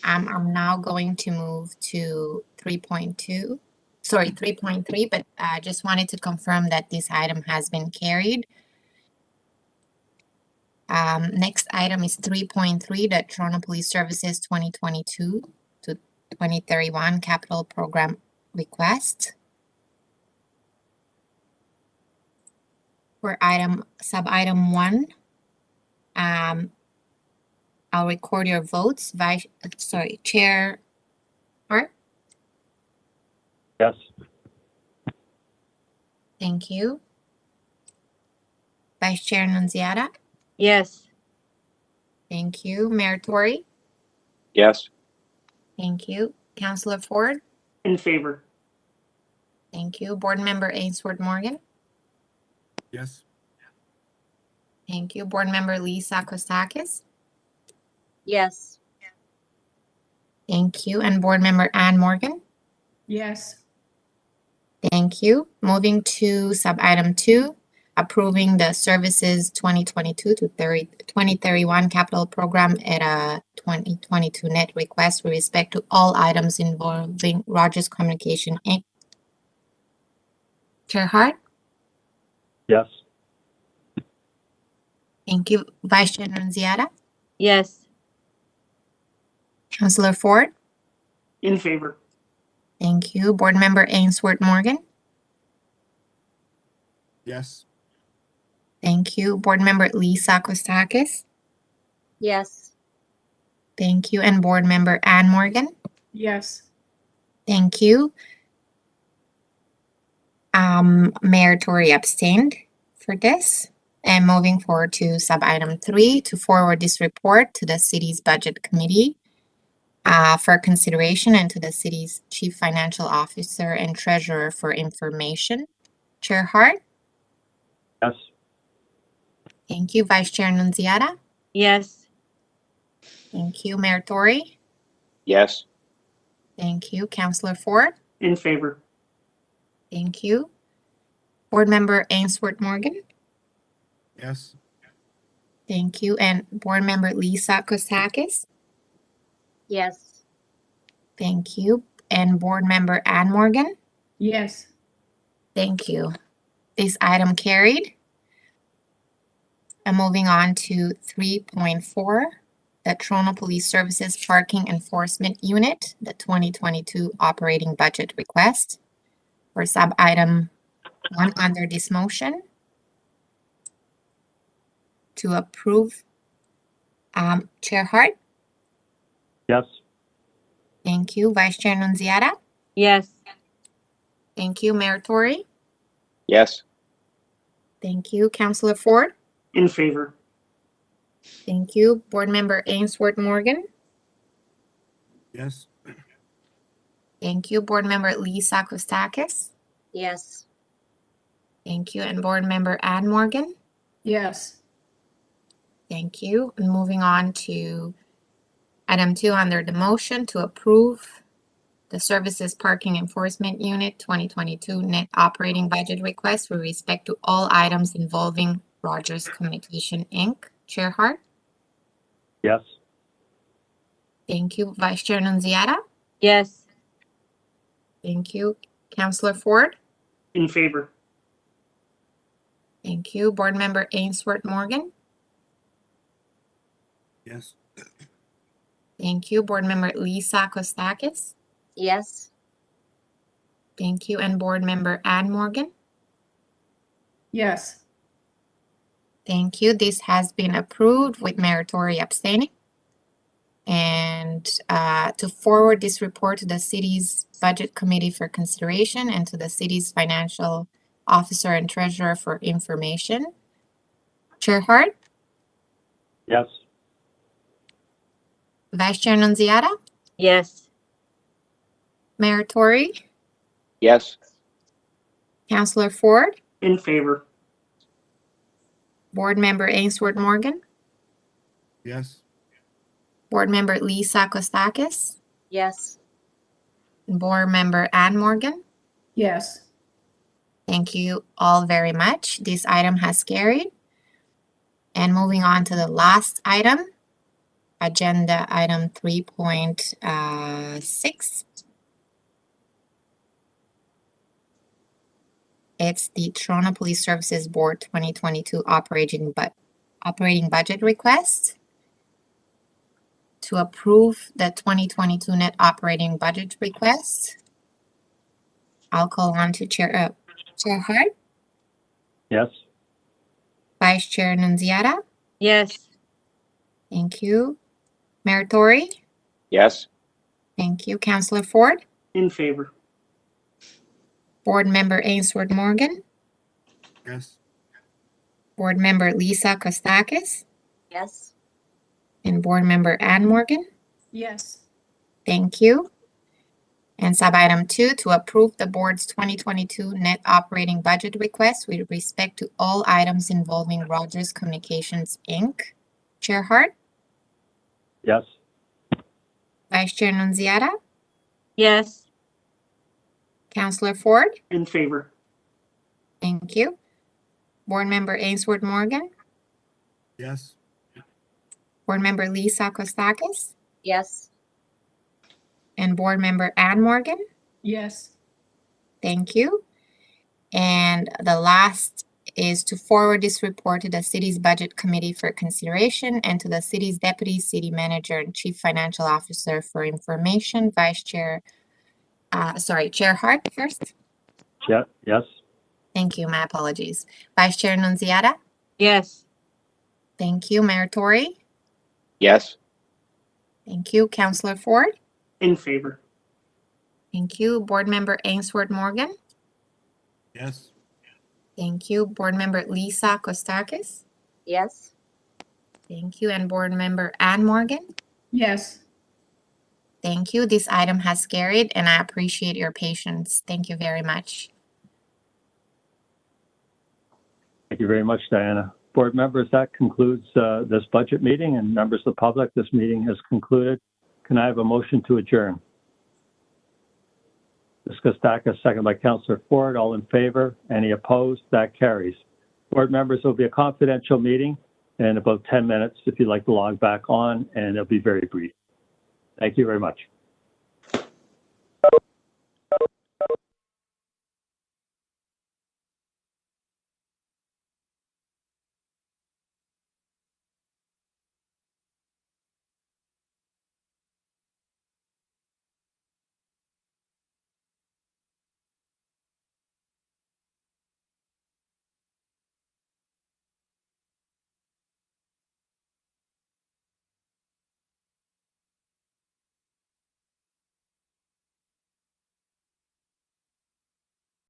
I'm now going to move to 3.2, sorry, 3.3, but I just wanted to confirm that this item has been carried. Next item is 3.3, the Toronto Police Services 2022 to 2031 capital program request. For sub-item 1, I'll record your votes. Chair Hart? Yes. Thank you. Vice Chair Nunziata? Yes. Thank you. Mayor Tory? Yes. Thank you. Councillor Ford? In favor. Thank you. Board Member Ainsworth Morgan? Yes. Thank you. Board Member Lisa Kostakis? Yes. Thank you. And Board Member Ann Morgan? Yes. Thank you. Moving to sub-item 2, approving the services 2022 to 2031 capital program at a 2022 net request with respect to all items involving Rogers Communication Inc. Chair Hart? Yes. Thank you. Vice Chair Nunziata? Yes. Councillor Ford? In favor. Thank you. Board Member Ainsworth Morgan? Yes. Thank you. Board Member Lisa Kostakis? Yes. Thank you. And Board Member Ann Morgan? Yes. Thank you. Mayor Tory abstained for this. And moving forward to sub-item 3, to forward this report to the city's budget committee for consideration and to the city's chief financial officer and treasurer for information. Chair Hart? Yes. Thank you. Vice Chair Nunziata? Yes. Thank you. Mayor Tory? Yes. Thank you. Councillor Ford? In favor. Thank you. Board Member Ainsworth Morgan? Yes. Thank you. And Board Member Lisa Kostakis? Yes. Thank you. And Board Member Ann Morgan? Yes. Thank you. This item carried. And moving on to 3.4, the Toronto Police Services Parking Enforcement Unit, the 2022 operating budget request. For sub-item 1 under this motion, to approve, Chair Hart? Yes. Thank you. Vice Chair Nunziata? Yes. Thank you. Mayor Tory? Yes. Thank you. Councillor Ford? In favor. Thank you. Board Member Ainsworth Morgan? Yes. Thank you. Board Member Lisa Kostakis? Yes. Thank you. And Board Member Ann Morgan? Yes. Thank you. And moving on to item 2 under the motion to approve the Services Parking Enforcement Unit 2022 net operating budget request with respect to all items involving Rogers Communication Inc. Chair Hart? Yes. Thank you. Vice Chair Nunziata? Yes. Thank you. Councillor Ford? In favor. Thank you. Board Member Ainsworth Morgan? Yes. Thank you. Board Member Lisa Kostakis? Yes. Thank you. And Board Member Ann Morgan? Yes. Thank you. This has been approved with Mayor Tory abstaining. And to forward this report to the city's budget committee for consideration and to the city's financial officer and treasurer for information. Chair Hart? Yes. Vice Chair Nunziata? Yes. Mayor Tory? Yes. Councillor Ford? In favor. Board Member Ainsworth Morgan? Yes. Board Member Lisa Kostakis? Yes. And Board Member Ann Morgan? Yes. Thank you all very much. This item has carried. And moving on to the last item, agenda item 3.6. It's the Toronto Police Services Board 2022 operating budget request. To approve the 2022 net operating budget request, I'll call on to Chair Hart, Yes. Vice Chair Nunziata. Yes. Thank you. Mayor Tory. Yes. Thank you. Councillor Ford. In favor. Board Member Ainsworth Morgan. Yes. Board Member Lisa Kostakis. Yes. And Board Member Ann Morgan. Yes. Thank you. And sub-item 2, to approve the board's 2022 net operating budget request with respect to all items involving Rogers Communications Inc. Chair Hart? Yes. Vice Chair Nunziata? Yes. Councillor Ford? In favor. Thank you. Board Member Ainsworth Morgan? Yes. Board Member Lisa Kostakis? Yes. And Board Member Ann Morgan? Yes. Thank you. And the last is to forward this report to the city's budget committee for consideration and to the city's deputy city manager and chief financial officer for information. Chair Hart first. Yeah. Yes. Thank you. My apologies. Vice Chair Nunziata. Yes. Thank you. Mayor Tory. Yes. Thank you. Councillor Ford. In favor. Thank you. Board Member Ainsworth Morgan. Yes. Thank you. Board Member Lisa Kostakis. Yes. Thank you. And Board Member Ann Morgan. Yes. Thank you. This item has carried, and I appreciate your patience. Thank you very much. Thank you very much, Diana. Board members, that concludes this budget meeting, and members of the public, this meeting has concluded. Can I have a motion to adjourn? Ms. Kostakis, second by Councillor Ford. All in favor? Any opposed? That carries. Board members, there will be a confidential meeting in about 10 minutes if you'd like to log back on, and it'll be very brief. Thank you very much.